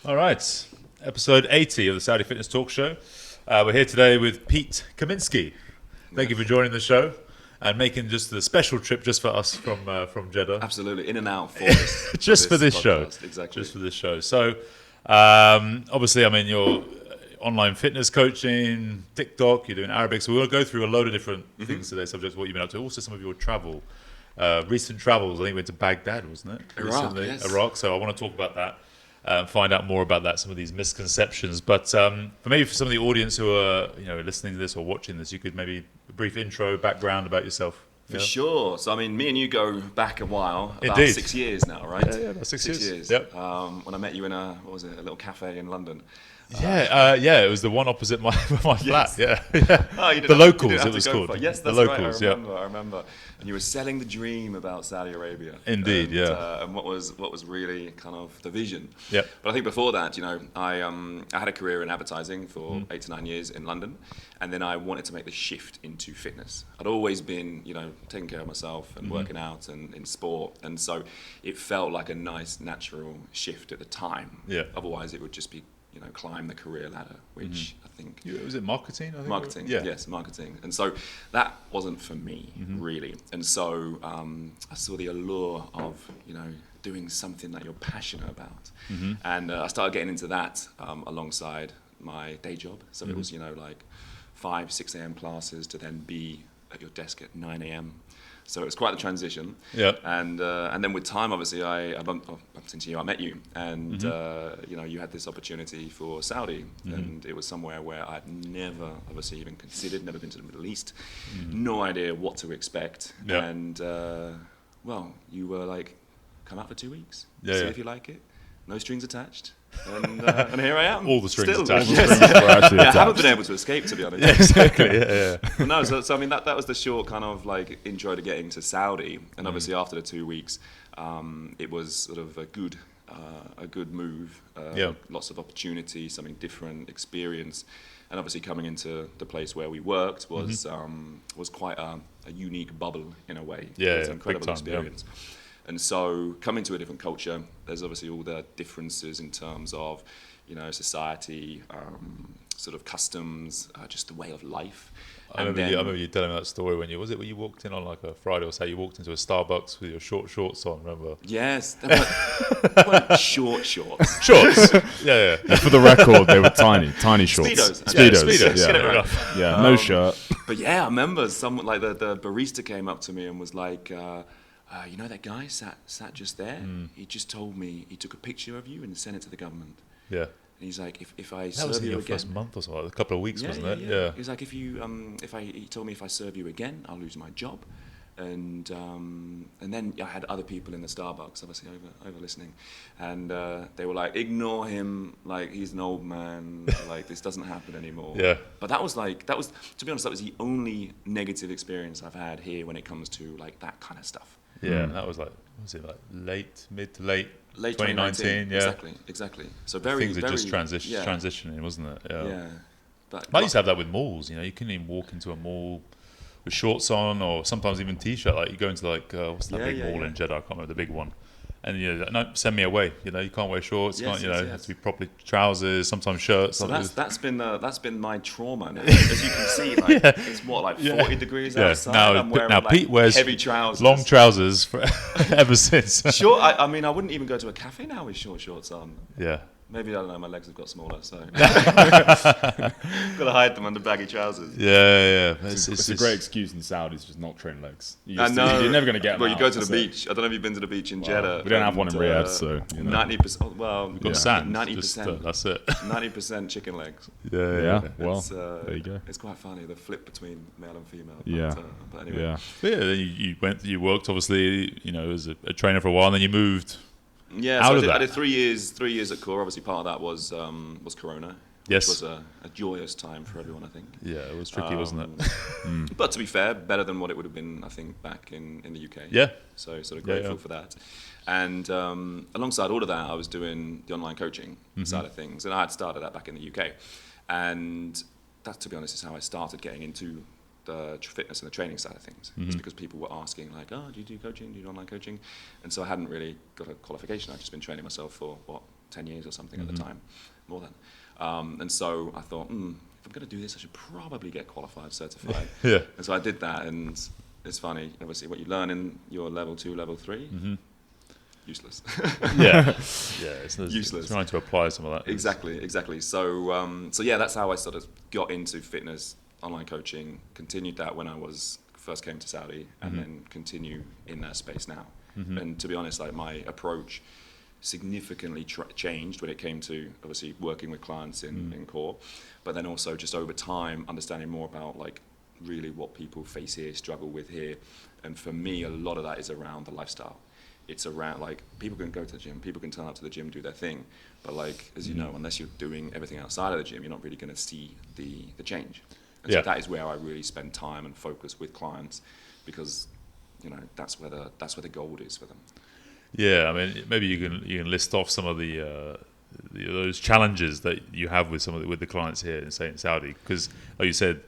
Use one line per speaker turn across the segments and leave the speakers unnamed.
All right, episode 80 of the Saudi Fitness Talk Show. We're here today with Pete Kaminski. Thank you for joining the show and making just the special trip just for us from Jeddah.
Absolutely, in and out for this.
Just for this show.
Exactly.
Just for this show. So, obviously, I mean, you're online fitness coaching, TikTok, you're doing Arabic. So we'll go through a load of different things today, subjects what you've been up to. Also, some of your travel, recent travels. I think you went to Baghdad, wasn't it?
Iraq, yes.
Iraq. So I want to talk about that. Find out more about that, some of these misconceptions. But for some of the audience who are listening to this or watching this, you could maybe a brief intro, background about yourself.
For sure. So I mean, me and you go back a while, about
Indeed.
6 years now, right?
Yeah, about six years.
Yep. When I met you in a little cafe in London.
It was the one opposite my flat.
Yes.
Yeah.
Oh,
The Locals, it was called.
Yes, that's
the Locals,
right. I remember. And you were selling the dream about Saudi Arabia.
Indeed,
and what was really kind of the vision.
Yeah.
But I think before that, I had a career in advertising for 8 to 9 years in London, and then I wanted to make the shift into fitness. I'd always been, taking care of myself and working out and in sport, and so it felt like a nice natural shift at the time.
Yeah.
Otherwise, it would just be climb the career ladder, which I think...
Was it marketing? I think
Marketing,
yeah.
Yes, marketing. And so that wasn't for me, really. And so I saw the allure of, doing something that you're passionate about. And I started getting into that alongside my day job. So it was, like 5, 6 a.m. classes to then be at your desk at 9 a.m. So it was quite the transition.
Yeah.
And then with time, obviously, I bumped into you. I met you, and you had this opportunity for Saudi, and it was somewhere where I'd never, obviously, even considered. Never been to the Middle East. No idea what to expect.
Yeah.
And you were like, come out for 2 weeks, see if you like it. No strings attached. And here I am.
All the strings
still.
attached.
I haven't been able to escape, to be honest.
Yeah, exactly. Yeah.
Well, no, so I mean that was the short kind of like intro to getting to Saudi, and obviously after the 2 weeks, it was sort of a good move. Lots of opportunity, something different, experience, and obviously coming into the place where we worked was quite a unique bubble in a way.
Yeah,
It was an incredible
big time,
experience. And so coming to a different culture, there's obviously all the differences in terms of, society, sort of customs, just the way of life.
I remember you telling me that story when you walked in on like a Friday or so, you walked into a Starbucks with your short shorts on, remember?
Yes, they weren't short shorts.
Shorts? Yeah.
And for the record, they were tiny shorts.
Speedos.
Yeah, no shirt.
But yeah, I remember someone like the barista came up to me and was like, that guy sat just there? He just told me he took a picture of you and sent it to the government.
Yeah.
And he's like, if I
that
serve
was in
you
your
again,
first month or so, like a couple of weeks, wasn't it?
Yeah. He's like, he told me if I serve you again, I'll lose my job. And then I had other people in the Starbucks, obviously over listening, and they were like, ignore him, like he's an old man, like this doesn't happen anymore.
Yeah.
But that was to be honest, that was the only negative experience I've had here when it comes to like that kind of stuff.
Yeah, and that was like, mid to late
2019.
Yeah.
Exactly. So very
things are
very,
just transitioning, wasn't it?
Yeah. But
I used to have that with malls. You couldn't even walk into a mall with shorts on, or sometimes even t-shirt. Like you go into what's that big mall in Jeddah? I can't remember the big one. And no, send me away. You can't wear shorts. Have to be properly trousers. Sometimes shirts.
So that's been my trauma. Now. As you can see, it's 40 degrees outside. I'm wearing
Pete wears
heavy trousers,
long trousers ever since.
Sure. I mean, I wouldn't even go to a cafe now with short shorts on.
Yeah.
Maybe, I don't know, my legs have got smaller, so got to hide them under baggy trousers.
Yeah.
It's a great excuse in Saudi to just not train legs.
I know.
You're never going to get them
Well, you
out,
go to the beach. I don't know if you've been to the beach in Jeddah.
We don't have one in Riyadh, so...
90%, well...
We've got sand.
90%.
That's it.
90% chicken legs.
Yeah. Well, there you go.
It's quite funny, the flip between male and female.
Yeah.
But anyway.
Yeah.
But then you worked, obviously, as a trainer for a while, and then you moved...
Yeah, so I did 3 years at Core. Obviously, part of that was Corona.
Yes.
Which was a joyous time for everyone, I think.
Yeah, it was tricky, wasn't it?
But to be fair, better than what it would have been, I think, back in the UK.
Yeah.
So sort of grateful for that. And alongside all of that, I was doing the online coaching side of things. And I had started that back in the UK. And that, to be honest, is how I started getting into the fitness and the training side of things. It's because people were asking like, do you do coaching? Do you do online coaching? And so I hadn't really got a qualification. I'd just been training myself for, 10 years or something at the time, more than. And so I thought, if I'm going to do this, I should probably get qualified, certified.
Yeah.
And so I did that, and it's funny, obviously, what you learn in your level 2, level 3, useless.
Yeah, it's
useless.
Trying to apply some of that.
Exactly. So yeah, that's how I sort of got into fitness, online coaching, continued that when I first came to Saudi, and then continue in that space now. And to be honest, like my approach significantly changed when it came to obviously working with clients in core, but then also just over time understanding more about like really what people face here, struggle with here. And for me, a lot of that is around the lifestyle. It's around like people can go to the gym, people can turn up to the gym, do their thing, but like as you know, unless you're doing everything outside of the gym, you're not really going to see the change. And so that is where I really spend time and focus with clients, because you know that's where the gold is for them.
Yeah, I mean, maybe you can list off some of those challenges that you have with with the clients here in Saudi, because like you said,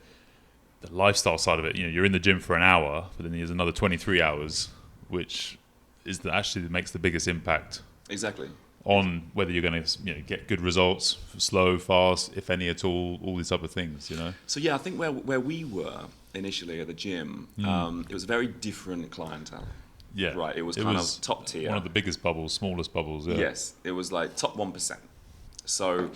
the lifestyle side of it, you know, you're in the gym for an hour, but then there's another 23 hours, which is actually makes the biggest impact.
Exactly.
On whether you're going to get good results, slow, fast, if any at all these type of things, you know.
So yeah, I think where we were initially at the gym, it was a very different clientele.
Yeah,
right. It was kind of top tier.
One of the biggest bubbles, smallest bubbles. Yeah.
Yes, it was like top 1%. So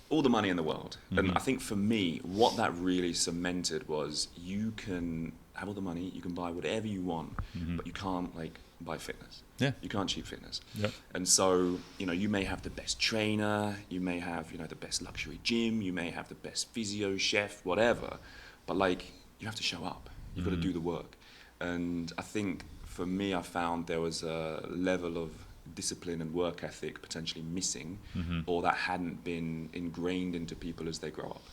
all the money in the world, and I think for me, what that really cemented was you can have all the money, you can buy whatever you want, but you can't like buy fitness.
Yeah.
You can't cheat fitness.
Yep.
And so, you know, you may have the best trainer, you may have, you know, the best luxury gym, you may have the best physio, chef, whatever, but like you have to show up. You've got to do the work. And I think for me, I found there was a level of discipline and work ethic potentially missing, or that hadn't been ingrained into people as they grow up.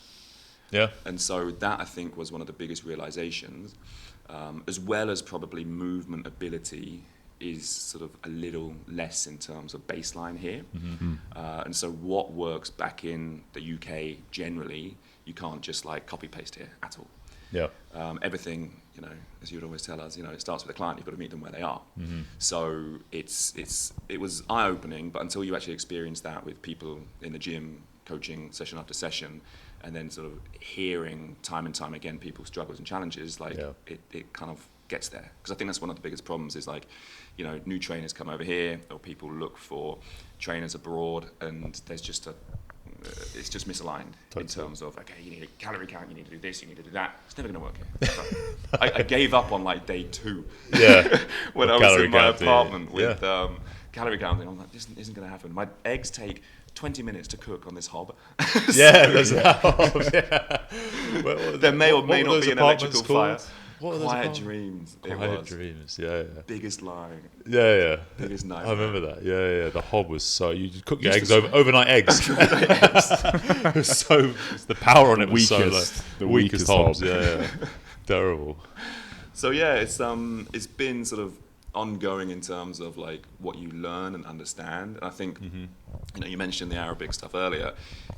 Yeah.
And so that, I think, was one of the biggest realizations, as well as probably movement ability is sort of a little less in terms of baseline here. And so what works back in the UK generally, you can't just like copy paste here at all.
Yeah.
Everything, you know, as you would always tell us, you know, it starts with the client. You've got to meet them where they are. So it was eye-opening, but until you actually experience that with people in the gym, coaching session after session, and then sort of hearing time and time again people's struggles and challenges, like it kind of gets there. Because I think that's one of the biggest problems is like, you know, new trainers come over here, or people look for trainers abroad, and there's just it's just misaligned in terms of, okay, you need a calorie count, you need to do this, you need to do that. It's never going to work here. So I gave up on like day 2.
Yeah.
When I was in my apartment with calorie counting. I'm like, this isn't going to happen. My eggs take 20 minutes to cook on this hob.
Yeah, there's that hob. Yeah.
There may or may not be an electrical fire.
What
Quiet Dreams.
Quiet Dreams, yeah.
Biggest lie.
Yeah.
Biggest nightmare.
I remember that. Yeah. The hob was so you just cook your eggs overnight eggs. It was so the power on it was so low. The weakest hobs. Yeah. Terrible.
So yeah, it's been sort of ongoing in terms of like what you learn and understand. And I think you know, you mentioned the Arabic stuff earlier,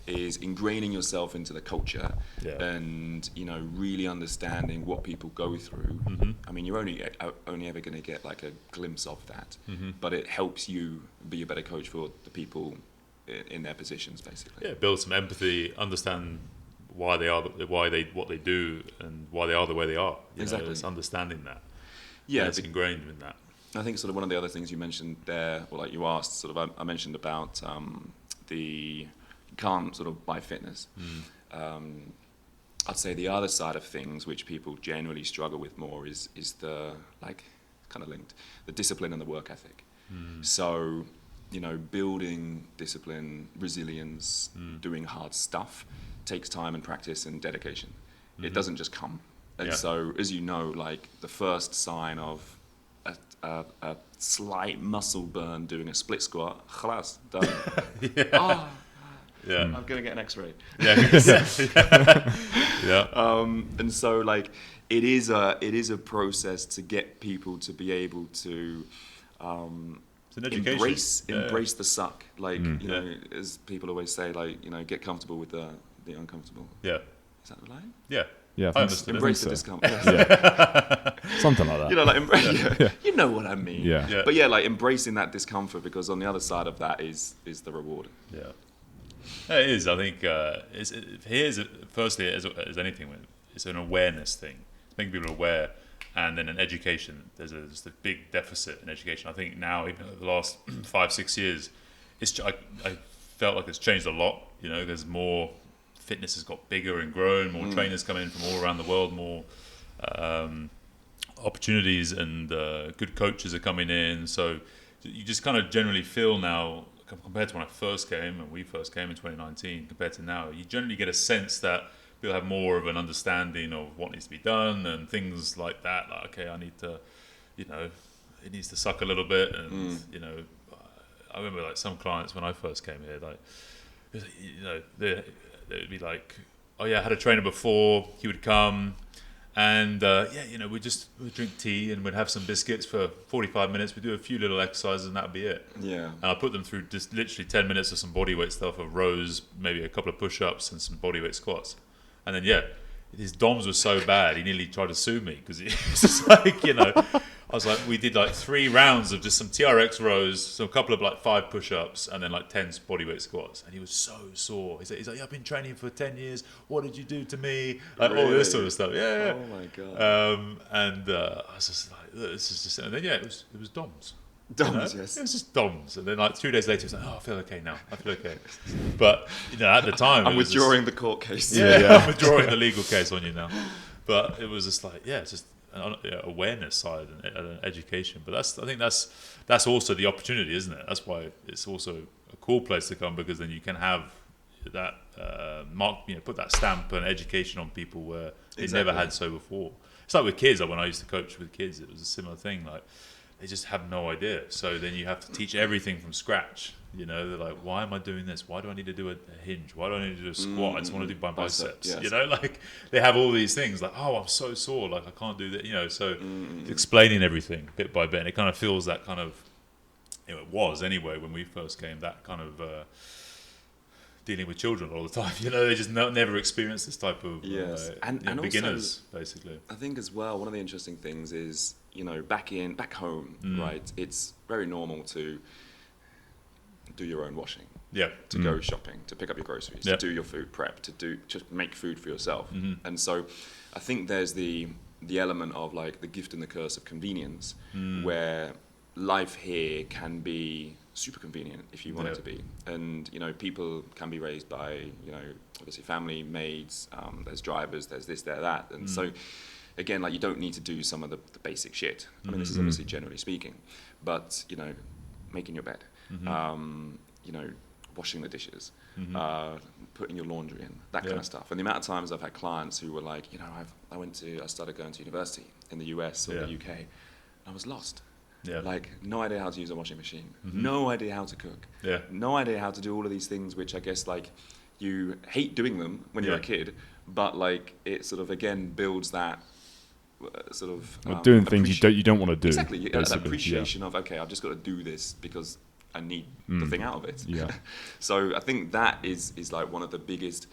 is ingraining yourself into the culture and, you know, really understanding what people go through. I mean, you're only ever going to get like a glimpse of that, but it helps you be a better coach for the people in their positions, basically.
Yeah, build some empathy, understand why they are, what they do, and why they are the way they are.
Exactly.
It's understanding that.
Yeah,
it's ingrained in that.
I think sort of one of the other things you mentioned there, or like you asked, sort of I mentioned about you can't sort of buy fitness. I'd say the other side of things, which people generally struggle with more, is the, like, kind of linked, the discipline and the work ethic. So, you know, building discipline, resilience, doing hard stuff takes time and practice and dedication. It doesn't just come. And so, as you know, like the first sign of a slight muscle burn doing a split squat, khalas, done. I'm going to get an X-ray. And so, like, it is a process to get people to be able to embrace the suck. Like, you know, as people always say, like, you know, get comfortable with the uncomfortable.
Yeah.
Is that the line?
Yeah.
Yeah,
I understood.
Embrace the
so.
discomfort.
Something like that.
You know, like you know what I mean.
Yeah.
But yeah, like embracing that discomfort, because on the other side of that is the reward.
Yeah. It is. I think firstly, as anything, it's an awareness thing. Making people aware, and then in education, there's just a big deficit in education. I think now, even over the last 5-6 years, I felt like it's changed a lot. You know, there's more. Fitness has got bigger and grown. More trainers come in from all around the world. More opportunities, and good coaches are coming in. So you just kind of generally feel now, compared to when I first came, and we first came in 2019, compared to now, you generally get a sense that people have more of an understanding of what needs to be done and things like that. Like, okay, I need to, you know, it needs to suck a little bit, and you know, I remember like some clients when I first came here, like, you know, they would be like, oh yeah, I had a trainer before. He would come, and you know, we'd drink tea and we'd have some biscuits for 45 minutes. We'd do a few little exercises, and that'd be it.
Yeah.
And I put them through just literally 10 minutes of some bodyweight stuff, of rows, maybe a couple of push-ups and some bodyweight squats. And then, his DOMs were so bad, he nearly tried to sue me, because it was just like, you know, I was like, we did like 3 rounds of just some TRX rows, so a couple of like 5 push-ups, and then like 10 bodyweight squats. And he was so sore. He's like, I've been training for 10 years. What did you do to me? Like, all this sort of stuff. Yeah.
Oh my God.
I was just like, this is just, and then it was DOMs.
DOMs,
You know?
yes.
It was just DOMs. And then like 2 days later, he was like, oh, I feel okay now. I feel okay. But, you know, at the time,
I'm withdrawing the court case.
I'm withdrawing the legal case on you now. But it was just like, it's just an awareness side and education. But I think that's also the opportunity, isn't it? That's why it's also a cool place to come, because then you can have that put that stamp and education on people where they never had so before. It's like with kids. Like when I used to coach with kids, it was a similar thing. Like, they just have no idea. So then you have to teach everything from scratch. You know, they're like, why am I doing this? Why do I need to do a hinge? Why do I need to do a squat? I just want to do my biceps. Yes. You know, like they have all these things like, oh, I'm so sore. Like I can't do that. You know, so explaining everything bit by bit. And it kind of feels that kind of, you know, it was anyway when we first came, that kind of dealing with children all the time. You know, they just never experienced this type of
and
beginners,
also,
basically.
I think as well, one of the interesting things is, you know, back home, right? It's very normal to do your own washing, to go shopping, to pick up your groceries, to do your food prep, to just make food for yourself. And so, I think there's the element of like the gift and the curse of convenience, where life here can be super convenient if you want it to be, and you know, people can be raised by, you know, obviously family, maids, there's drivers, there's this, there's that, and so. Again, like you don't need to do some of the basic shit. I mean, this is obviously generally speaking, but you know, making your bed, you know, washing the dishes, putting your laundry in, that kind of stuff. And the amount of times I've had clients who were like, you know, I started going to university in the US or the UK, and I was lost. Like no idea how to use a washing machine, no idea how to cook, no idea how to do all of these things, which I guess like you hate doing them when you're a kid, but like it sort of again builds that. Sort of
doing things you don't want to do.
Exactly, an appreciation of, okay, I've just got to do this because I need the thing out of it. So I think that is like one of the biggest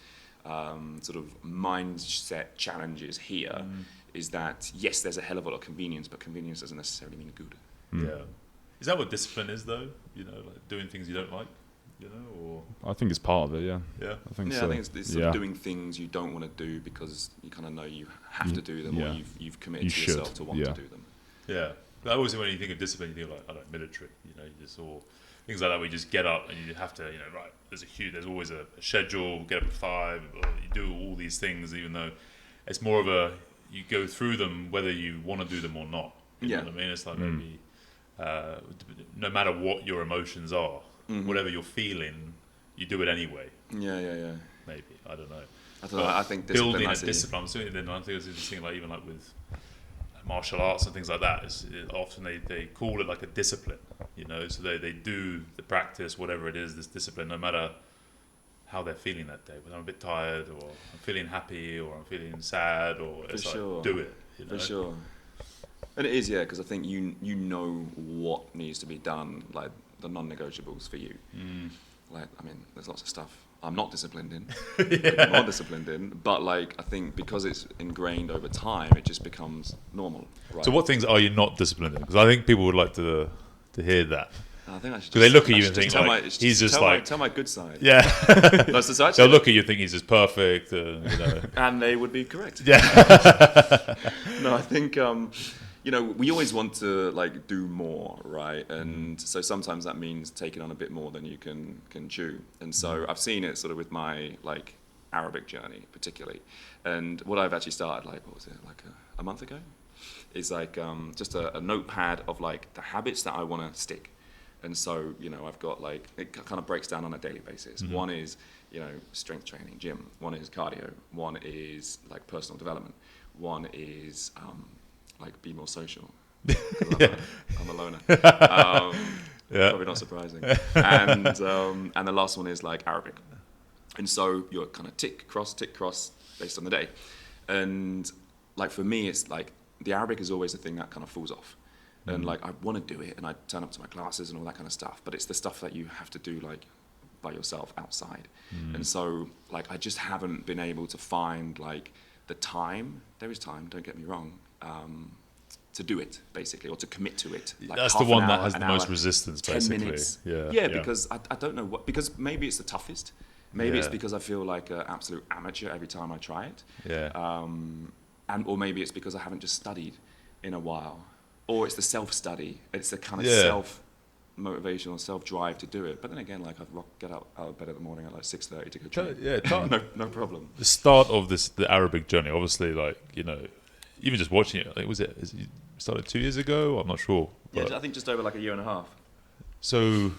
sort of mindset challenges here, is that yes, there's a hell of a lot of convenience, but convenience doesn't necessarily mean good.
Is that what discipline is, though? You know, like doing things you don't like. You know, or
I think it's part of it. I think so.
I think it's sort of doing things you don't want to do because you kind of know you have to do them, or you've committed to yourself to want to do them.
I always, when you think of discipline, you think like, I don't know, military. You know, you just or things like that. Where you just get up and you have to, you know, right. There's always a schedule. Get up at 5. Or you do all these things, even though it's more of a you go through them whether you want to do them or not. You know what I mean? It's like maybe no matter what your emotions are. Whatever you're feeling, you do it anyway. Maybe, I don't know.
I think discipline,
building a discipline. I think it's interesting, like even like with martial arts and things like that. Often they call it like a discipline, you know. So they do the practice, whatever it is, this discipline, no matter how they're feeling that day. Whether I'm a bit tired, or I'm feeling happy, or I'm feeling sad, or it's like do it. You know?
For sure. And it is, because I think you know what needs to be done, like the non-negotiables for you. Like, I mean, there's lots of stuff I'm not disciplined in, I'm not disciplined in, but like I think because it's ingrained over time, it just becomes normal. Right?
So what things are you not disciplined in? Because I think people would like to hear that.
I think I should.
Because they look at you and think like, he's just like
tell my good side.
Yeah.
No, so
They'll look at you and think he's just perfect.
And they would be correct.
Yeah.
No, I think we always want to like do more, right? And so sometimes that means taking on a bit more than you can chew. And so I've seen it sort of with my like Arabic journey particularly. And what I've actually started like, what was it, like a month ago? Is like just a notepad of like the habits that I want to stick. And so, I've got like, it kind of breaks down on a daily basis. One is, strength training, gym. One is cardio. One is like personal development. One is like be more social. I'm a loner. Probably not surprising. And the last one is like Arabic. And so you're kind of tick, cross, based on the day. And like for me, it's like the Arabic is always the thing that kind of falls off. And like I want to do it, and I turn up to my classes and all that kind of stuff. But it's the stuff that you have to do like by yourself outside. And so like I just haven't been able to find like the time. There is time, don't get me wrong, to do it basically, or to commit to it. Like
that's the one that has the most resistance,
10
basically.
minutes.
Yeah.
Because I don't know what. Because maybe it's the toughest. Maybe it's because I feel like an absolute amateur every time I try it.
Yeah.
Or maybe it's because I haven't just studied in a while. Or it's the self-study. It's the kind of self-motivation or self-drive to do it. But then again, like I get out of bed in the morning at like 6:30 to go train. No problem.
The start of the Arabic journey, obviously, like, even just watching it, like, is it started 2 years ago? I'm not sure.
Yeah, I think just over like a year and a half.
So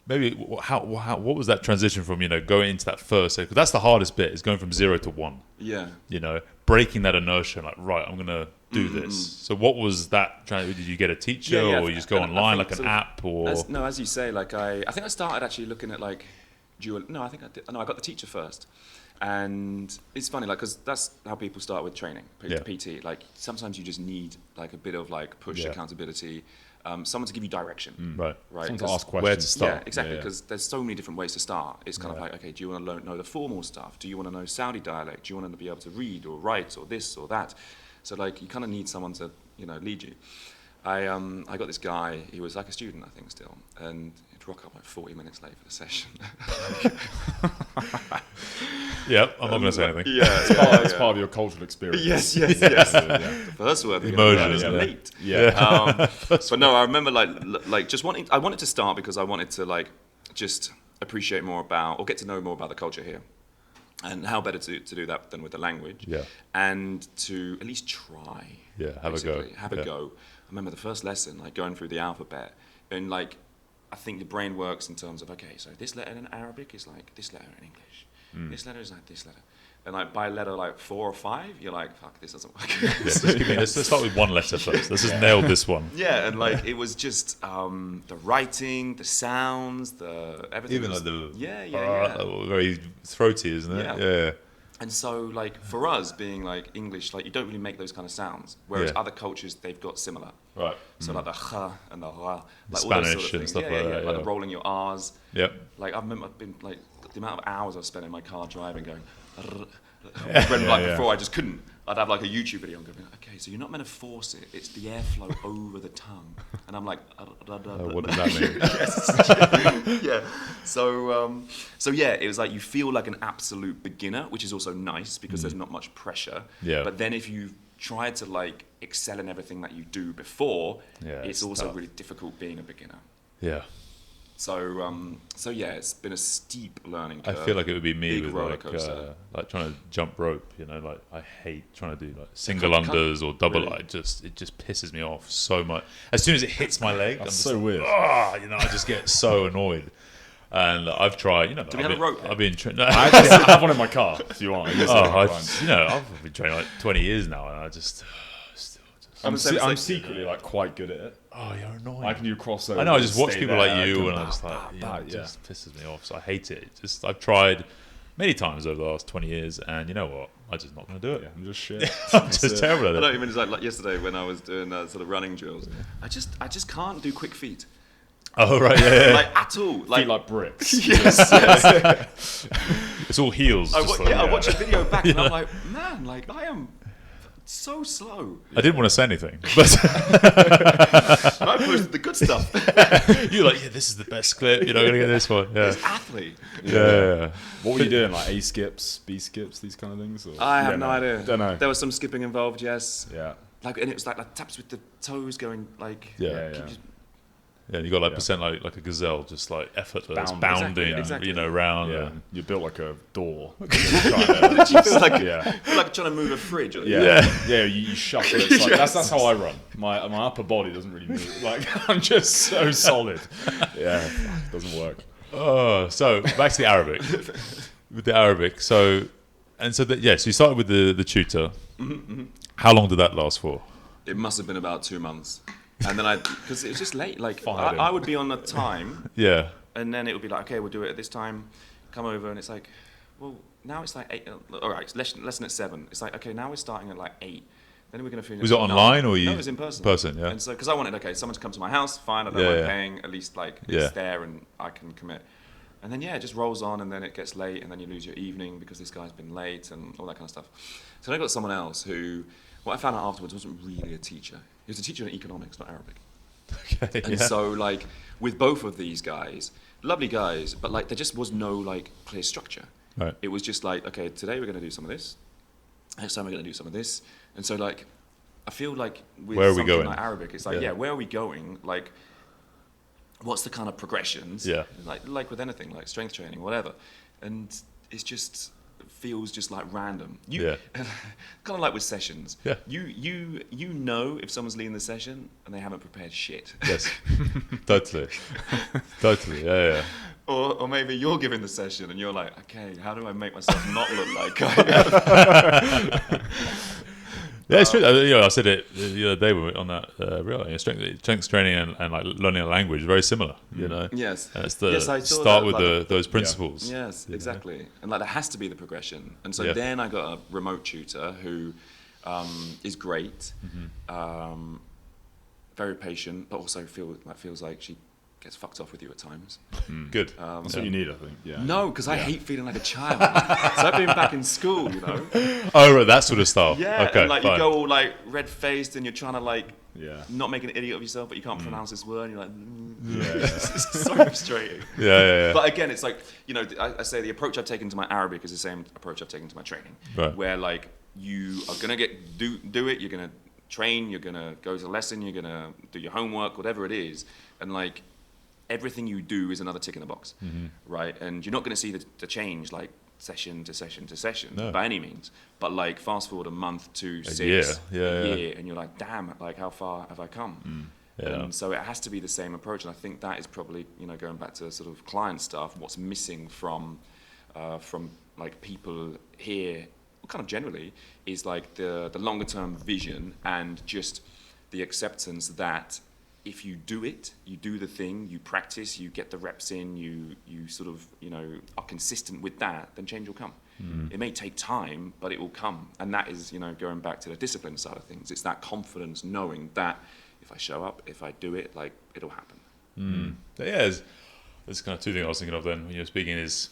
maybe what was that transition from, going into that first, because that's the hardest bit, is going from 0 to 1.
Yeah.
Breaking that inertia, like, right, I'm going to do this. So what was that? Did you get a teacher or you just go online, like an app or?
As you say, like I think I started actually looking at like I think I did. No, I got the teacher first. And it's funny, like, because that's how people start with training, PT. Like, sometimes you just need, like, a bit of, like, push accountability, someone to give you direction.
Right. Someone to ask questions.
Where to start.
Yeah, exactly, because there's so many different ways to start. It's kind of like, okay, do you want to know the formal stuff? Do you want to know Saudi dialect? Do you want to be able to read or write or this or that? So, like, you kind of need someone to, lead you. I got this guy, he was like a student, I think, still, and he'd rock up like 40 minutes late for the session.
Yeah, I'm not going to say anything.
It's part of your cultural experience.
Yes. The first word
is
late.
Yeah.
But no, I remember like just I wanted to start because I wanted to like just appreciate more about, or get to know more about the culture here. And how better to do that than with the language.
Yeah.
And to at least try.
Yeah, have a go.
Have a go. I remember the first lesson, like going through the alphabet, and like I think the brain works in terms of, okay, so this letter in Arabic is like this letter in English. This letter is like this letter. And like by letter like 4 or 5, you're like, fuck, this doesn't work.
Let's start with one letter first. Let's just nail this one.
Yeah, and like it was just the writing, the sounds, the everything.
Even
was,
like
the
very throaty, isn't it? Yeah.
And so like for us being like English, like you don't really make those kind of sounds, whereas other cultures they've got similar.
Right.
So like the kha and the ra,
Spanish
like all those sort of
and
things.
stuff like that.
Like the rolling your R's.
Yep.
Like I've been like the amount of hours I've spent in my car driving going. Before I just couldn't. I'd have like a YouTube video and go, okay, so you're not meant to force it. It's the airflow over the tongue. And I'm like,
what does that mean?
Yeah. So yeah, it was like you feel like an absolute beginner, which is also nice because there's not much pressure.
Yeah.
But then if you try to like excel in everything that you do before, it's also
tough.
really difficult being a beginner.
Yeah.
So yeah, it's been a steep learning curve.
I feel like it would be me
Big
with like trying to jump rope. Like I hate trying to do like single unders or double.
Really?
It just pisses me off so much. As soon as it hits my leg,
That's
I'm just
so
like,
weird.
I just get so annoyed. And I've tried.
Do we have a rope?
I've been training.
I have one in my car if you want.
I've been training like 20 years now, and I just.
I'm secretly like quite good at it.
Oh, you're annoying.
I can do crossover.
I know. I just watch
stay
people
there,
like you, and
go
I'm just
bah,
like,
bah,
it just pisses me off. So I hate it. I've tried many times over the last 20 years, and you know what? I'm just not going to do it.
Yeah, I'm just shit.
I'm just terrible at it.
I don't even like yesterday when I was doing sort of running drills. I just can't do quick feet.
Oh right, yeah.
Like at all.
Like bricks.
Yes.
It's all heels.
I watch a video back and I'm like, man, like I am so slow.
I didn't want to say anything, but
I posted the good stuff.
you're like, yeah, this is the best clip. You're not gonna get this one. Yeah.
This athlete.
Yeah.
What were you doing? Like A skips, B skips, these kind of things? Or?
I have no idea.
Don't know.
There was some skipping involved, yes.
Yeah.
Like, and it was like taps with the toes going like.
Yeah.
Just,
Yeah, you got like percent like a gazelle, just like effortless, bounding,
exactly.
round.
Yeah, you built like a door.
you feel like like trying to move a fridge.
You shuffle it. It's like, that's how I run. My upper body doesn't really move. Like I'm just so solid. Yeah, it doesn't work.
Oh, so back to the Arabic. With the Arabic, so you started with the tutor. How long did that last for?
It must have been about 2 months. And then because it was just late. Like I would be on a time.
Yeah.
And then it would be like, okay, we'll do it at this time. Come over, and it's like, well, now it's like 8. All right, it's lesson at 7. It's like, okay, now we're starting at like 8. Then we're going to finish.
Was it online or you?
No, it was in person.
Yeah.
And so, because I wanted, someone to come to my house, fine. I don't mind paying. At least like it's there, and I can commit. And then it just rolls on, and then it gets late, and then you lose your evening because this guy's been late and all that kind of stuff. So then I got someone else who, what I found out afterwards, wasn't really a teacher. He was a teacher in economics, not Arabic.
Okay.
And so like with both of these guys, lovely guys, but like there just was no like clear structure.
Right.
It was just like, okay, today we're going to do some of this. Next time we're going to do some of this. And so like, I feel like with
where are we
something
going?
like Arabic, it's like, where are we going? Like, what's the kind of progressions?
Yeah.
Like with anything, like strength training, whatever. And it's just feels just like random. Kind of like with sessions.
Yeah.
You know if someone's leading the session and they haven't prepared shit.
Yes. Totally. Yeah.
Or maybe you're giving the session and you're like, okay, how do I make myself not look like I
Yeah, it's true. I said it the other day when we were on that real strength training and like learning a language very similar. You know.
Yes.
And it's
I saw
start
that,
with
like
those principles.
Yes, exactly. And like there has to be the progression. And so then I got a remote tutor who is great, very patient, but also feels like she gets fucked off with you at times.
Good.
That's what you need, I think. Yeah.
No, because I hate feeling like a child. So I've been back in school, you know.
Oh, right, that sort of style.
Yeah,
okay,
and like
fine.
you go all like red-faced and you're trying to like not make an idiot of yourself, but you can't pronounce this word. And you're like, it's so frustrating.
Yeah.
But again, it's like, you know, I say the approach I've taken to my Arabic is the same approach I've taken to my training.
Right.
Where like you are gonna do it, you're gonna train, you're gonna go to a lesson, you're gonna do your homework, whatever it is, and like everything you do is another tick in the box, right? And you're not going to see the change like session to session to session by any means. But like fast forward a month to a year, and you're like, damn, like how far have I come? And so it has to be the same approach. And I think that is probably, you know, going back to sort of client stuff, what's missing from like people here, kind of generally, is like the longer term vision and just the acceptance that if you do it, you do the thing, you practice, you get the reps in, you sort of, you know, are consistent with that, then change will come. It may take time, but it will come. And that is, you know, going back to the discipline side of things. It's that confidence knowing that if I show up, if I do it, like, it'll happen.
Yeah, there's kind of two things I was thinking of then when you were speaking is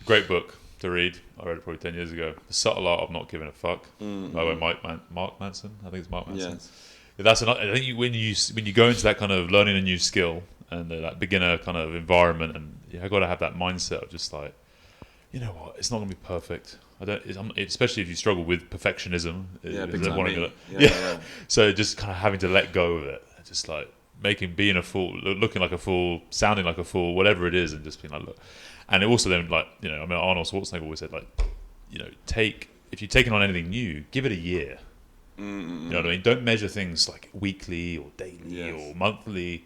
great book to read. I read it probably 10 years ago. The Subtle Art of Not Giving a Fuck by Mark Manson. I think it's Mark Manson.
Yes.
That's I think when you go into that kind of learning a new skill and that beginner kind of environment, and you've got to have that mindset of just like, you know what, it's not going to be perfect. Especially if you struggle with perfectionism. So just kind of having to let go of it, just like being a fool, looking like a fool, sounding like a fool, whatever it is, and just being like, look. And it also then, like, you know, I mean, Arnold Schwarzenegger always said, like, you know, if you're taking on anything new, give it a year. You know what I mean? Don't measure things like weekly or daily or monthly.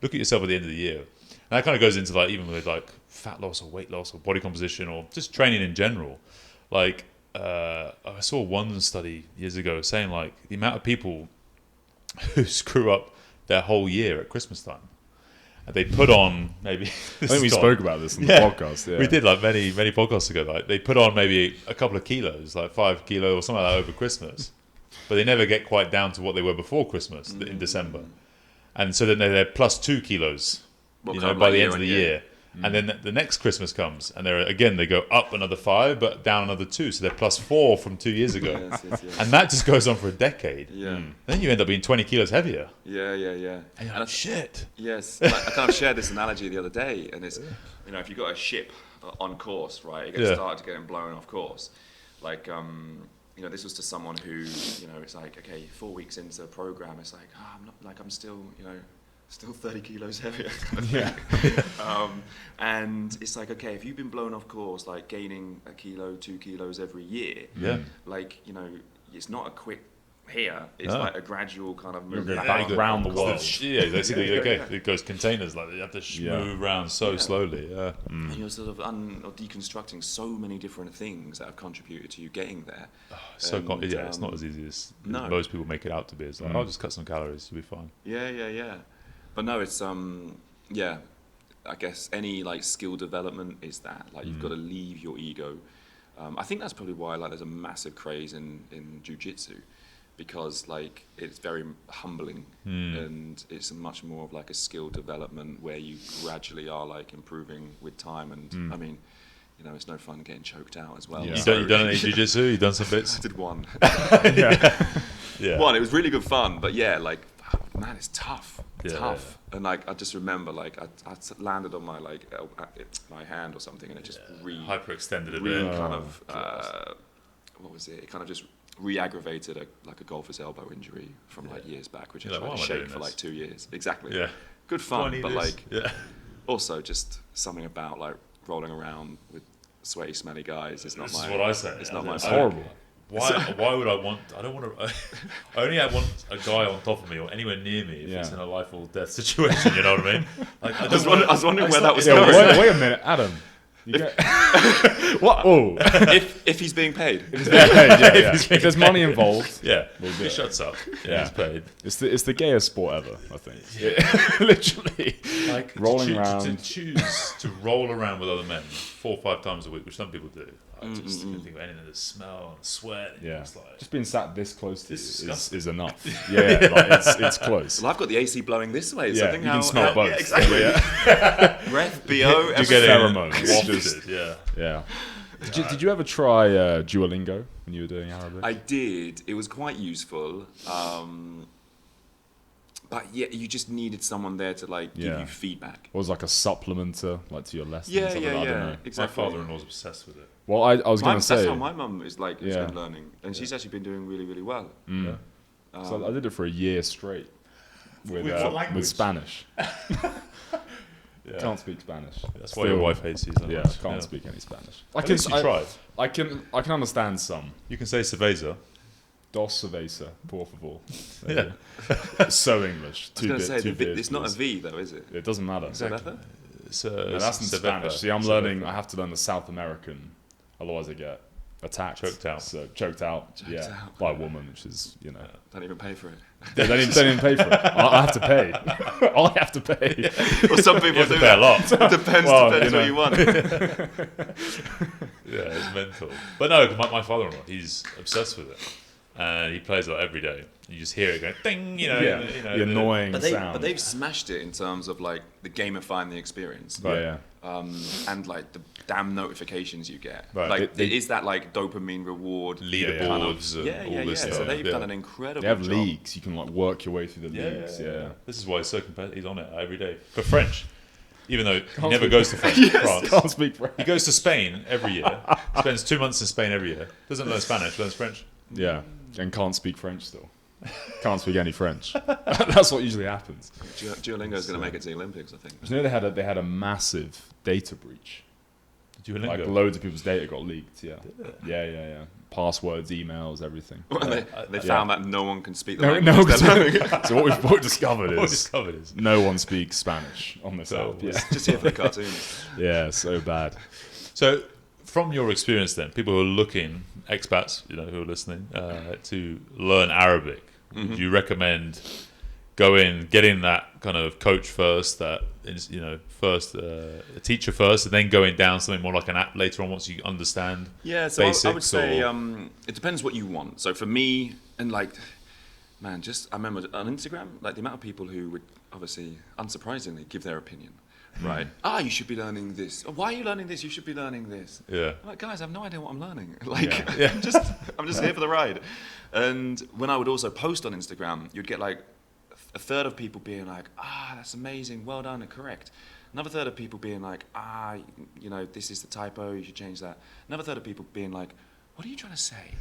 Look at yourself at the end of the year. And that kind of goes into like even with like fat loss or weight loss or body composition or just training in general. Like I saw one study years ago saying like the amount of people who screw up their whole year at Christmas time. And they put on maybe.
I think we spoke about this on the podcast. Yeah.
We did like many podcasts ago. Like they put on maybe a couple of kilos, like 5 kilos or something like that over Christmas. But they never get quite down to what they were before Christmas in December. And so then they're plus 2 kilos, by the end of the year. And then the next Christmas comes, and they go up another 5, but down another 2. So they're +4 from 2 years ago.
Yes.
And that just goes on for a decade.
Yeah.
Then you end up being 20 kilos heavier.
Yeah.
And you're like, shit.
Yes, I kind of shared this analogy the other day, and it's, if you've got a ship on course, right, it gets started getting blown off course. Like, this was to someone who, it's like, okay, 4 weeks into the program, it's like, I'm still 30 kilos heavier. And it's like, okay, if you've been blown off course, like gaining 1 kilo, 2 kilos every year, like, it's not a quick here. It's like a gradual kind of move
back around the world.
Yeah, basically, it goes containers, like you have to move around so slowly. Yeah.
And you're sort of deconstructing so many different things that have contributed to you getting there.
It's not as easy as most people make it out to be. It's like, I'll just cut some calories, you'll be fine.
Yeah. But no, it's I guess any like skill development is that, like, you've got to leave your ego. I think that's probably why like there's a massive craze in jiu-jitsu, because like it's very humbling and it's much more of like a skill development where you gradually are like improving with time. And I mean, it's no fun getting choked out as well.
Yeah. You've done any jiu-jitsu? You've done some bits?
I did one.
Yeah.
One, it was really good fun, but yeah, like, man, it's tough. Tough.
Yeah.
And like, I just remember like I landed on my like my hand or something, and it just
hyperextended a
bit.
bit.
Kind of what was it? It kind of just re-aggravated a golfer's elbow injury from like years back, which I tried to shake for like 2 years. Exactly.
Yeah.
Good fun, but like also just something about like rolling around with sweaty, smelly guys. It's not
This is what I say.
It's not my.
It's horrible.
Why would I want? I don't want to. I want a guy on top of me or anywhere near me if it's in a life or death situation. You know what I mean? Like, I was wondering
where that was
going.
going.
Wait a minute, Adam. What? Oh,
if he's being paid.
If there's money involved,
he shuts up. He's paid.
It's the gayest sport ever, I think. Literally,
like
rolling around.
To choose to roll around with other men 4 or 5 times a week, which some people do. I just can't think of anything. The smell and the sweat.
Yeah,
like,
just being sat this close to is enough. It's close.
Well, I've got the AC blowing this way, so I think
you can smell both.
Yeah, exactly. Breath, BO,
you get pheromones.
Yeah.
Did you ever try Duolingo when you were doing Arabic?
I did. It was quite useful. But yeah, you just needed someone there to like give you feedback.
Or was like a supplement to your lessons?
Yeah,
I don't know.
Exactly.
My father-in-law's obsessed with it.
Well, I was going to say
that's how my mum is like been learning, and she's actually been doing really, really well.
So I did it for a year straight with Spanish. Can't speak Spanish.
That's why your wife hates you.
Yeah, can't speak any Spanish.
At least you tried.
I can understand some.
You can say cerveza.
Dos cerveza, por favor.
Yeah.
So English.
I was going to say, it's not a V though, is it?
It doesn't matter.
Exactly.
No, that's in Spanish. See, I have to learn the South American, otherwise I get attacked.
Choked out.
So choked out by a woman, which is,
Don't even pay for it.
They don't even pay for it. I have to pay. I have to pay.
Well, some people do
pay a lot.
Depends what you want.
Yeah, it's mental. But no, my father-in-law, he's obsessed with it. And he plays it every day. You just hear it going ding,
the annoying sound.
But they've smashed it in terms of like the gamifying the experience.
Right.
And like the damn notifications you get.
Right.
Like it is that like dopamine reward
leaderboards and all this stuff.
So they've done an incredible
They have
job.
leagues. You can like work your way through the leagues. Yeah.
This is why he's so competitive. He's on it every day. For French. Even though he never goes to France.
Can't speak French.
He goes to Spain every year. Spends 2 months in Spain every year. Doesn't learn Spanish, learns French.
Yeah. And can't speak French still. Can't speak any French. That's what usually happens.
Duolingo is going to make it to the Olympics, I think.
You know they had a massive data breach.
Duolingo?
Like loads of people's data got leaked. Yeah. Passwords, emails, everything.
Well, they found that no one can speak the
No,
language.
so what we've discovered is no one speaks Spanish on this app. Yeah.
Just here for the cartoons.
Yeah, so bad.
So, from your experience then, people who are looking, expats, who are listening, to learn Arabic, would you recommend getting that kind of coach first, a teacher first, and then going down something more like an app later on once you understand basics?
I would say it depends what you want. So for me, and like, I remember on Instagram, like the amount of people who would obviously, unsurprisingly, give their opinion. right? You should be learning this. Why are you learning this? You should be learning this.
Yeah.
I'm like, guys, I have no idea what I'm learning. Like,
Yeah.
I'm just here for the ride. And when I would also post on Instagram, you'd get like a third of people being like, that's amazing, well done and correct. Another third of people being like, this is the typo, you should change that. Another third of people being like, what are you trying to say?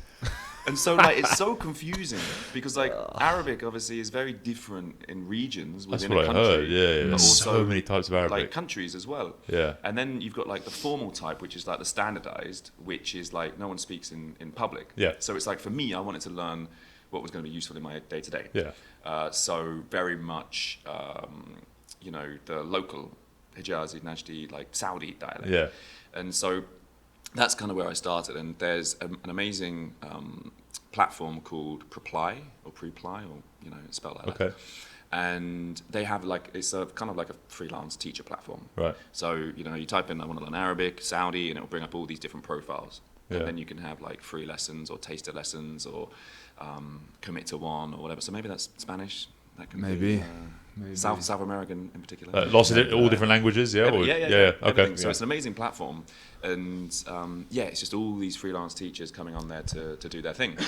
And so like it's so confusing because like Arabic obviously is very different in regions within a country.
That's what I heard. Yeah,
but
there's
also,
so many types of Arabic.
Like countries as well.
Yeah.
And then you've got like the formal type, which is like the standardized, which is like no one speaks in public.
Yeah.
So it's like for me, I wanted to learn what was going to be useful in my day to day.
Yeah.
So very much, the local Hijazi, Najdi, like Saudi dialect.
Yeah.
And so that's kind of where I started. And there's an amazing platform called Preply or it's spelled like that. And they have it's a kind of like a freelance teacher platform.
Right.
So, you type in, I want to learn Arabic, Saudi, and it will bring up all these different profiles.
Yeah.
And then you can have like free lessons or taster lessons or commit to one or whatever. So maybe that's Spanish. That can
Maybe.
be South American in particular.
Lots of all different languages, yeah?
Yeah.
Okay.
So it's an amazing platform. And it's just all these freelance teachers coming on there to do their thing.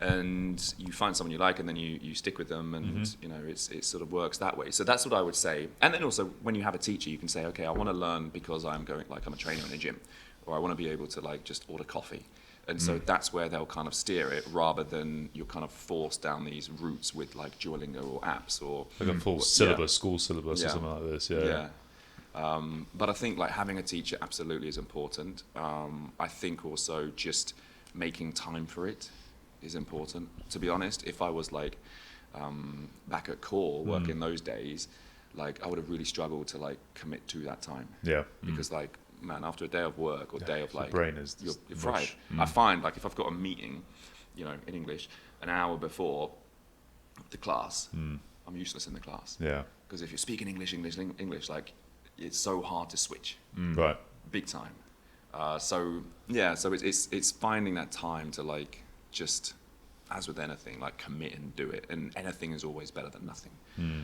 And you find someone you like and then you stick with them and, it sort of works that way. So that's what I would say. And then also when you have a teacher, you can say, okay, I want to learn because I'm a trainer in a gym, or I want to be able to just order coffee. And so that's where they'll kind of steer it rather than you're kind of forced down these routes with like Duolingo or apps or...
Like a full syllabus, school syllabus or something like this, yeah.
But I think like having a teacher absolutely is important. I think also just making time for it is important. To be honest, if I was like back at core working those days, like I would have really struggled to like commit to that time.
Yeah.
Because like, man, after a day of work or day of like,
your brain is
you're fried. I find like if I've got a meeting, in English, an hour before the class, I'm useless in the class.
Yeah.
Because if you're speaking English, like it's so hard to switch.
Right.
Big time. So it's finding that time to like just, as with anything, like commit and do it. And anything is always better than nothing.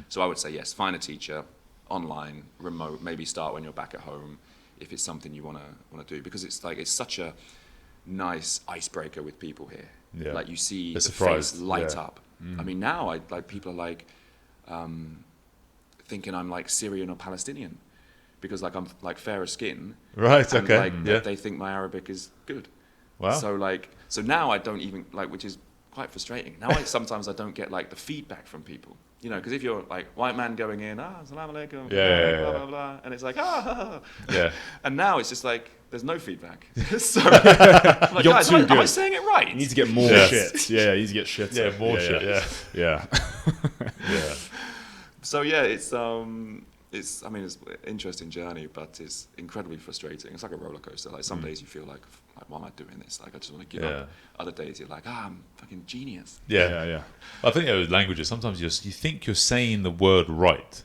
So I would say yes, find a teacher, online, remote. Maybe start when you're back at home, if it's something you want to do, because it's such a nice icebreaker with people here.
Yeah.
Like you see
the
face light up. I mean, now people are like thinking I'm like Syrian or Palestinian because like I'm like fairer skin.
Right.
And,
Okay.
they think my Arabic is good.
Wow.
So now I don't even which is quite frustrating. Now sometimes I don't get like the feedback from people. Because if you're like white man going in, assalamu alaikum, blah, blah, blah, and it's like,
Yeah.
And now it's just like, there's no feedback. So, like,
You're
guys,
too
am
good.
I saying it right?
You need to get more shit. Yeah, you need to get shit.
Yeah, more shit,
Yeah.
Yeah.
So yeah, it's an interesting journey, but it's incredibly frustrating. It's like a roller coaster. Like some days you feel like, why am I doing this? Like I just want to give up. Other days you're like, I'm fucking genius.
Yeah. I think with languages, sometimes you think you're saying the word right,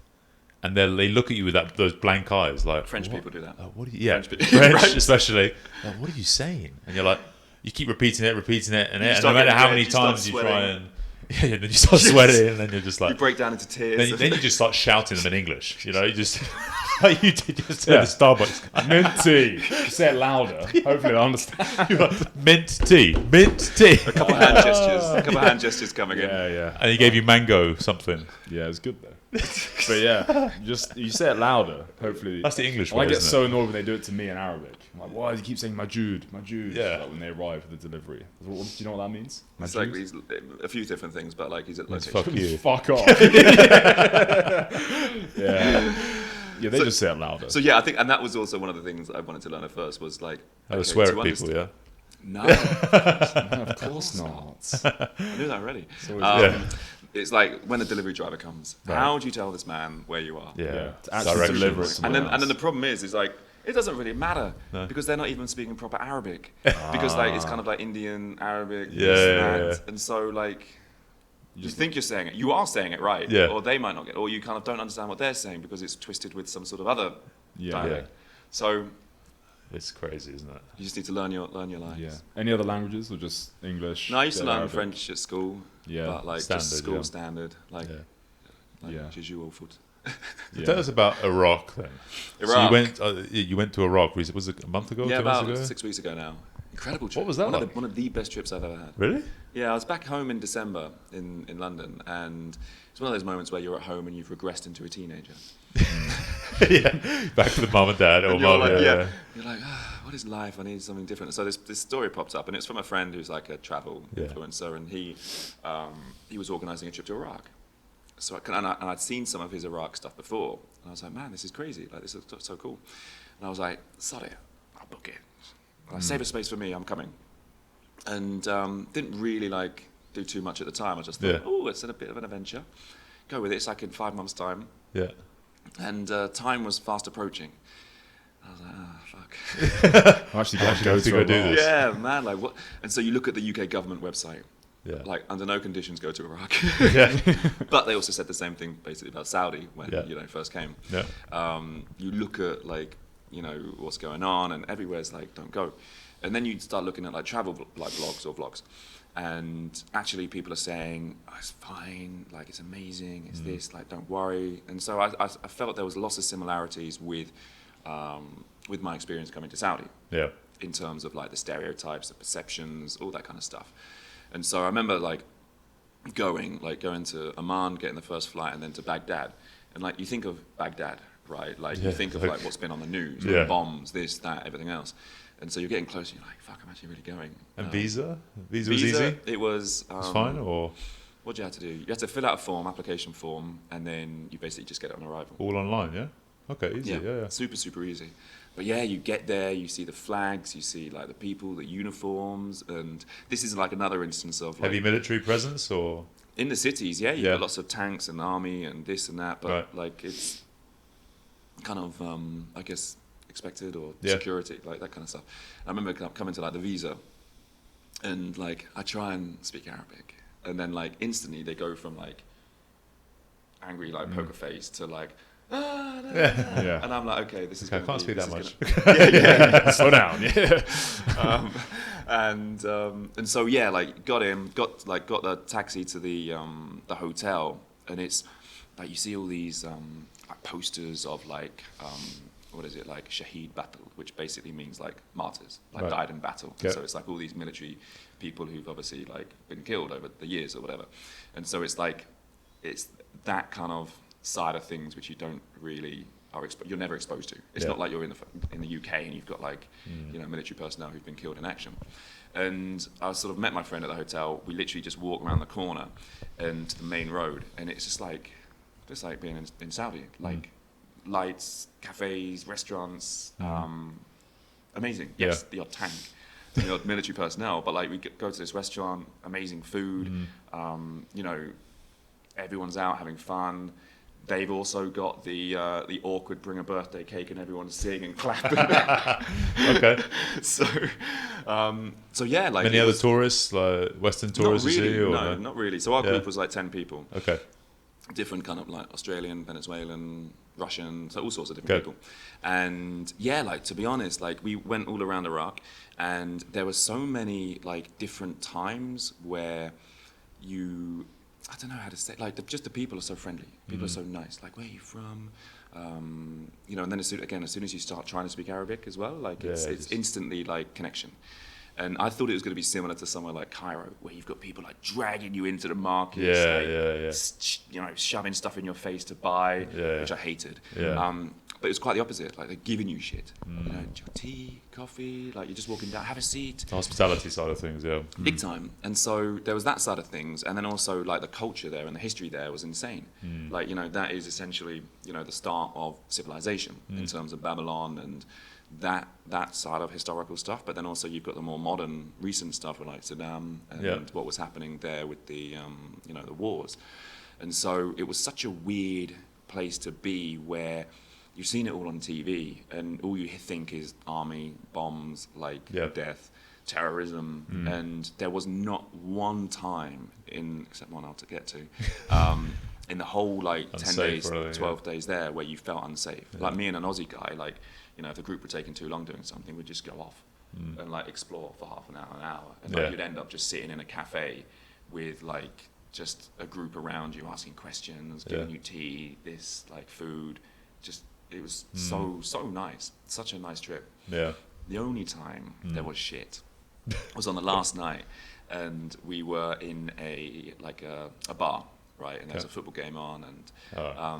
and they look at you with those blank eyes, like
French people do that.
What are you?
French
especially. Like, what are you saying? And you're like, you keep repeating it, and no
start
matter
getting
how
red,
many
you start
times you try
sweating.
and then you start sweating, and then you're just like,
You break down into tears.
then you just start shouting them in English. You just like you did just at the Starbucks.
Mint tea. Say it louder. Hopefully they'll understand.
You're like, mint tea.
A couple of hand gestures coming in.
Yeah.
And he gave you mango something.
Yeah, it's good though. But yeah, you say it louder. Hopefully,
That's the English
I
way,
get
isn't
so annoyed when they do it to me in Arabic. I'm like, why do you keep saying Majud?
Yeah.
Like when they arrive for the delivery. Do you know what that means?
It's like a few different things, but like he's at
It's
location.
fuck you.
Fuck off. Yeah. Yeah, they just say it louder.
So yeah, I think, and that was also one of the things I wanted to learn at first was like
How to swear at people, yeah?
No,
of course not.
I knew that already.
Yeah.
It's like when the delivery driver comes,
Right.
how do you tell this man where you are?
Yeah.
To actually
Directions.
deliver it to
And
someone
then the
else.
problem is like it doesn't really matter
No.
because they're not even speaking proper Arabic because like it's kind of like Indian Arabic,
Yeah,
this,
yeah,
that.
yeah.
And so like you think you're saying it, you are saying it right,
Yeah.
or they might not get, or you kind of don't understand what they're saying because it's twisted with some sort of other dialect.
Yeah.
So
It's crazy, isn't it?
you just need to learn your lines.
Yeah. Any other languages or just English?
No, I used to learn
Arabic?
French at school.
Yeah.
But like
Standard,
just school
yeah.
standard, like
Yeah.
Yeah.
Jeju or foot.
Tell us about Iraq then.
Iraq.
So you went to Iraq. Was it a month ago?
Yeah,
2 months
about
ago?
6 weeks ago now. Incredible trip.
What was that
one
like?
One of the best trips I've ever had.
Really?
Yeah, I was back home in December in London, and it's one of those moments where you're at home and you've regressed into a teenager.
Yeah, back to the mum and dad. Or
And you're
mum,
like,
yeah.
You're like, what is life? I need something different. So this story pops up, and it's from a friend who's like a travel influencer, and he was organising a trip to Iraq. So I'd seen some of his Iraq stuff before, and I was like, man, this is crazy. Like, this is so cool. And I was like, sorry, I'll book it. Save a space for me. I'm coming. And didn't really like do too much at the time. I just thought, it's a bit of an adventure. Go with it. It's like in 5 months' time.
Yeah.
And time was fast approaching. I was like, fuck.
I actually got to
go do this.
Yeah, man. Like what? And so you look at the UK government website.
Yeah.
Like, under no conditions go to Iraq.
Yeah.
But they also said the same thing basically about Saudi when first came.
Yeah.
You look at what's going on, and everywhere's like, don't go. And then you start looking at like travel blogs or vlogs, and actually people are saying, it's fine, like it's amazing, it's this, like don't worry. And so I felt there was lots of similarities with my experience coming to Saudi.
Yeah.
In terms of like the stereotypes, the perceptions, all that kind of stuff. And so I remember like going to Amman, getting the first flight, and then to Baghdad. And like you think of Baghdad, right? Like you think of like what's been on the news, the bombs, this, that, everything else. And so you're getting closer, and you're like, fuck, I'm actually really going.
And visa? Visa was easy?
It was...
it's fine, or...?
What do you have to do? You have to fill out a application form, and then you basically just get it on arrival.
All online, yeah? Okay, easy, yeah.
Super, super easy. But yeah, you get there, you see the flags, you see like the people, the uniforms, and this is like another instance of...
Heavy military presence, or...?
In the cities, you've got lots of tanks and army and this and that, but like it's kind of, I guess... expected or security, like that kind of stuff. I remember coming to like the visa, and like I try and speak Arabic, and then like instantly they go from like angry like poker face to like and I'm like, okay, this is
I can't speak that much.
Slow down.
And so like got the taxi to the hotel, and it's like you see all these like posters of like what is it, like Shaheed battle, which basically means like martyrs, like died in battle.
Yep.
So it's like all these military people who've obviously like been killed over the years or whatever. And so it's like, it's that kind of side of things which you don't really you're never exposed to. It's not like you're in the UK and you've got like military personnel who've been killed in action. And I sort of met my friend at the hotel. We literally just walk around the corner and to the main road, and it's just like being in Saudi, like lights, cafes, restaurants, amazing. Yes, the odd tank, the odd military personnel, but like we go to this restaurant, amazing food, everyone's out having fun. They've also got the awkward bring a birthday cake and everyone's singing and clapping.
Okay.
So yeah, like
many other tourists, like Western tourists,
not really,
you see, or
no, not really. So our group was like 10 people.
Okay.
Different kind of like Australian, Venezuelan, Russian, so all sorts of different people. And yeah, like to be honest, like we went all around Iraq, and there were so many like different times where I don't know how to say, like just the people are so friendly, people are so nice, like where are you from, and then as soon as you start trying to speak Arabic as well, like it's instantly like connection. And I thought it was going to be similar to somewhere like Cairo, where you've got people like dragging you into the markets, shoving stuff in your face to buy, which I hated. But it was quite the opposite. Like they're giving you shit. Tea, coffee, like you're just walking down, have a seat.
The hospitality side of things,
big time. And so there was that side of things, and then also like the culture there and the history there was insane. Like that is essentially the start of civilization in terms of Babylon and that side of historical stuff, but then also you've got the more modern, recent stuff with like Saddam and what was happening there with the the wars. And so it was such a weird place to be, where you've seen it all on TV, and all you think is army, bombs, like death, terrorism, and there was not one time except one I'll to get to, in the whole like unsafe 10 days, 12 days there, where you felt unsafe. Like me and an Aussie guy, like if the group were taking too long doing something, we'd just go off and like explore for half an hour, and like you'd end up just sitting in a cafe with like just a group around you asking questions, giving you tea, this like food. Just it was so nice. Such a nice trip.
Yeah.
The only time there was shit was on the last night, and we were in a bar, right? And there's a football game on, and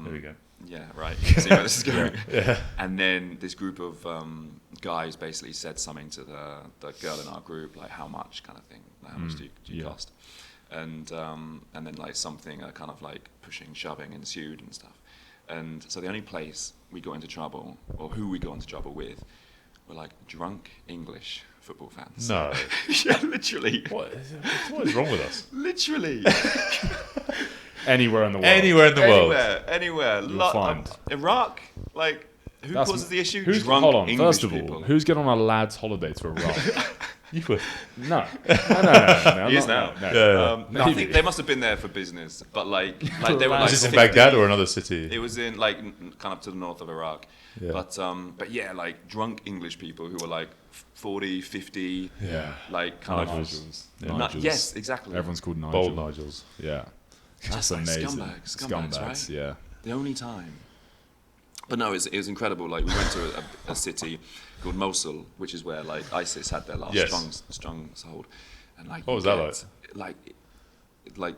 there we go.
Yeah, right. You can see where this is going.
Yeah.
And then this group of guys basically said something to the girl in our group, like how much kind of thing, like, how much do you cost? And then like something kind of like pushing, shoving ensued and stuff. And so the only place we got into trouble, or who we got into trouble with, were like drunk English football fans.
No.
Yeah, literally.
What is wrong with us?
Literally.
Anywhere in the world.
Anywhere.
You'll find.
Iraq, like, who causes the issue?
Hold on.
English
First of all,
people.
who's getting on a lad's holiday to Iraq?
You would.
No.
He is now.
No.
Yeah.
I think they must have been there for business, but like they were like.
Is this in
50.
Baghdad or another city?
It was in like kind of to the north of Iraq.
Yeah.
But yeah, like drunk English people who were like 40, 50.
Yeah.
Like kind
Nigels.
of.
Nigels.
Yes, exactly.
Everyone's called Nigel.
Bold Nigels.
Yeah.
Just
That's
like
amazing.
scumbags, right?
Yeah.
The only time. But no, it was incredible. Like we went to a city called Mosul, which is where like ISIS had their last stronghold, and like
What was that like?
Like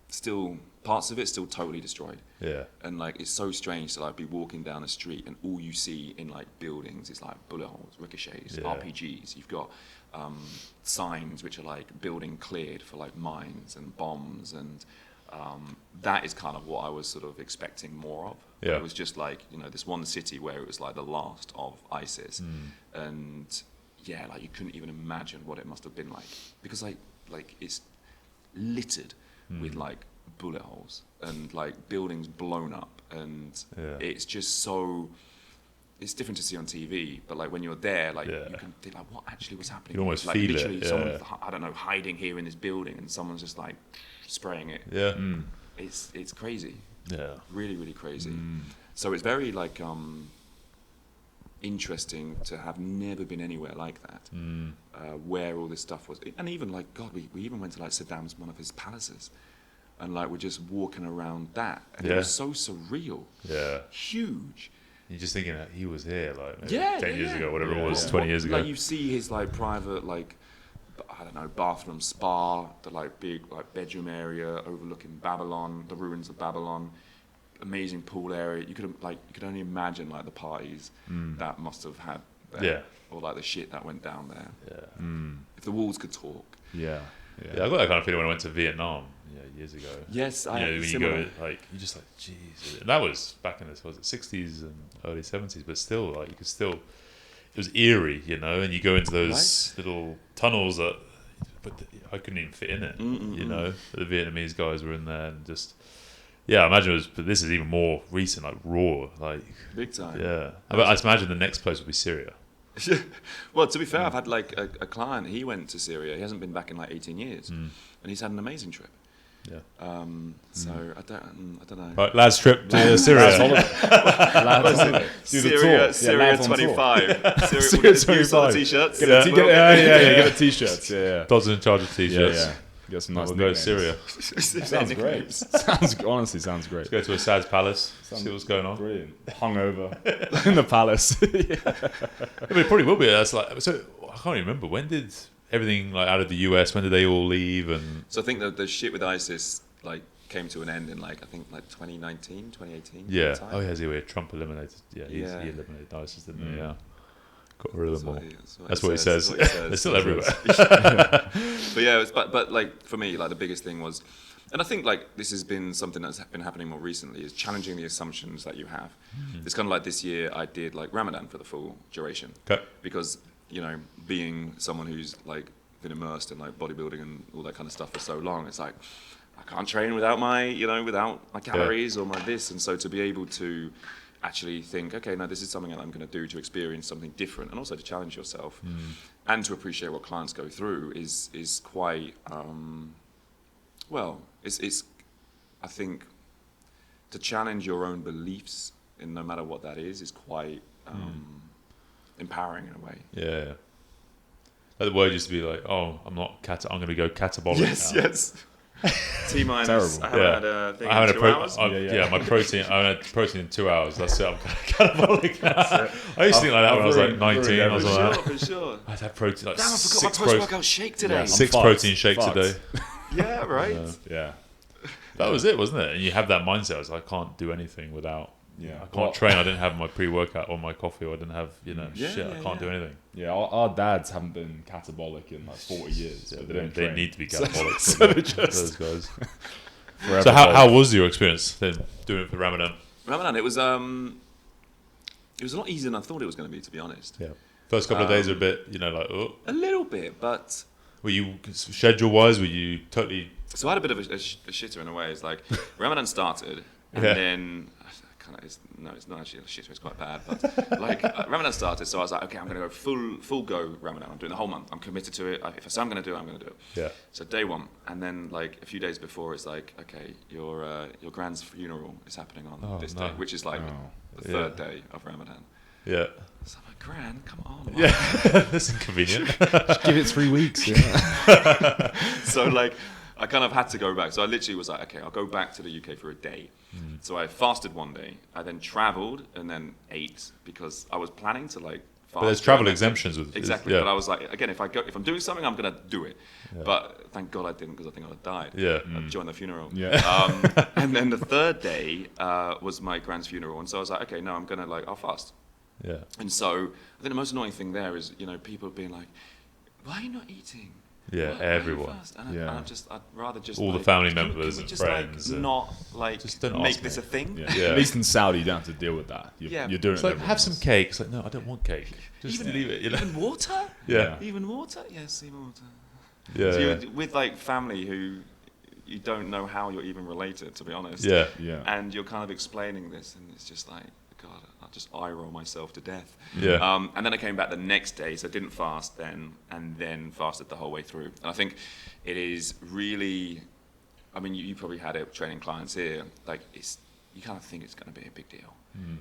still parts of it still totally destroyed.
Yeah.
And like it's so strange to like be walking down a street and all you see in like buildings is like bullet holes, ricochets, RPGs. You've got signs which are like building cleared for like mines and bombs, and that is kind of what I was sort of expecting more of.
Yeah.
It was just like, you know, this one city where it was like the last of ISIS, and yeah, like you couldn't even imagine what it must have been like, because like it's littered with like bullet holes and like buildings blown up, and it's just so. It's different to see on TV, but like when you're there, like you can think like, what actually was happening?
You almost
like,
feel
literally
it.
Someone, I don't know, hiding here in this building, and someone's just like spraying it.
Yeah.
It's crazy.
Yeah.
Really, really crazy. So it's very like interesting to have never been anywhere like that, where all this stuff was. And even like, God, we even went to like Saddam's, one of his palaces, and like we're just walking around that, and it was so surreal.
Yeah.
Huge.
You're just thinking that he was here like maybe
10
10 years ago, whatever it was, 20 years ago.
Like you see his like private like, I don't know, bathroom spa, the like big like bedroom area overlooking Babylon, the ruins of Babylon, amazing pool area. You could only imagine like the parties that must have had there, or like the shit that went down there.
Yeah.
If the walls could talk.
Yeah.
Yeah, I got that kind of feeling when I went to Vietnam years ago.
Yes, I
when you go, like, you're just like, jeez. And that was back in the 60s and early 70s, but still, like, you could still, it was eerie, you know, and you go into those little tunnels that, but I couldn't even fit in it, you know. The Vietnamese guys were in there and just, I imagine it was, but this is even more recent, like raw, like.
Big time.
Yeah. I imagine the next place would be Syria.
Well, to be fair, I've had like a client. He went to Syria. He hasn't been back in like 18 years, and he's had an amazing trip.
Yeah.
So I don't know.
Right, lads trip to Syria.
Lads holiday. Do the tour.
Syria
Lads on tour.
25.
Syria
25. T-shirts.
Get the t-shirts. Yeah.
Dod's in charge of t-shirts.
Yeah. Get some nice
We'll go to
nicknames.
Syria.
Sounds great. Honestly sounds great.
Go to Assad's palace. See what's going on.
Brilliant. Hungover in the palace.
I mean, it probably will be. That's like, so I can't even remember, when did everything like out of the US? When did they all leave? And
so I think that the shit with ISIS like came to an end in like 2019, 2018.
Yeah. Oh yeah, where Trump eliminated. Yeah, he eliminated ISIS, didn't he? Yeah. Got rid of them all. That's what he says. They're still everywhere.
But yeah, but like for me, like the biggest thing was, and I think like this has been something that's been happening more recently, is challenging the assumptions that you have. It's kind of like this year I did like Ramadan for the full duration.
Okay.
Because, you know, being someone who's like been immersed in like bodybuilding and all that kind of stuff for so long, it's like I can't train without my calories or my this, and so to be able to actually think, okay, no, this is something that I'm going to do to experience something different, and also to challenge yourself and to appreciate what clients go through is quite it's I think to challenge your own beliefs in no matter what that is quite empowering in a way.
Yeah. Like the word used to be like, oh, I'm going to go catabolic now.
Yes. T minus.
Terrible.
I haven't had a thing in 2 hours.
My protein. I haven't had protein in 2 hours. That's it. I'm catabolic. I used to think like that when I was like 19. I was like that.
For sure.
I'd have protein. Like
Damn, I forgot
6
my post-workout shake today.
Yeah.
6
fucked.
protein shakes a day.
Yeah, right.
Yeah.
That was it, wasn't it? And you have that mindset. I was like, I can't do anything without.
Yeah.
I can't train. I didn't have my pre-workout or my coffee, or I didn't have I can't do anything.
Yeah, our dads haven't been catabolic in like 40 years.
Yeah,
but they don't
they
train.
need to be catabolic.
So they're just
those guys.
forever
So how
like-
was your experience then doing it for Ramadan?
Ramadan, it was a lot easier than I thought it was going to be, to be honest.
Yeah. First couple of days are a bit, like, oh.
A little bit, but
Were you schedule-wise? Were you totally?
so I had a bit of a shitter in a way. It's like Ramadan started, and
Yeah.
then it's not actually a shitter. It's quite bad, but like Ramadan started, so I was like, okay, I'm going to go full go Ramadan. I'm doing the whole month. I'm committed to it. If I say I'm going to do it, I'm going to do it.
Yeah.
So day one, and then like a few days before, it's like, okay, your grand's funeral is happening on this day, which is like the third day of Ramadan.
Yeah.
So I'm like, Gran, come on.
Yeah. That's inconvenient.
give it 3 weeks. Yeah.
So like I kind of had to go back. So I literally was like, okay, I'll go back to the UK for a day. So I fasted one day. I then travelled and then ate because I was planning to like fast.
But there's travel exemptions with
exactly.
Yeah.
But I was like, again, if I'm doing something, I'm gonna do it.
Yeah.
But thank God I didn't, because I think I would have died.
Yeah.
I'd joined the funeral.
Yeah.
And then the third day was my grand's funeral, and so I was like, okay, no, I'm gonna I'll fast.
Yeah.
And so I think the most annoying thing there is, people being like, why are you not eating?
Yeah,
Why are you
everyone.
fast? And
Yeah.
I'd rather just
All the family
can
members
we
and
just
friends and-
not
Just don't
make
ask
this
me.
a thing?
Yeah.
Yeah.
At least in Saudi, you don't have to deal with that.
Yeah.
You're doing
It's
it.
like,
with
have some
everyone
cake. It's like, no, I don't want cake. Just
Even-
leave it,
Even water?
Yeah.
Even water? Yes, even water.
Yeah.
So
Yeah.
you're with like family who you don't know how you're even related, to be honest.
Yeah.
else. Yeah.
And you're kind of explaining this, and it's just like, God, I just eye roll myself to death.
Yeah.
And then I came back the next day, so I didn't fast then, and then fasted the whole way through. And I think it is really, I mean, you probably had it training clients here, like you kind of think it's going to be a big deal.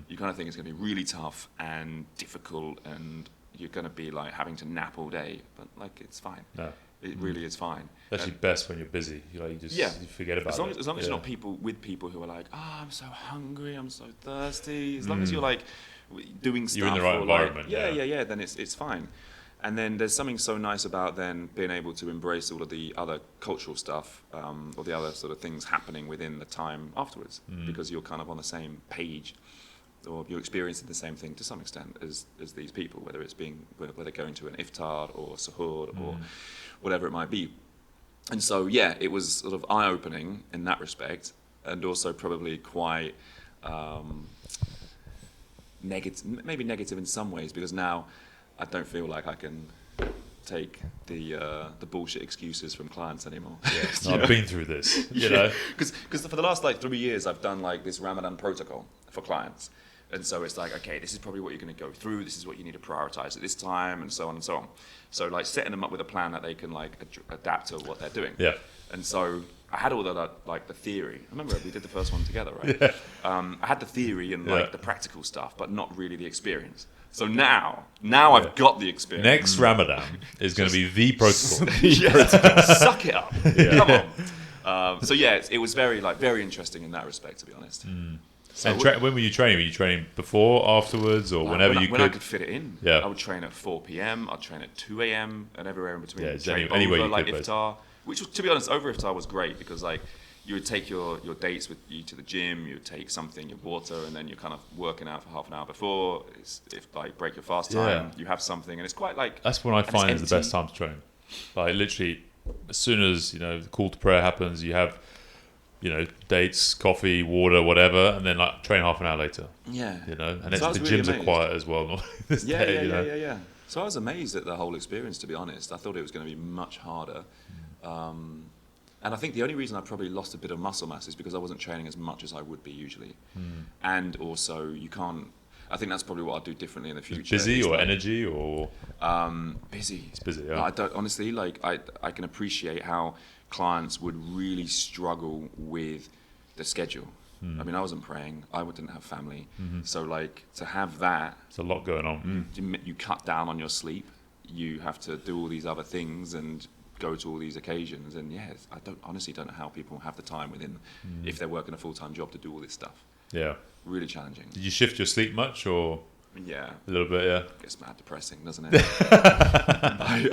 You kind of think it's going to be really tough and difficult, and you're going to be like having to nap all day, but like it's fine.
No.
It really is fine.
It's actually best when you're busy. You just you forget about it.
As long as you're not people who are like, I'm so hungry, I'm so thirsty. As long as you're like doing stuff.
You're in the right
or, like,
environment.
yeah. Then it's fine. And then there's something so nice about then being able to embrace all of the other cultural stuff or the other sort of things happening within the time afterwards, because you're kind of on the same page, or you're experiencing the same thing to some extent as these people, whether they're going to an iftar or suhoor or whatever it might be. And so, yeah, it was sort of eye-opening in that respect, and also probably quite negative, maybe negative in some ways, because now I don't feel like I can take the bullshit excuses from clients anymore.
Yeah. No, I've been through this, you know.
Because for the last 3 years, I've done this Ramadan protocol for clients. And so it's like, okay, this is probably what you're going to go through. This is what you need to prioritize at this time, and so on and so on. So setting them up with a plan that they can adapt to what they're doing.
Yeah.
And so I had all that, the theory. I remember we did the first one together, right?
Yeah.
I had the theory and
Yeah.
the practical stuff, but not really the experience. So now I've got the experience.
Next Ramadan is going to be the protocol.
Suck it up. Come on. So yeah, it was very interesting in that respect, to be honest. So
And when were you training? Were you training before, afterwards, or whenever you
when
could?
I could fit it in.
Yeah.
I would train at 4 p.m. I'd train at 2 a.m. and everywhere in between.
Yeah, it's
Train
any way
over,
you could,
iftar, which was, to be honest, over iftar was great, because you would take your dates with you to the gym, you would take something, your water, and then you're kind of working out for half an hour before. If break your fast time, you have something, and it's quite
That's when I find is the
empty.
best time to train. Literally, as soon as the call to prayer happens, you have dates, coffee, water, whatever, and then train half an hour later.
Yeah.
And
So I
the
was really
gyms are
amazed.
quiet as well. This day,
Yeah. So I was amazed at the whole experience, to be honest. I thought it was going to be much harder. And I think the only reason I probably lost a bit of muscle mass is because I wasn't training as much as I would be usually. And also, you can't. I think that's probably what I'll do differently in the future.
Busy
is
or energy or
busy.
it's busy. Yeah.
I don't, honestly, I can appreciate how clients would really struggle with the schedule. I mean, I wasn't praying. I didn't have family. So to have that,
There's a lot going on.
you cut down on your sleep. You have to do all these other things, and go to all these occasions. And yeah, I honestly don't know how people have the time within, if they're working a full-time job, to do all this stuff.
Yeah.
Really challenging.
Did you shift your sleep much, or?
Yeah.
A little bit, yeah.
Gets mad depressing, doesn't it?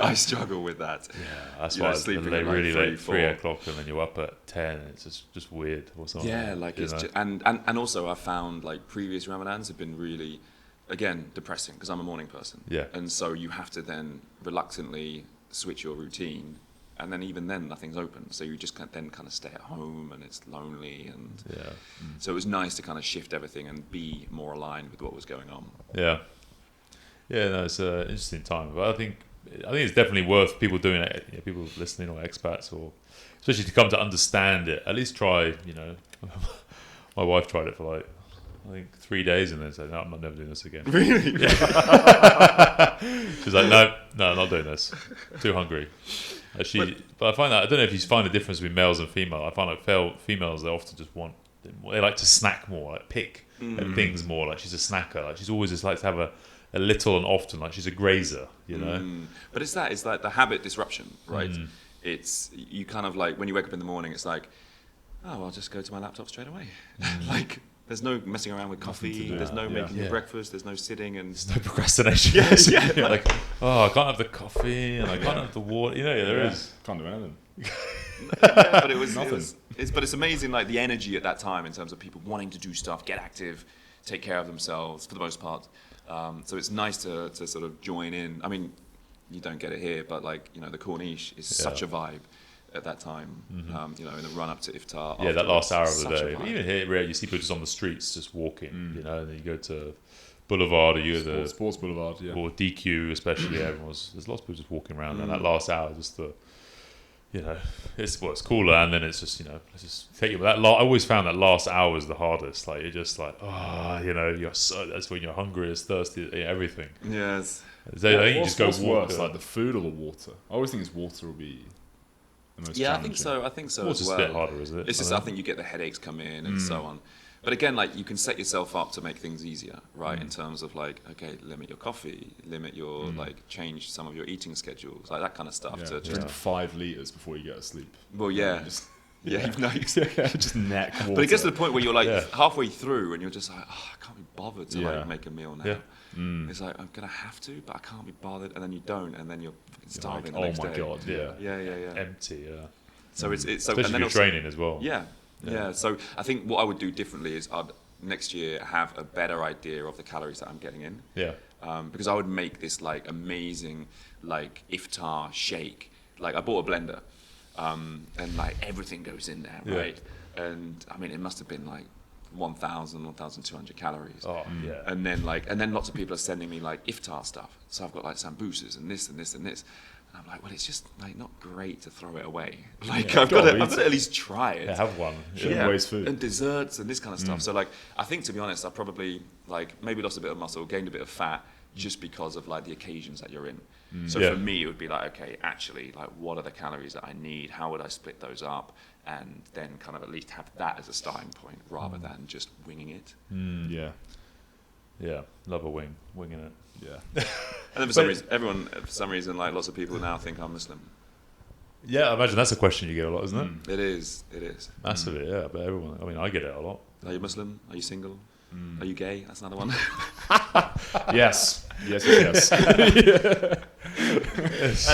I struggle with that.
Yeah, that's
You know,
why
sleeping
it's
at like
really
3,
late,
4.
3 o'clock, and then you're up at 10. It's just weird or something.
Yeah, like it's just, and also I found like previous Ramadans have been really, again, depressing because I'm a morning person.
Yeah.
And so you have to then reluctantly switch your routine, and then even then nothing's open. So you just then kind of stay at home, and it's lonely, and so it was nice to kind of shift everything and be more aligned with what was going on.
Yeah. Yeah, no, it's an interesting time, but I think it's definitely worth people doing it. You know, people listening, or expats, or especially to come to understand it. At least try. You know, my wife tried it for like, I think 3 days, and then said, "No, I'm not never doing this again."
Really?
She's like, "No, I'm not doing this. Too hungry." But I find that I don't know if you find the difference between males and female. I find like females, they often just they like to snack more, like pick at things more. Like she's a snacker. Like she's always just like to have a little and often. Like she's a grazer, you know.
But it's like the habit disruption, right? It's you kind of like when you wake up in the morning, it's like, oh, I'll just go to my laptop straight away. Like there's no messing around with coffee. There's no making your breakfast. There's no sitting and
there's no procrastination.
Yeah.
Like, oh, I can't have the coffee and I can't have the water. You know, there is.
Can't do anything.
Yeah, but it was
Nothing.
It's amazing, like the energy at that time in terms of people wanting to do stuff, get active, take care of themselves for the most part. So it's nice to sort of join in. I mean, you don't get it here, but like, you know, the Corniche is such a vibe at that time, you know, in the run up to iftar.
Yeah, that last hour of the
such a
day.
vibe.
Even here, you see people just on the streets just walking, you know, and then you go to Boulevard, or you go to
Sports Boulevard, yeah.
or DQ especially. There's lots of people just walking around, and that last hour, just you know, it's cooler, and then it's just, you know, let's just take you. I always found that last hour is the hardest. Like you're just like, you know, that's when you're hungriest, thirsty, everything.
Yes.
So I think you just go
what's
walk.
worse, like the food or the water? I always think it's water will be the most challenging.
I think so
Water's
as well.
a bit harder, isn't it?
It's just I think you get the headaches come in and so on. But again, like you can set yourself up to make things easier, right? In terms of like, okay, limit your coffee, limit your like change some of your eating schedules, like that kind of stuff.
Yeah, drink 5 liters before you go to sleep.
Well, yeah.
Just neck water.
But it gets to the point where you're like halfway through and you're just like, oh, I can't be bothered to like make a meal now.
Yeah.
It's like, I'm gonna have to, but I can't be bothered, and then you don't, and then you're fucking starving
like,
the next
oh my
day.
god,
Yeah.
Empty, yeah.
So it's so,
Especially
and then
if you're
also,
training as well.
Yeah. So I think what I would do differently is I'd next year have a better idea of the calories that I'm getting in.
Yeah.
Because I would make this like amazing like iftar shake. Like I bought a blender, and like everything goes in there, right? And I mean, it must have been like 1,000, 1,200 calories.
Oh, yeah.
And then lots of people are sending me like iftar stuff. So I've got like sambusas and this and this and this. And I'm like, well, it's just like not great to throw it away. Like I've got to at least try it.
Yeah, have one.
Shouldn't waste food.
And desserts and this kind of stuff. So like, I think to be honest, I probably like maybe lost a bit of muscle, gained a bit of fat, just because of like the occasions that you're in. So for me, it would be like, okay, actually, like what are the calories that I need? How would I split those up? And then kind of at least have that as a starting point rather than just winging it.
Yeah, love winging it.
Yeah.
And then for some reason, like lots of people now think I'm Muslim.
Yeah, I imagine that's a question you get a lot, isn't it?
It is.
Massively, yeah. But everyone, I mean, I get it a lot.
Are you Muslim? Are you single? Are you gay? That's another one.
Yes.
As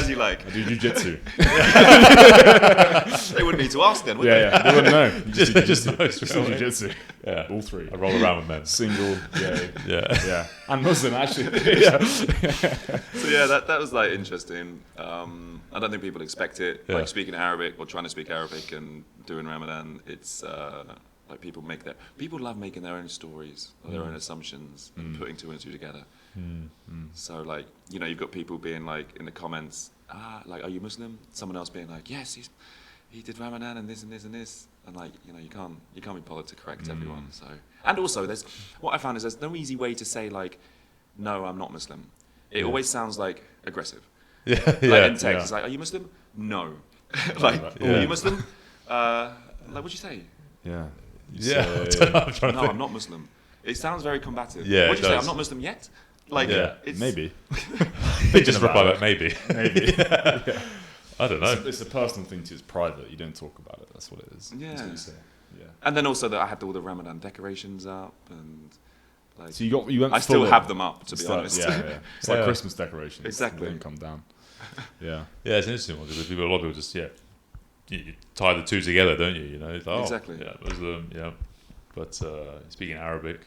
you like.
I do jiu-jitsu.
They wouldn't need to ask then, would they?
Yeah. They wouldn't know.
Just
jiu-jitsu.
Yeah,
All 3.
I roll around with men.
Single, gay.
Yeah.
And Muslim, actually.
So yeah, that was like interesting. I don't think people expect it. Like speaking Arabic or trying to speak Arabic and doing Ramadan, it's like people love making their own stories or their own assumptions and putting 2 and 2 together. So like, you know, you've got people being like in the comments, like, are you Muslim? Someone else being like, yes, he did Ramadan and this and this and this. And like, you know, you can't be bothered to correct everyone. So, and also what I found is there's no easy way to say like, no, I'm not Muslim. It always sounds like aggressive. Like in text, it's like, are you Muslim? No. Like, are you Muslim? Like, what'd you say?
Yeah.
I'm not Muslim. It sounds very combative.
Yeah,
what'd you
it
say?
does.
I'm not Muslim yet? Like,
Maybe.
They just reply back, maybe.
Maybe.
I don't know.
It's a personal thing to you. It's private. You don't talk about it. That's what it is.
Yeah.
That's what you say. Yeah.
And then also that I had all the Ramadan decorations up, and like
So you went.
I still
full
have
on.
them up, to be
Start-
honest.
Yeah. It's like
Yeah.
Christmas decorations.
Exactly.
They don't come down. Yeah.
Yeah, it's an interesting one because a lot of people just you tie the two together, don't you? You know, it's like,
Exactly.
Yeah, Muslim, yeah. But speaking Arabic.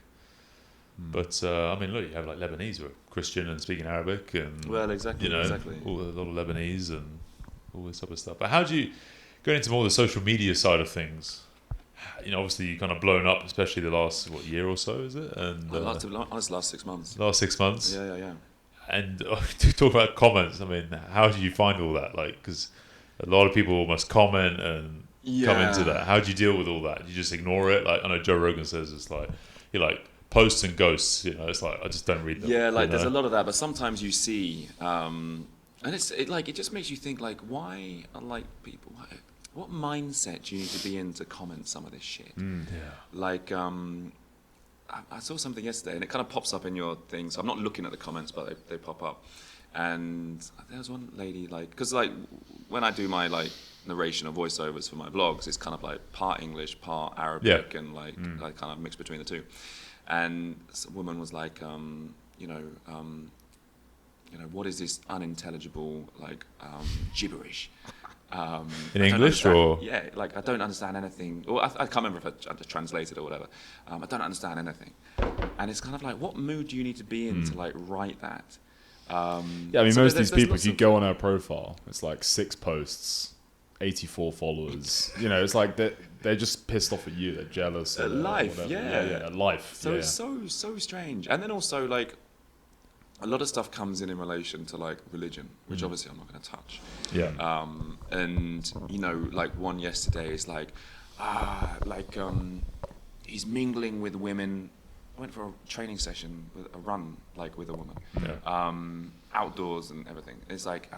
But I mean, look, you have like Lebanese who are Christian and speaking Arabic, and
Well, exactly,
you know,
exactly.
a lot of Lebanese and all this type of stuff. But how do you go into more the social media side of things? You know, obviously you kind of blown up, especially the last year or so, is it? And
Last 6 months.
last 6 months.
Yeah.
And to talk about comments, I mean, how do you find all that? Like, because a lot of people must comment and come into that. How do you deal with all that? Do you just ignore it? Like, I know Joe Rogan says it's like, you're like posts and ghosts, you know, it's like, I just don't read them.
Yeah, like
you
there's
know?
a lot of that, but sometimes you see, and it just makes you think, like, why are like people, what mindset do you need to be in to comment some of this shit?
Yeah.
Like, I saw something yesterday, and it kind of pops up in your thing. So I'm not looking at the comments, but they pop up. And there was one lady, like, because like when I do my like narration or voiceovers for my vlogs, it's kind of like part English, part Arabic, and like kind of mixed between the two. And a woman was like, what is this unintelligible like gibberish?
In English or?
Yeah, like I don't understand anything. Or I can't remember if I just translated or whatever. I don't understand anything. And it's kind of like, what mood do you need to be in to like write that?
Yeah, I mean,
so
most of these people,
lots
if you
of-
go on her profile, it's like 6 posts, 84 followers. You know, it's like they're just pissed off at you. They're jealous. Or
Life,
whatever.
yeah.
Life.
So
yeah.
it's so strange. And then also like a lot of stuff comes in relation to like religion, which obviously I'm not going to touch.
Yeah.
And you know, like one yesterday is like, he's mingling with women. I went for a training session, a run, like with a woman, outdoors and everything. It's like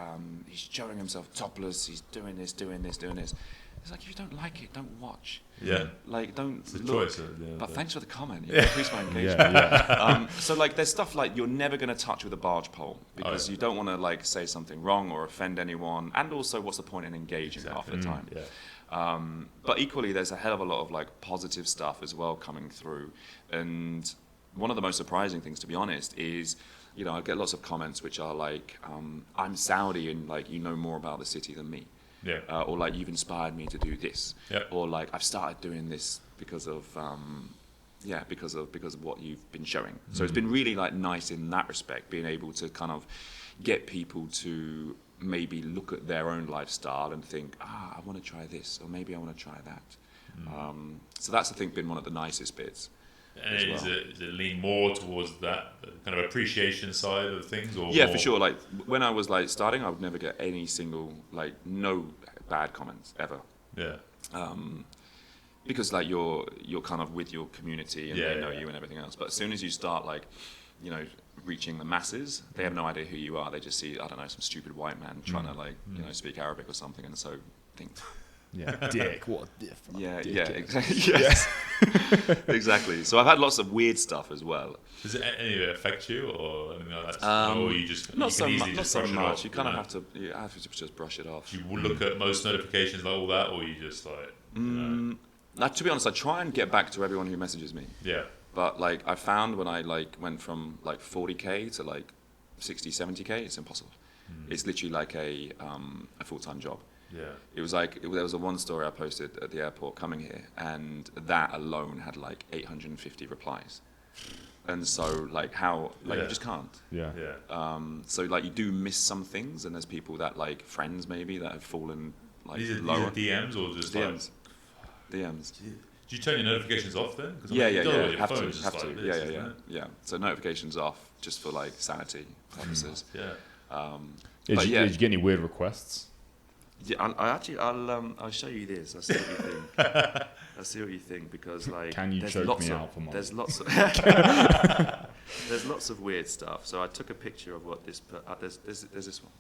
he's showing himself topless. He's doing this. It's like, if you don't like it, don't watch.
Yeah.
Like, don't
It's a
look.
choice.
But thanks for the comment. You increased my engagement.
Yeah.
So like, there's stuff like you're never going to touch with a barge pole because you don't want to like say something wrong or offend anyone. And also, what's the point in engaging half the time?
Yeah.
But equally, there's a hell of a lot of like positive stuff as well coming through. And one of the most surprising things, to be honest, is, you know, I get lots of comments which are like, I'm Saudi and like, you know more about the city than me.
Yeah.
Or like, you've inspired me to do this.
Yeah.
Or like, I've started doing this because of because of what you've been showing. So it's been really like nice in that respect, being able to kind of get people to maybe look at their own lifestyle and think, I want to try this, or maybe I want to try that. So that's, I think, been one of the nicest bits.
And
as
is
well.
it lean more towards that kind of appreciation side of things, or
Yeah,
more?
for sure. Like when I was like starting, I would never get any single no bad comments ever.
Yeah.
Because like you're kind of with your community and they know you and everything else. But as soon as you start like, you know, reaching the masses, they have no idea who you are. They just see, I don't know, some stupid white man trying to like, you know, speak Arabic or something, and so think.
Yeah. Dick. What a dick.
Exactly. Yes. Exactly. So I've had lots of weird stuff as well.
Does it any of it affect you, or anything like that? Or you just
Not
you
so
can
much.
easily
Not
just
so
brush it
much.
off,
You kind of
know?
have to just brush it off.
Do you look at most notifications like all that, or you just like? You know?
Now, to be honest, I try and get back to everyone who messages me.
Yeah.
But like I found when I like went from like 40k to like 60, 70k, it's impossible. It's literally like a full-time job.
Yeah.
It was like there was a one story I posted at the airport coming here, and that alone had like 850 replies. And so like how like you just can't.
Yeah.
Yeah.
So like you do miss some things, and there's people that like friends maybe that have fallen like
These are
lower.
DMs or just
DMs. DMs.
Do you turn your notifications off then? 'Cause I
Yeah,
mean, you don't know
yeah.
your
Have to,
phone's just
have
like
to.
this,
Yeah,
isn't
yeah.
it?
Yeah. So notifications off just for like sanity purposes.
Yeah.
But
Did you get any weird requests?
Yeah, I'll show you this. I'll see what you think. I'll see what you think, because like
Can you
there's
choke
lots
me
of,
out for mine?
There's lots of there's lots of weird stuff. So I took a picture of what this there's this one.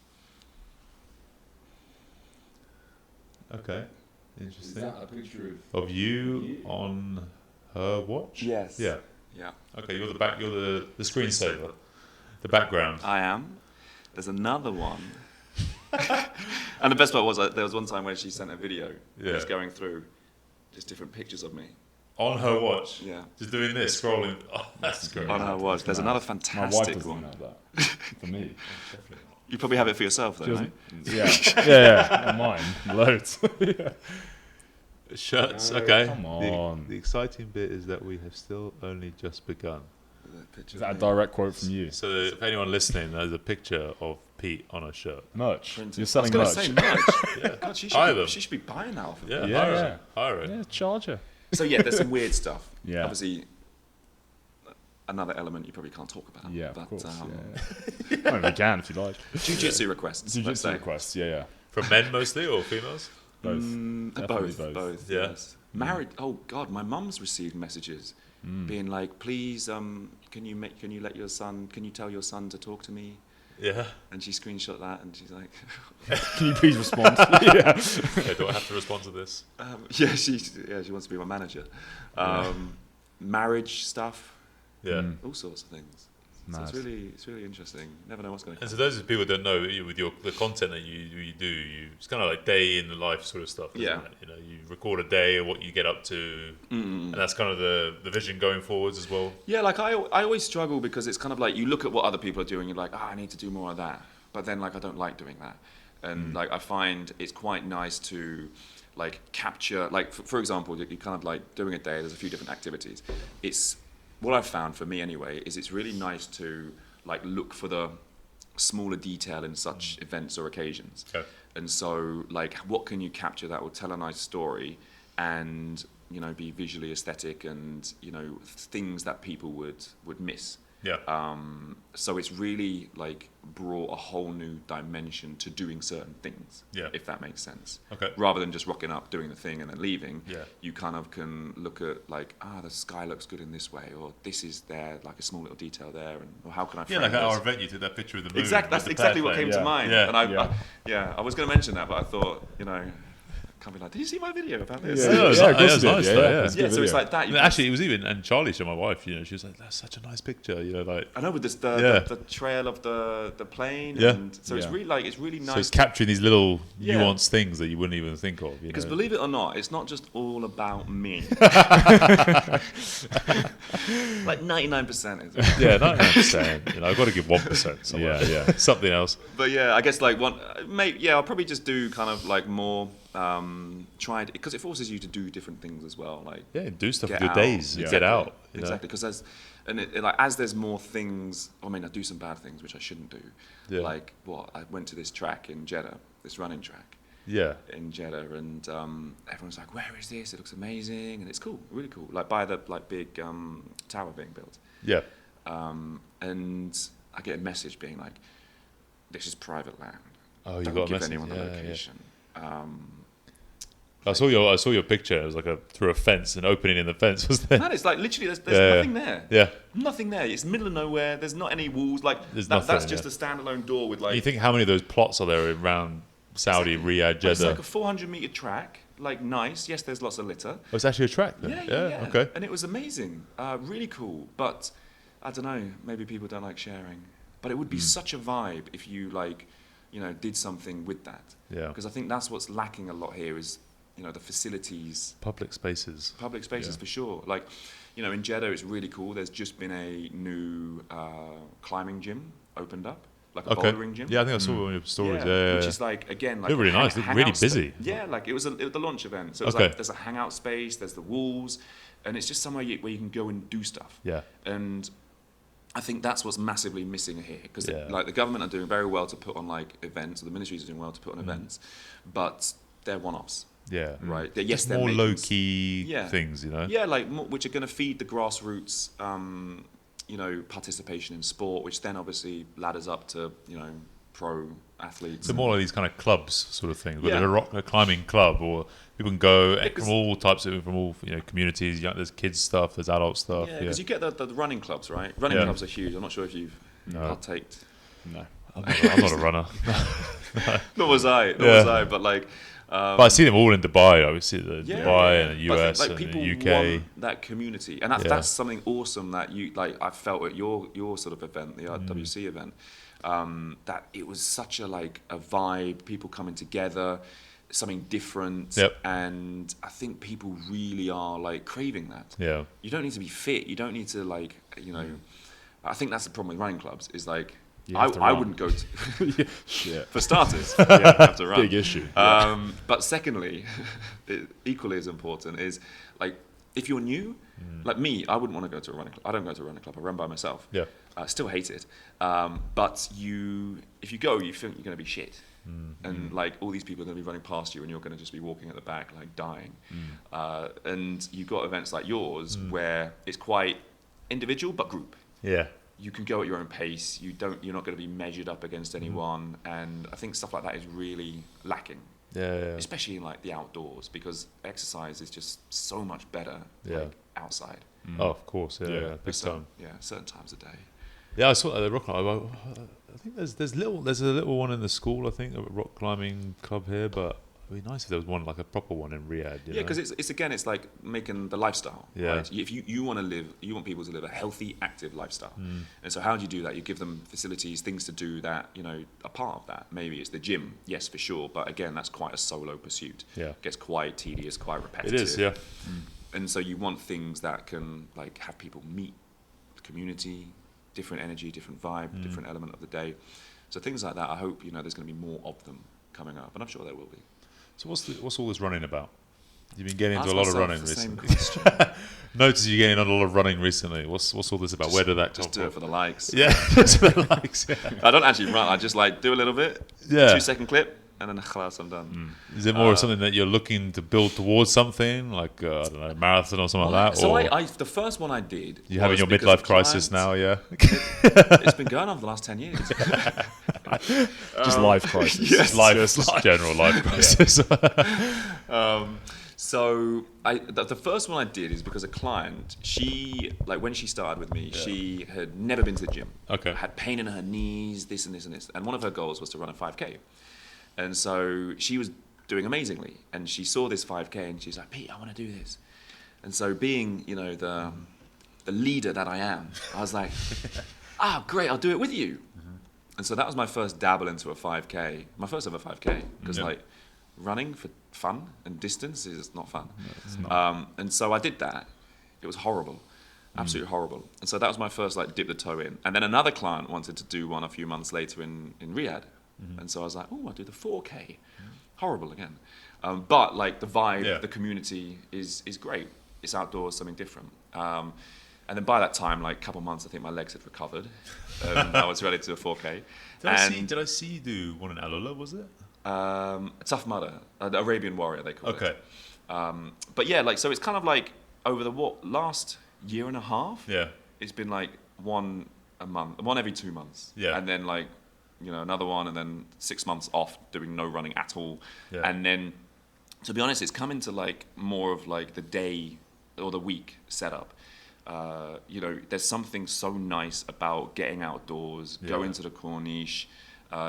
Okay. Interesting.
a picture
Of you on her watch?
Yes.
Yeah.
Yeah.
Okay, you're the screensaver, the background.
I am. There's another one. And the best part was there was one time when she sent a video,
Yeah.
just going through just different pictures of me.
On her watch.
Yeah.
Just doing this, scrolling. Oh, that's great.
On her watch. There's another
My wife
fantastic
doesn't
one.
have that. For me.
You probably have it for yourself, though, no?
Yeah. Not mine. Loads.
Shirts,
No,
okay.
come on.
The exciting bit is that we have still only just begun.
Is that a direct quote from you?
So if anyone listening, there's a picture of Pete on a shirt.
Merch.
Printed.
You're selling
I
merch.
was going to say merch.
Yeah.
God, she
Hire them.
should be buying that off of
Yeah,
me.
Yeah,
hire it.
Yeah, charge her.
So yeah, there's some weird stuff.
Yeah.
Obviously, another element you probably can't talk about.
Yeah,
but,
of course. Yeah. I mean, we can if you like.
Jiu-jitsu requests. let's
Jiu-jitsu
say.
requests, yeah.
From men mostly or females?
Both.
Both.
Definitely both.
Yeah.
Yes. Married. Oh God, my mum's received messages being like, "Please, can you let your son? Can you tell your son to talk to me?"
Yeah.
And she screenshot that, and she's like,
Can you please respond? Yeah.
Okay, do I have to respond to this?
"Yeah, she wants to be my manager." Marriage stuff,
Yeah.
all sorts of things. So
Nice.
it's really interesting. Never know what's going to
And
come.
so those people who don't know, with the content that you do, it's kind of like day in the life sort of stuff. Isn't
Yeah.
it? You know, you record a day of what you get up to, and that's kind of the vision going forwards as well.
Yeah, like I always struggle because it's kind of like you look at what other people are doing, you're like, I need to do more of that. But then like I don't like doing that. And like I find it's quite nice to like capture, like for example, you kind of like doing a day, there's a few different activities. It's what I've found for me anyway, is it's really nice to like look for the smaller detail in such events or occasions.
Okay.
And so like what can you capture that will tell a nice story and be visually aesthetic and things that people would miss.
Yeah.
So it's really like brought a whole new dimension to doing certain things.
Yeah.
If that makes sense.
Okay.
Rather than just rocking up, doing the thing and then leaving.
Yeah.
You kind of can look at like, the sky looks good in this way, or this is there, like a small little detail there, and or how can I
Yeah,
frame
like at
this?
our event, you took that picture of the moon.
Exactly. That's
with the
exactly what
pad
came
thing.
to mind.
Yeah.
And I was going to mention that, but I thought, can't be like, did you see my video about this?
Yeah,
Yeah, it's
yeah,
like-
of course
yeah, it's
it
nice
did,
though,
yeah.
yeah.
It's a
Yeah,
good
so it's
video.
like that. You
Actually, it was even, and Charlie showed my wife, she was like, that's such a nice picture, like.
I know with this
Yeah.
the trail of the plane,
Yeah.
and so it's
Yeah.
really nice.
So it's capturing these little
Yeah.
nuanced things that you wouldn't even think of.
Because believe it or not, it's not just all about me. Like 99% is.
Yeah, 99%. I've got to give 1% somewhere.
Yeah.
Something else.
But yeah, I guess like I'll probably just do kind of like more because it forces you to do different things as well. Like
Yeah, do stuff
get
with your
out.
days.
Yeah.
Get out.
Exactly, because as there's more things. I mean, I do some bad things which I shouldn't do.
Yeah.
Like I went to this track in Jeddah, this running track
Yeah.
in Jeddah, and everyone's like, "Where is this? It looks amazing," and it's cool, really cool. Like by the big tower being built,
Yeah.
and I get a message being like, "This is private land.
Oh, you
Don't
got a
give
message.
anyone the
Yeah,
location."
I saw your picture. It was like through a fence, an opening in the fence was there.
Man, it's like literally there's
Yeah.
nothing there.
Yeah.
Nothing there. It's middle of nowhere. There's not any walls. Like
There's
that's
nothing,
just a standalone door with like.
You think how many of those plots are there around Saudi, Riyadh,
It's
Jeddah?
like a 400-meter track. Like nice. Yes, there's lots of litter.
Oh, it's actually a track then?
Yeah.
Okay.
And it was amazing. Really cool. But I don't know. Maybe people don't like sharing. But it would be such a vibe if you did something with that.
Yeah.
Because I think that's what's lacking a lot here is the facilities.
Public spaces.
Public spaces
Yeah.
for sure. Like, in Jeddah, it's really cool. There's just been a new climbing gym opened up, like a
Okay.
bouldering gym.
Yeah, I think I saw one of your stories. Yeah.
Which is like again, like
They're really
a
nice. They're really
hangout
busy.
Yeah, like it was the launch event. So it's
Okay.
like there's a hangout space, there's the walls, and it's just somewhere where you can go and do stuff.
Yeah.
And I think that's what's massively missing here because
Yeah.
like the government are doing very well to put on like events, or the ministries are doing well to put on events, but they're one-offs.
Yeah.
Right. Yes,
Just
they're
more
meetings.
low-key
Yeah.
things,
Yeah, like which are going to feed the grassroots, participation in sport, which then obviously ladders up to pro athletes.
So more like these kind of clubs sort of things. Whether
Yeah.
a climbing club or people can go
Because-
from all types of, communities. There's kids stuff, there's adult stuff.
Yeah,
Yeah.
because you get the running clubs, right? Running
Yeah.
clubs are huge. I'm not sure if you've
No.
partaked.
No.
I'm not a runner.
Nor was I.
Yeah.
But like.
But I see them all in Dubai. I see the
Yeah,
Dubai
yeah.
and the
But I
US
think,
and
people
the UK.
want that community, and
Yeah.
that's something awesome that you like. I felt at your sort of event, the RWC event. that it was such a vibe, people coming together, something different.
Yep.
And I think people really are like craving that.
Yeah.
You don't need to be fit. You don't need to I think that's the problem with running clubs is like, I wouldn't go to, for starters, you have to run.
Big issue.
But secondly, equally as important is like, if you're new, like me, I wouldn't want to go to a running club. I don't go to a running club. I run by myself.
Yeah.
I still hate it. But if you go, you think you're going to be shit. And like all these people are going to be running past you and you're going to just be walking at the back like dying. And you've got events like yours where it's quite individual but group.
Yeah.
You can go at your own pace. You're not going to be measured up against anyone. And I think stuff like that is really lacking.
Yeah.
Especially in like the outdoors, because exercise is just so much better like outside.
Oh, of course. Yeah. Big time.
Yeah, certain times a day.
Yeah, I saw that at the rock climbing. I think there's a little one in the school. I think a rock climbing club here, but it'd be nice if there was one like a proper one in Riyadh.
Yeah, because it's like making the lifestyle.
Yeah.
Right? If you want people to live a healthy, active lifestyle, and so how do you do that? You give them facilities, things to do that are part of that. Maybe it's the gym, yes, for sure, but again, that's quite a solo pursuit.
Yeah,
it gets quite tedious, quite repetitive.
It is, yeah.
And so you want things that can like have people meet the community. Different energy, different vibe, different element of the day. So things like that, I hope there's going to be more of them coming up, and I'm sure there will be.
So what's all this running about? You've been getting into
Ask
a lot of
myself
running
the same
recently.
question.
Notice you're getting into a lot of running recently. What's all this about? Where did that come
Just do
from?
it for the likes.
Yeah, just for the likes. Yeah.
I don't actually run. I just like do a little bit.
Yeah.
2-second clip, and then khalas, I'm done.
Is it more of something that you're looking to build towards something, like I don't know, marathon or something like that?
So
or
the first one I did.
you having your
because
midlife
of
crisis now?
clients.
Yeah.
It's been going on for the last 10 years.
Just life crisis.
Yes.
General life crisis.
So the first one I did is because a client, she, like when she started with me, she had never been to the gym.
Okay.
Had pain in her knees, this and this and this. And one of her goals was to run a 5K. And so she was doing amazingly. And she saw this 5K and she's like, Pete, I want to do this. And so being, the leader that I am, I was like, great, I'll do it with you. And so that was my first dabble into a 5K, my first ever 5K, because running for fun and distance is not fun.
No, it's not.
And so I did that. It was horrible, absolutely horrible. And so that was my first dip the toe in. And then another client wanted to do one a few months later in Riyadh. And so I was like, I'll do the 4K. Horrible again. But the vibe, the community is great. It's outdoors, something different. And then by that time, a couple months, I think my legs had recovered. I was ready to do a 4K.
Did I see you do one in Alula, was it?
Tough Mudder, the Arabian Warrior, they call it.
Okay.
But yeah, so it's kind of over the last year and a half, it's been one a month, one every 2 months.
Yeah.
And then another one, and then 6 months off doing no running at all.
Yeah.
And then, to be honest, it's come into more of the day or the week setup. There's something so nice about getting outdoors, going to the Corniche.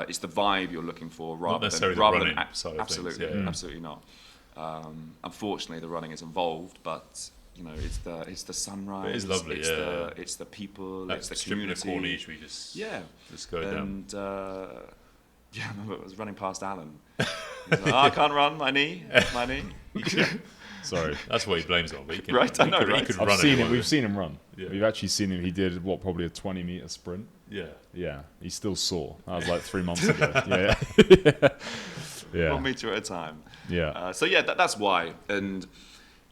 It's the vibe you're looking for rather than
running
absolutely, absolutely not. Unfortunately, the running is involved, but it's the sunrise.
It is lovely.
It's the people. It's the community.
The Corniche, we just go down.
And I remember I was running past Alan. He's like, I can't run. My knee.
Sorry, that's what he blames it on. But he can,
Right, I know, right?
He could
I've
run
seen
anyway.
we've seen him run.
Yeah.
We've actually seen him. He did probably a 20-meter sprint.
Yeah.
Yeah, he's still sore. That was 3 months ago. Yeah.
1 meter at a time.
Yeah.
So that's why. And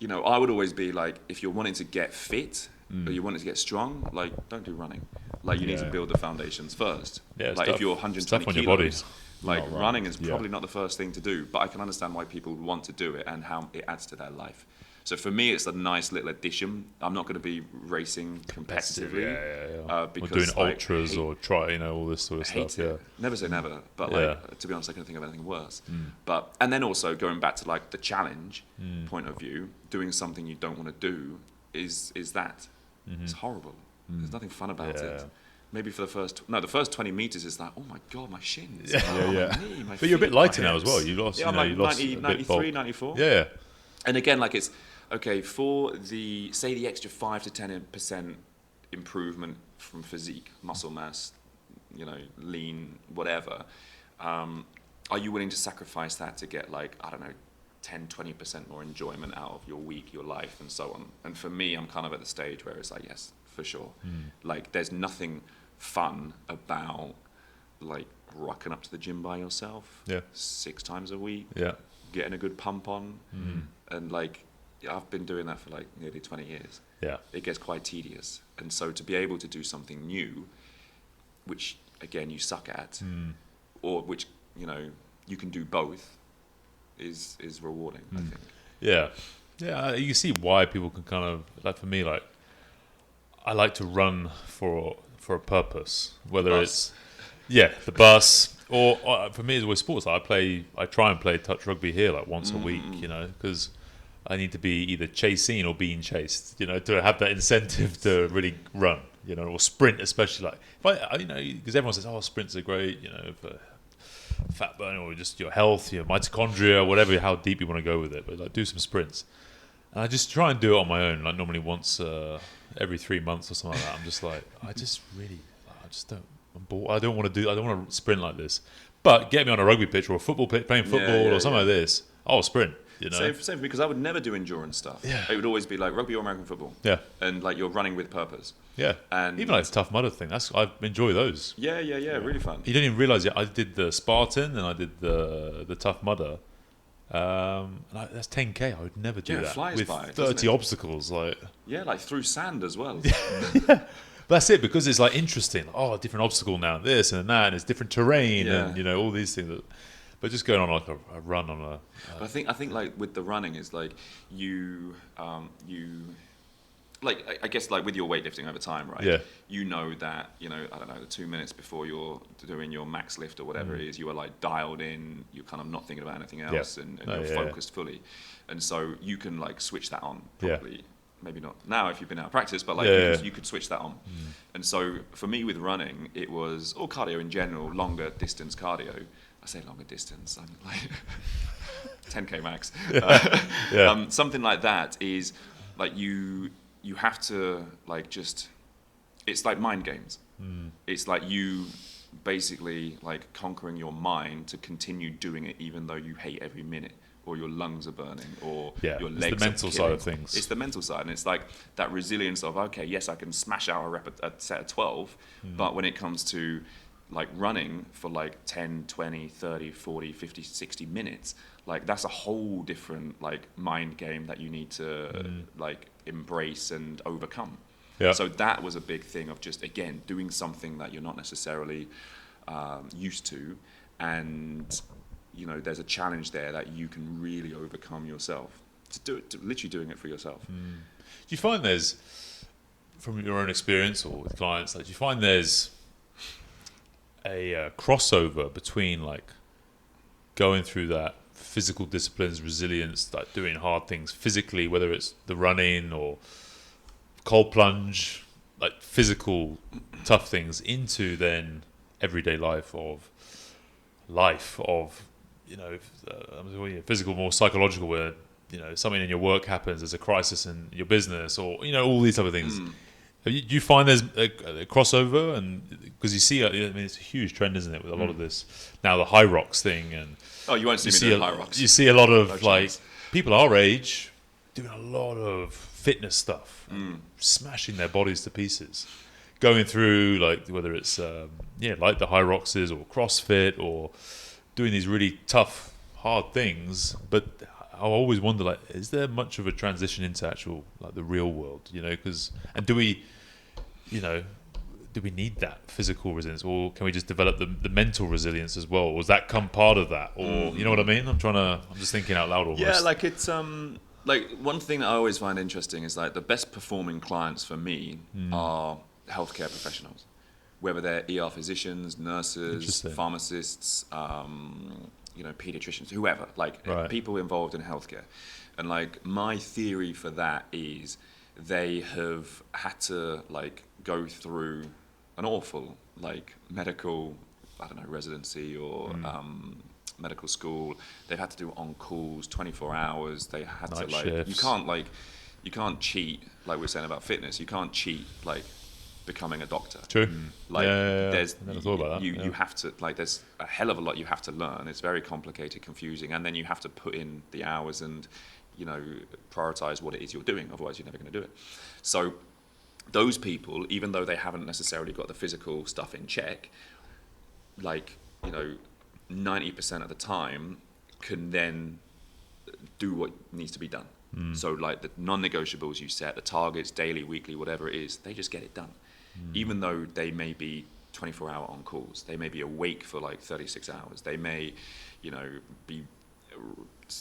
I would always be if you're wanting to get fit or you wanting to get strong, don't do running. You need to build the foundations first.
Yeah,
if you're 120
on your
kilos,
body.
running is probably not the first thing to do. But I can understand why people would want to do it and how it adds to their life. So for me, it's a nice little addition. I'm not going to be racing competitively.
Or doing ultras or try, all this sort of stuff.
It. Never say never, but to be honest, I couldn't think of anything worse. But and then also going back to the challenge point of view, doing something you don't want to do is that it's horrible. There's nothing fun about it. Maybe for the first 20 meters is oh my god, my shins. My knee, my
But you're a bit
feet,
lighter
my
now as
hips.
well. You lost,
I'm
you lost
90,
a bit
93,
bulk.
94.
Yeah.
And again, it's okay for the extra 5 to 10% improvement from physique, muscle mass, lean, whatever. Are you willing to sacrifice that to get like, I don't know, 10, 20% more enjoyment out of your week, your life, and so on? And for me, I'm kind of at the stage where it's like, yes, for sure. Like, there's nothing fun about like rocking up to the gym by yourself 6 times a week, getting a good pump on, and like, I've been doing that for like nearly 20 years. It gets quite tedious, and so to be able to do something new, which again you suck at, or which you can do both, is rewarding. I think.
You see why people can kind of, like, for me, like, I like to run for a purpose, whether it's the bus, or for me it's always sports. I try and play touch rugby here like once a week, because I need to be either chasing or being chased, to have that incentive to really run, or sprint, especially. Like, if because everyone says, oh, sprints are great, for fat burning or just your health, your mitochondria, whatever, how deep you want to go with it. But like, do some sprints. And I just try and do it on my own, like normally once every 3 months or something like that. I'm just like, I just don't, I'm bored. I don't want to sprint like this. But get me on a rugby pitch or a football pitch, playing football or something like this, I'll sprint.
Same for me, because I would never do endurance stuff. It would always be like rugby or American football. And like, you're running with purpose. And
even like the Tough Mudder thing, I enjoy those.
Really fun.
You don't even realise it. I did the Spartan and I did the Tough Mudder. That's 10k. I would never do that. It flies with by, 30 obstacles, like
through sand as well.
That's it, because it's like interesting. Oh, a different obstacle now, this and that, and it's different terrain, and all these things. But just going on like a run on a.
But I think like with the running is like you like, I guess like with your weightlifting over time, right?
Yeah.
You know that, I don't know, the 2 minutes before you're doing your max lift or whatever it is, you are like dialed in, you're kind of not thinking about anything else, and you're focused fully. And so you can like switch that on probably. Maybe not now if you've been out of practice, but like you could switch that on. And so for me with running, it was, or cardio in general, longer distance cardio. I say longer distance, I'm like 10k max. Something like that is like you have to like just, it's like mind games. It's like you basically like conquering your mind to continue doing it even though you hate every minute, or your lungs are burning, or your legs are
it's the mental side of things.
It's the mental side, and it's like that resilience of, okay, yes, I can smash out a set of 12, but when it comes to like running for like 10, 20, 30, 40, 50, 60 minutes, like that's a whole different like mind game that you need to like embrace and overcome. So that was a big thing of just, again, doing something that you're not necessarily used to, and there's a challenge there that you can really overcome yourself. Literally doing it for yourself.
Do you find there's, from your own experience or with clients, like, do you find there's a crossover between like going through that physical disciplines, resilience, like doing hard things physically, whether it's the running or cold plunge, like physical tough things, into then everyday life of physical, more psychological, where something in your work happens, there's a crisis in your business, or all these type of things. Do you find there's a crossover? And because you see, it's a huge trend, isn't it, with a lot of this now, the high rocks thing, and
you won't see me doing high rocks.
You see a lot of like people our age doing a lot of fitness stuff, smashing their bodies to pieces, going through like whether it's like the high rocks is, or CrossFit, or doing these really tough, hard things. But I always wonder, like, is there much of a transition into actual like the real world? And do we need that physical resilience, or can we just develop the mental resilience as well? Or does that come part of that? Or you know what I mean? I'm just thinking out loud almost.
Yeah, like it's like one thing that I always find interesting is like the best performing clients for me are healthcare professionals, whether they're ER physicians, nurses, pharmacists, pediatricians, whoever, people involved in healthcare. And like my theory for that is they have had to like go through an awful like medical, residency or medical school. They've had to do on calls 24 hours. They had to like shifts. You can't cheat, like we were saying about fitness. You can't cheat like becoming a doctor.
True.
Like there's
I never thought about that.
You have to, like, there's a hell of a lot you have to learn. It's very complicated, confusing, and then you have to put in the hours and, you know, prioritize what it is you're doing. Otherwise, you're never going to do it. So those people, even though they haven't necessarily got the physical stuff in check, like, you know, 90% of the time can then do what needs to be done. So like the non-negotiables you set, the targets, daily, weekly, whatever it is, they just get it done. Even though they may be 24-hour on calls, they may be awake for like 36 hours. They may, you know, be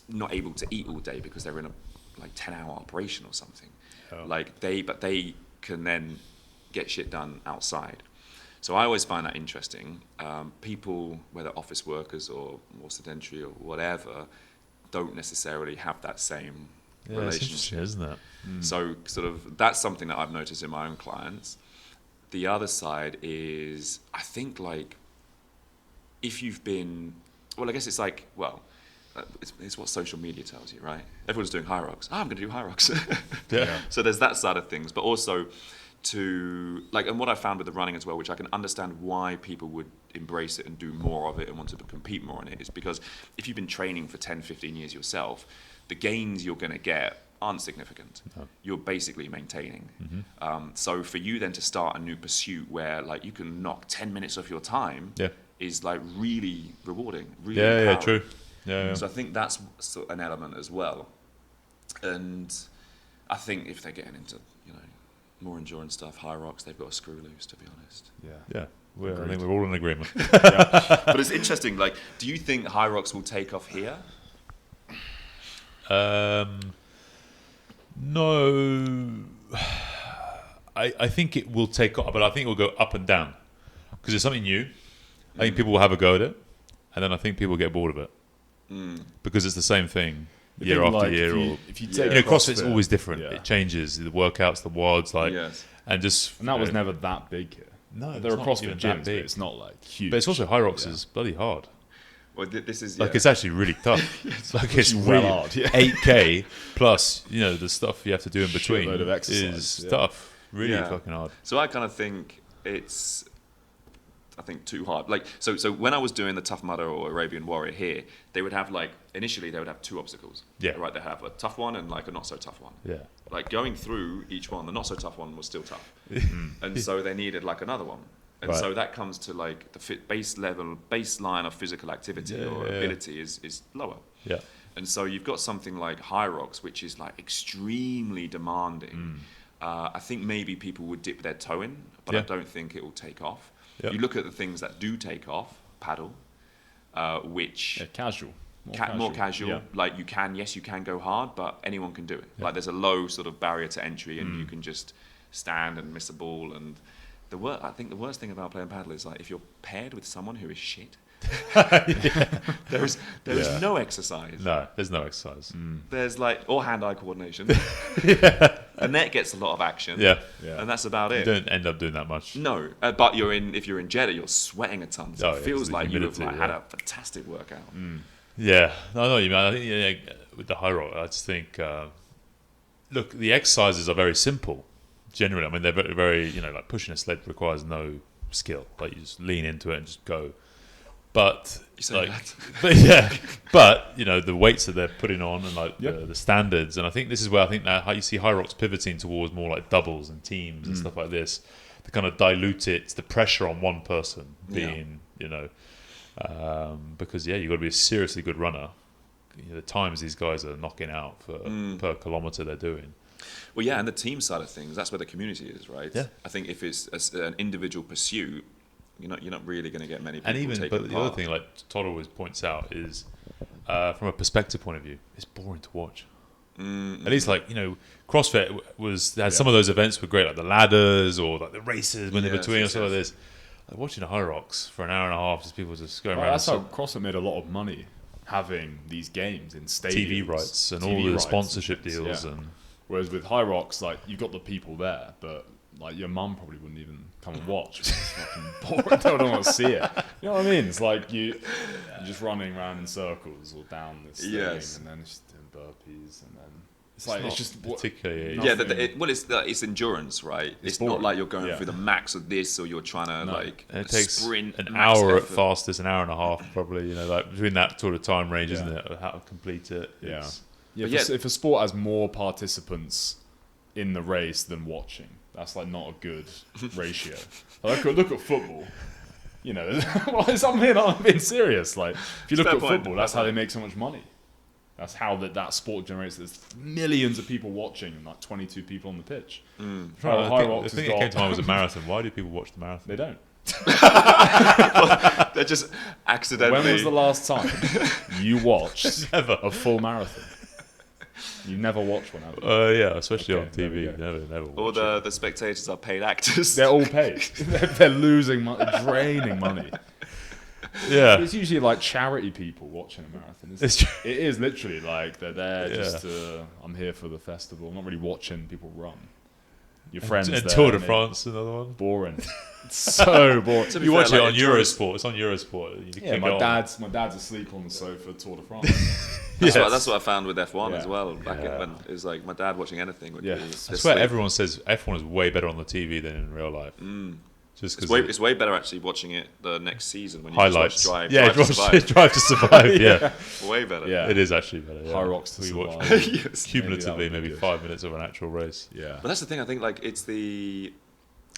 not able to eat all day because they're in a like 10-hour operation or something. Like but they can then get shit done outside. So I always find that interesting. People, whether office workers or more sedentary or whatever, don't necessarily have that same relationship,
isn't it?
So sort of that's something that I've noticed in my own clients. The other side is, I think, like, if you've been, well, I guess it's like, well, it's what social media tells you, right? Everyone's doing high rocks. I'm going to do high rocks. So there's that side of things, but also to, like, and what I found with the running as well, which I can understand why people would embrace it and do more of it and want to compete more in it, is because if you've been training for 10, 15 years yourself, the gains you're going to get aren't significant. You're basically maintaining. So for you then to start a new pursuit where, like, you can knock 10 minutes off your time is, like, really rewarding, really empowering.
True.
So I think that's an element as well. And I think if they're getting into, you know, more endurance stuff, high rocks, they've got a screw loose, to be honest.
I think we're all in agreement.
But it's interesting, like, do you think high rocks will take off here?
No, I think it will take off, but I think it will go up and down because it's something new. I think people will have a go at it, and then I think people get bored of it because it's the same thing year after year.
If you take
CrossFit's always different. It changes the workouts, the WODs, like, and that
was never that big here.
No,
there are CrossFit gyms, but it's not like huge.
But it's also high rocks is bloody hard.
Well, this is
like it's actually really tough. It's like it's really hard. 8K plus, you know, the stuff you have to do in between is tough. Really fucking hard.
So I kind of think it's, I think, too hard. Like, so when I was doing the Tough Mudder or Arabian Warrior here, they would have, like, initially they would have two obstacles. Right, they have a tough one and, like, a not so tough one. Like, going through each one, the not so tough one was still tough, and so they needed, like, another one. And so that comes to, like, the baseline of physical activity or ability is lower. And so you've got something like high rocks, which is, like, extremely demanding. I think maybe people would dip their toe in, but I don't think it will take off. You look at the things that do take off, paddle, which
casual.
More casual. Like, you can go hard, but anyone can do it. Like, there's a low sort of barrier to entry, and you can just stand and miss a ball. And I think the worst thing about playing paddle is, like, if you're paired with someone who is shit, there is no exercise.
No, there's no exercise.
There's, like, or hand-eye coordination. The net gets a lot of action. And that's about it.
You don't end up doing that much.
No, but if you're in Jeddah, you're sweating a ton. So it feels like you have, like, had a fantastic workout.
Yeah, I know what you mean. I think with the high rock, I just think, look, the exercises are very simple. Generally, I mean, they're very, very, you know, like, pushing a sled requires no skill. Like, you just lean into it and just go. But
you say
that. But you know, the weights that they're putting on and, like, the standards, and I think this is where I think that how you see high rocks pivoting towards more like doubles and teams and stuff like this to kind of dilute it, the pressure on one person being, you know, because you've got to be a seriously good runner. You know, the times these guys are knocking out for per kilometer they're doing.
Well, and the team side of things, that's where the community is, right? I think if it's an individual pursuit, you're not really going to get many people.
And even,
taking
but the
part.
other thing, like Todd always points out, is from a perspective point of view, it's boring to watch. At least, like, you know, CrossFit had some of those events were great, like the ladders or like the races when they're between or something like this. Like, watching the high rocks for an hour and a half, just people just going around.
That's how CrossFit made a lot of money, having these games in stadiums,
TV rights and all the sponsorship deals. And
whereas with high rocks, like, you've got the people there, but, like, your mum probably wouldn't even come and watch. It's fucking boring. They don't want to see it. You know what I mean? It's like you're just running around in circles or down this thing, and then just doing burpees, and then It's like it's just
particularly.
Yeah, it's endurance, right? It's not
boring.
like you're going through the max of this, or you're trying to
And it takes
sprint
an
max
hour at
effort.
fastest, an hour and a half probably. You know, like between that sort of time range, isn't it? Of how to complete it.
Yeah.
But
If a sport has more participants in the race than watching, that's like not a good ratio. Like, look at football. You know, I'm being serious. Like, if you look at football, that's how they make so much money. That's how that sport generates. There's millions of people watching and like 22 people on the pitch.
The thing that came to mind was a marathon. Why do people watch the marathon?
They don't.
They're just accidentally.
When was the last time you watched
Never.
a full marathon? You never watch one, have you?
Yeah, especially on
there we
TV.
go.
Never.
All
Watch
the spectators are paid actors.
They're all paid. They're losing money, draining money.
it. Yeah.
It's usually like charity people watching a marathon. It is literally like they're there just to, I'm here for the festival. I'm not really watching people run. Your friends
And
there,
Tour de
and
France, another one.
boring. It's so boring.
To be
You
fair,
watch it
like,
on Eurosport. It's on Eurosport. You
Yeah,
click
my
it on.
dad's asleep on the sofa. Tour de France.
That's what I found with F1 as well. Back
Yeah.
when it was like my dad watching anything would
Yeah.
be.
I
asleep.
swear everyone says F1 is way better on the TV than in real life. Just because
It's way better actually watching it the next season when you
highlights.
just watch
Drive to Survive.
Drive
Drive to Survive. Yeah.
Way better.
Yeah.
It is actually better. Yeah.
High Rocks to
We watch
Survive.
Yes.
cumulatively
Maybe that would be
maybe
good.
5 minutes of an actual race.
Yeah.
But that's the thing. I think like it's the.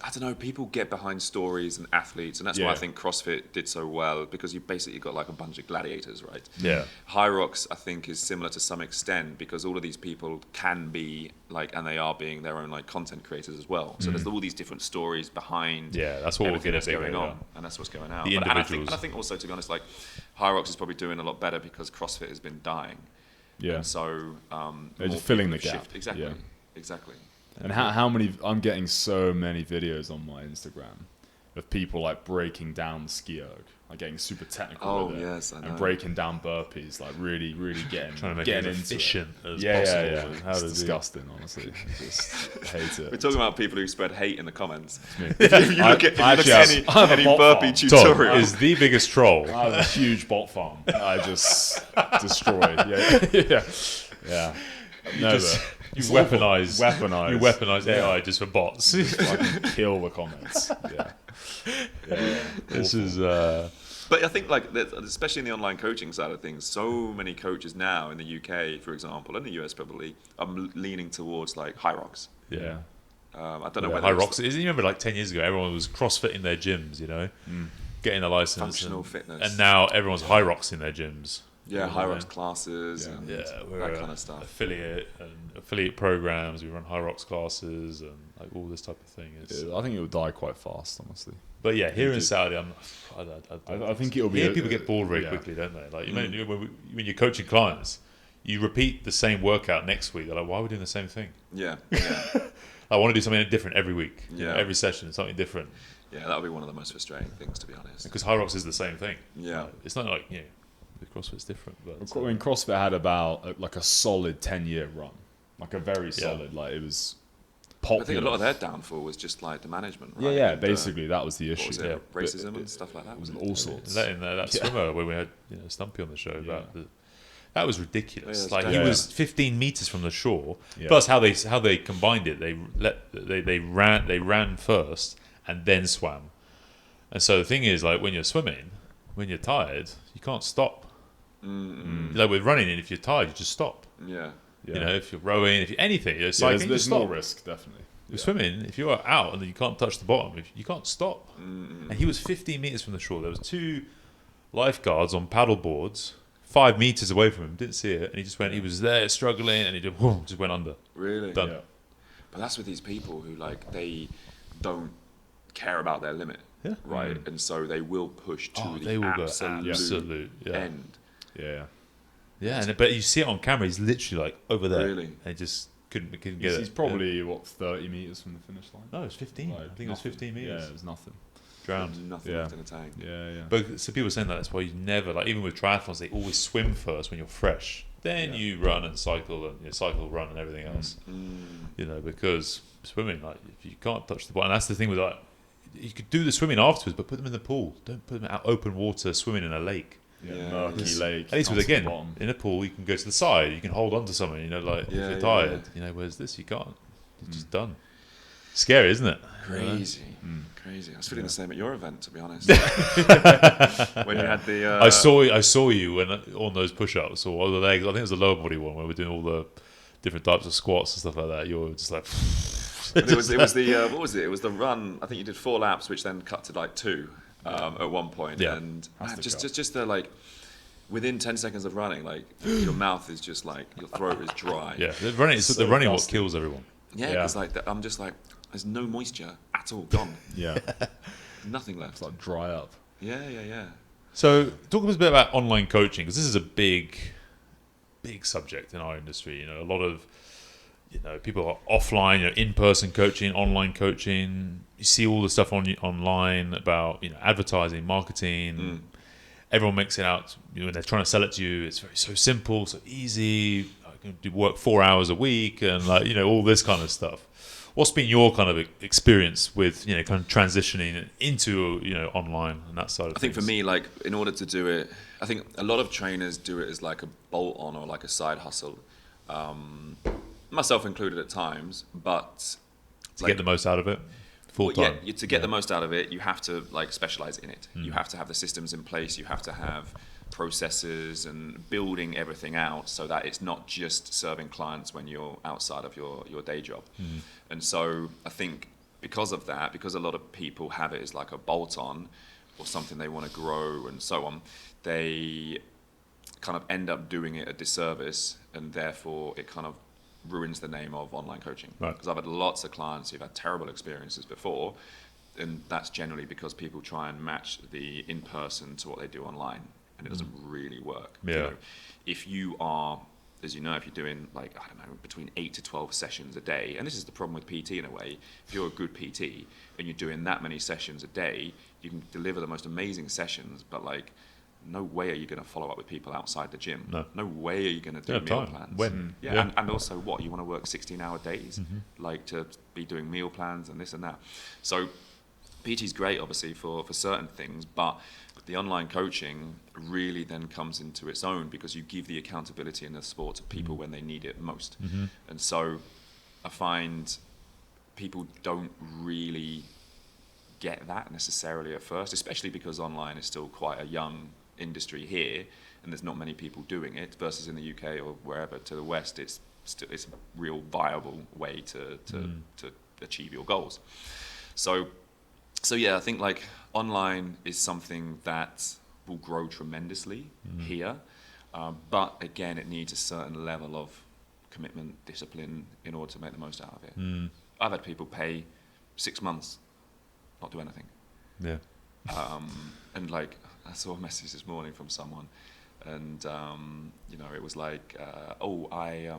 I don't know. People get behind stories and athletes, and that's why I
Yeah.
think CrossFit did so well because you basically got like a bunch of gladiators, right?
Yeah.
High Rocks, I think, is similar to some extent because all of these people can be like, and they are being their own like content creators as well. So there's all these different stories behind.
Yeah, that's what we'll
everything
get
that's
at
going
bigger,
on,
yeah.
and that's what's going out.
The
And I
individuals.
think also, to be honest, like High Rocks is probably doing a lot better because CrossFit has been dying.
Yeah.
And so
They're
more
just filling
people
the
have
gap.
shifted. Exactly.
Yeah.
Exactly.
And how many? I'm getting so many videos on my Instagram of people like breaking down the ski erg, like getting super technical
Oh,
with it,
yes, I know.
and breaking down burpees, like really getting
Trying to make
getting
it as
into
efficient
it.
as
Yeah,
possible.
yeah.
And how
It's
to do-
disgusting, honestly. I just hate it.
We're talking about people who spread hate in the comments.
Me.
If you look at any
I have a
any
bot
burpee
farm.
Tom
tutorial,
is the biggest troll.
I have a huge bot farm. I just destroyed. Yeah. No,
You weaponize
Weaponize.
You weaponize AI just for bots.
fucking kill the comments. Yeah.
This is
but I think like especially in the online coaching side of things, so many coaches now in the UK, for example, and the US probably, are leaning towards like High Rocks.
yeah.
I don't know
Yeah,
whether
High
it's
Rocks. You remember like 10 years ago, everyone was CrossFit in their gyms, you know, getting a license.
Functional
and,
fitness.
And now everyone's High Rocks in their gyms.
Yeah, High Rocks classes
Yeah.
and
We're
that kind of stuff.
affiliate programs. We run High Rocks classes and like all this type of thing.
I think it will die quite fast, honestly.
But yeah, here in
do.
Saudi,
I think it'll be.
Here people get bored very quickly, don't they? Like when you're coaching clients, you repeat the same workout next week. They're like, why are we doing the same thing?
Yeah.
I want to do something different every week. You know,
Yeah.
every session, something different.
Yeah, that would be one of the most frustrating things, to be honest.
Because High Rocks is the same thing.
Yeah.
Like, it's not like, with CrossFit's different. But
I mean, CrossFit had about like a solid 10-year run, like a very solid. Like it was popular.
I think a lot of their downfall was just like the management, right?
Yeah.
And,
Basically, that was the
what
issue.
was it, racism and stuff like that, wasn't it?
All sorts.
That swimmer when we had Stumpy on the show about that was ridiculous.
Yeah,
like
that's
he
yeah.
was 15 meters from the shore.
Yeah.
Plus how they combined it. They ran first and then swam. And so the thing is, like when you're swimming, when you're tired, you can't stop. Like with running, if you're tired, you just stop.
Yeah.
Yeah.
You know, if you're rowing, if you're anything, you're cycling, you
there's
just stop.
more risk, definitely.
With swimming, if you're out and you can't touch the bottom, you can't stop. And he was 15 meters from the shore. There was 2 lifeguards on paddle boards 5 meters away from him, didn't see it, and he just went. He was there struggling, and he just went under.
Really?
Done.
Yeah.
But that's with these people who like they don't care about their limit,
Yeah.
right? And so they will push to
They
the
will go
absolute,
absolute. Yeah.
end.
Yeah.
Yeah, but you see it on camera. He's literally like over there.
Really?
And he just couldn't get it.
He's probably, 30 metres from the finish line?
No, it was 15.
Like,
I think it was
nothing.
15 meters.
Yeah, it was nothing.
Drowned.
Nothing
Yeah.
left in the tank.
Yeah.
But so people were saying that's why you never, like even with triathlons, they always swim first when you're fresh. Then you run and cycle and cycle, run and everything else. You know, because swimming, like if you can't touch the bottom, and that's the thing with like, you could do the swimming afterwards, but put them in the pool. Don't put them out open water swimming in a lake.
murky lake.
At least with,
comes to the
again,
bottom.
in a pool, you can go to the side, you can hold on to something, like if you're tired, whereas this, you can't. It's just done. Scary, isn't it?
Crazy. I was feeling the same at your event, to be honest. When you had the...
I saw you when on those push-ups or the legs. I think it was the lower body one where we're doing all the different types of squats and stuff like that. You were just like...
it was the what was it? It was the run. I think you did 4 laps, which then cut to like 2 at one point.
Yeah.
And man, just the like within 10 seconds of running, like your mouth is just like your throat is dry.
Yeah, the running what kills everyone.
Yeah, because like I'm just like there's no moisture at all, gone.
Yeah,
Nothing left.
it's like dry up.
Yeah.
So talk a bit about online coaching, because this is a big subject in our industry. A lot of people are offline, in-person coaching, online coaching. You see all the stuff online about advertising, marketing. Everyone makes it out when they're trying to sell it to you. It's so simple, so easy. I can do work 4 hours a week, and all this kind of stuff. What's been your kind of experience with kind of transitioning into online and that side of things?
I think for me, like in order to do it, I think a lot of trainers do it as like a bolt-on or like a side hustle. Myself included at times, but
to get the most out of it full time.
Yeah, to get the most out of it, you have to like specialize in it. You have to have the systems in place. You have to have processes and building everything out so that it's not just serving clients when you're outside of your day job. And so I think because of that, because a lot of people have it as like a bolt-on or something they want to grow and so on, they kind of end up doing it a disservice, and therefore it kind of ruins the name of online coaching. Because I've had lots of clients who've had terrible experiences before, and that's generally because people try and match the in-person to what they do online, and it doesn't really work. If you are, as if you're doing like, I don't know, between 8 to 12 sessions a day, and this is the problem with PT in a way, if you're a good PT and you're doing that many sessions a day, you can deliver the most amazing sessions, but like, no way are you going to follow up with people outside the gym. No way are you going to do meal plans.
When?
And also what, you want to work 16-hour days, like to be doing meal plans and this and that. So PT is great, obviously, for certain things, but the online coaching really then comes into its own because you give the accountability in the sport to people when they need it most. And so I find people don't really get that necessarily at first, especially because online is still quite a young industry here, and there's not many people doing it, versus in the UK or wherever to the West, it's a real viable way to achieve your goals. So yeah, I think like online is something that will grow tremendously here, but again, it needs a certain level of commitment, discipline in order to make the most out of it. I've had people pay 6 months, not do anything. And like, I saw a message this morning from someone, and it was like, I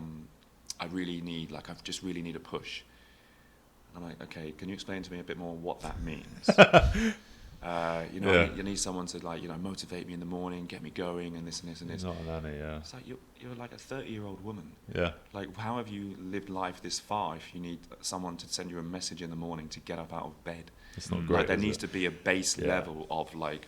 really need, like, I just really need a push. And I'm like, okay, can you explain to me a bit more what that means? You need someone to like, motivate me in the morning, get me going, and this and this and this.
Not a nanny, yeah.
It's like you're like a 30-year-old woman.
Yeah.
Like, how have you lived life this far if you need someone to send you a message in the morning to get up out of bed?
It's not great.
Like, there needs to be a base level of like,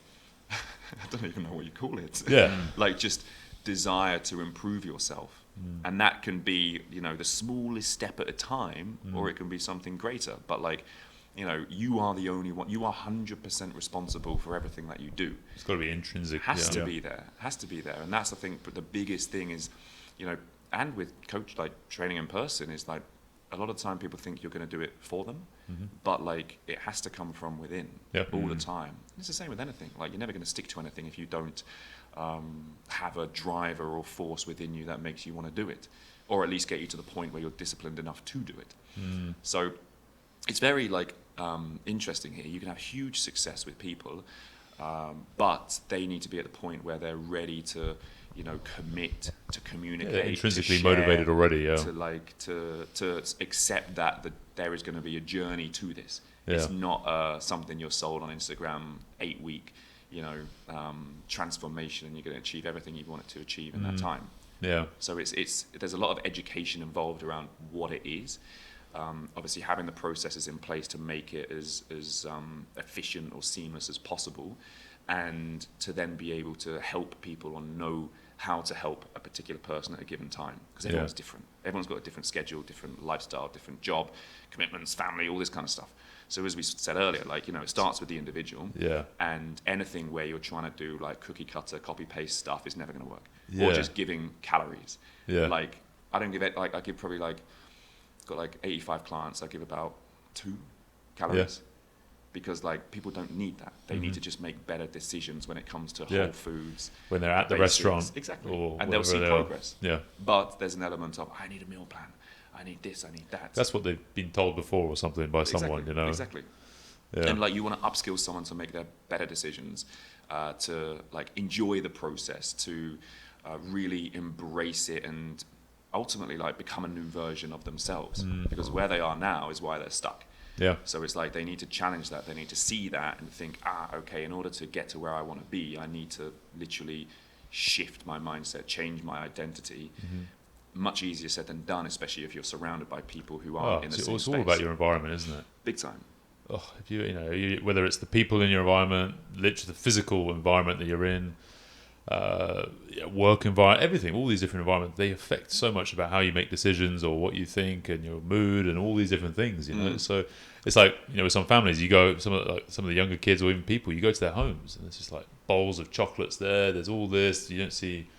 I don't even know what you call it.
Yeah.
Like just desire to improve yourself. And that can be, the smallest step at a time, or it can be something greater. But like, you are the only one. You are 100% responsible for everything that you do.
It's got to be intrinsic.
Has to be there. And that's, I think, but the biggest thing is, and with coach like training in person is like, a lot of time people think you're going to do it for them, but like it has to come from within all the time. It's the same with anything. Like, you're never going to stick to anything if you don't have a driver or force within you that makes you want to do it, or at least get you to the point where you're disciplined enough to do it. So it's very like interesting here. You can have huge success with people, but they need to be at the point where they're ready to commit, to communicate,
intrinsically
to share,
motivated already,
to accept that there is going to be a journey to this. It's not something you're sold on Instagram, 8-week, transformation, and you're going to achieve everything you wanted to achieve in that time. So there's a lot of education involved around what it is. Obviously, having the processes in place to make it as efficient or seamless as possible. and to then be able to help people or know how to help a particular person at a given time, because everyone's different. Everyone's got a different schedule, different lifestyle, different job, commitments, family, all this kind of stuff. So as we said earlier, like, it starts with the individual, and anything where you're trying to do like cookie cutter, copy paste stuff is never going to work. Or just giving calories. Like, I don't give it, like, I give probably like, got like 85 clients, I give about 2 calories. Because like, people don't need that. They need to just make better decisions when it comes to whole foods.
When they're at the restaurant.
Exactly.
Or
and they'll see progress.
Yeah.
But there's an element of, I need a meal plan. I need this, I need that.
That's what they've been told before or something by someone,
Exactly. And like, you want to upskill someone to make their better decisions, to like enjoy the process, to really embrace it, and ultimately like become a new version of themselves. Because where they are now is why they're stuck. So it's like, they need to challenge that. They need to see that and think, okay, in order to get to where I want to be, I need to literally shift my mindset, change my identity. Much easier said than done, especially if you're surrounded by people who aren't in the same
it's
space.
all about your environment, isn't it?
Big time.
If you whether it's the people in your environment, literally the physical environment that you're in, work environment, everything, all these different environments, they affect so much about how you make decisions or what you think and your mood and all these different things, So it's like, with some families, you go, some of the younger kids or even people, you go to their homes and there's just like bowls of chocolates there. There's all this. You don't see.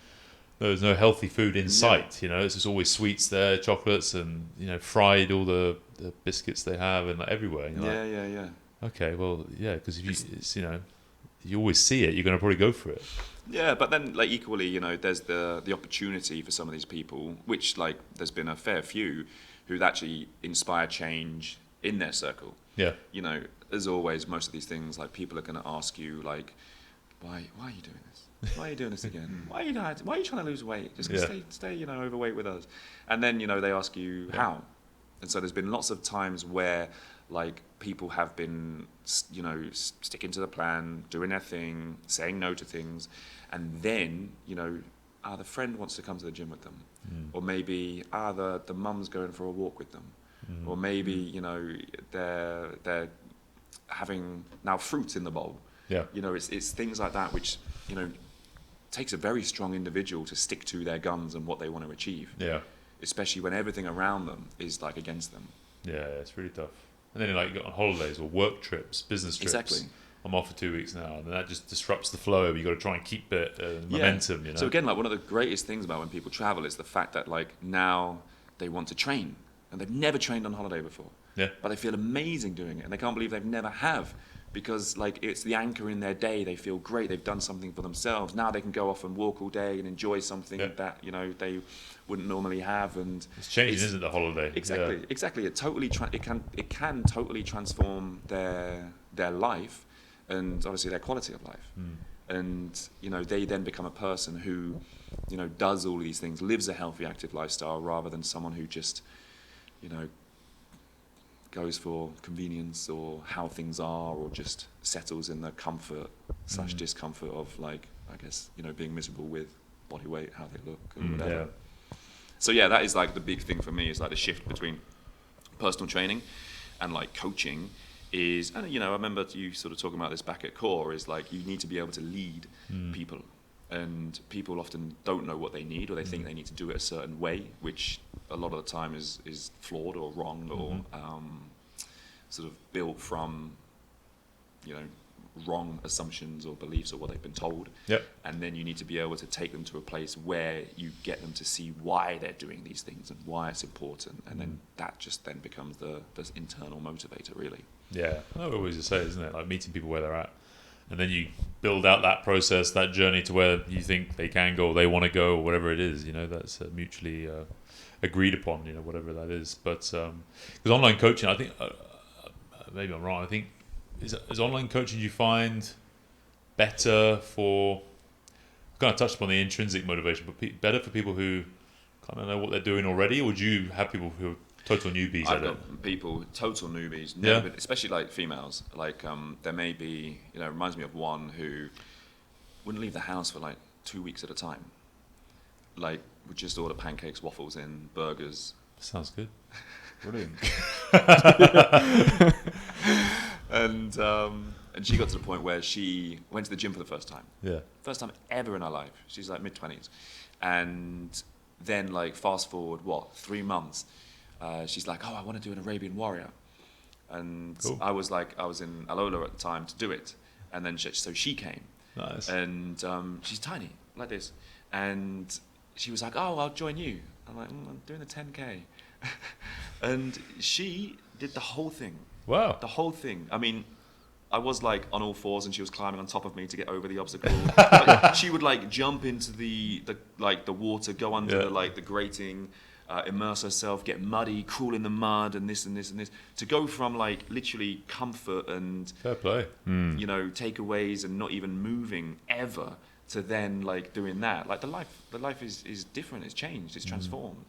There's no healthy food in sight. It's just always sweets there, chocolates, and fried, all the biscuits they have, and like everywhere. And you're like, okay, well, because if you always see it, you're going to probably go for it.
Yeah, but then like, equally, there's the opportunity for some of these people, which like, there's been a fair few who've actually inspired change in their circle. As always, most of these things, like, people are going to ask you like, why are you doing this? Why are you doing this again? Why are you trying to lose weight? Just stay overweight with us. And then they ask you how. And so there's been lots of times where like, people have been sticking to the plan, doing their thing, saying no to things, and then the friend wants to come to the gym with them, or maybe the mum's going for a walk with them, or maybe they're having now fruit in the bowl. It's things like that which takes a very strong individual to stick to their guns and what they want to achieve. Especially when everything around them is like against them.
It's really tough. And then like, you go on holidays or work trips, business trips.
Exactly.
I'm off for 2 weeks now, and that just disrupts the flow. You've got to try and keep it momentum.
So again, like, one of the greatest things about when people travel is the fact that like, now they want to train, and they've never trained on holiday before. But they feel amazing doing it, and they can't believe they've never have. Because like, it's the anchor in their day. They feel great. They've done something for themselves. Now they can go off and walk all day and enjoy something that they wouldn't normally have. And
it's changing, isn't it, the holiday?
Exactly. It totally it can totally transform their life, and obviously their quality of life. And they then become a person who does all these things, lives a healthy, active lifestyle, rather than someone who just goes for convenience or how things are, or just settles in the comfort / discomfort of like, I guess, being miserable with body weight, how they look, or whatever. So that is like the big thing for me, is like the shift between personal training and like coaching is, and I remember you sort of talking about this back at Core, is like, you need to be able to lead people, and people often don't know what they need, or they think they need to do it a certain way, which a lot of the time is flawed or wrong, or sort of built from wrong assumptions or beliefs, or what they've been told. And then you need to be able to take them to a place where you get them to see why they're doing these things and why it's important, and then that just then becomes the internal motivator, really. I always just say, isn't it, like meeting people where they're at, and then you build out that process, that journey to where you think they can go, or they want to go, or whatever it is, that's mutually agreed upon, whatever that is. But because online coaching, I think, maybe I'm wrong, I think, is online coaching, you find better for, kind of touched upon the intrinsic motivation, but better for people who kind of know what they're doing already, or would you have people who are total newbies? I've got people, total newbies, never been, especially like females. Like there may be, it reminds me of one who wouldn't leave the house for like 2 weeks at a time. Like, would just order pancakes, waffles in, burgers.
Sounds good.
Brilliant.
And And she got to the point where she went to the gym for the first time.
Yeah.
First time ever in her life. She's like mid-20s. And then like fast forward, 3 months, she's like, oh, I want to do an Arabian Warrior. And
Cool.
I was in Alola at the time to do it. And then so she came.
Nice.
And she's tiny, like this. And she was like, oh, I'll join you. I'm like, I'm doing the 10K. And she did the whole thing.
Wow.
The whole thing. I mean, I was like on all fours and she was climbing on top of me to get over the obstacle. Like, she would like jump into the water, go under the grating, immerse herself, get muddy, crawl in the mud and this and this and this. To go from like literally comfort and
Fair play.
you know, takeaways and not even moving ever to then like doing that. Like the life is different, it's changed, it's transformed.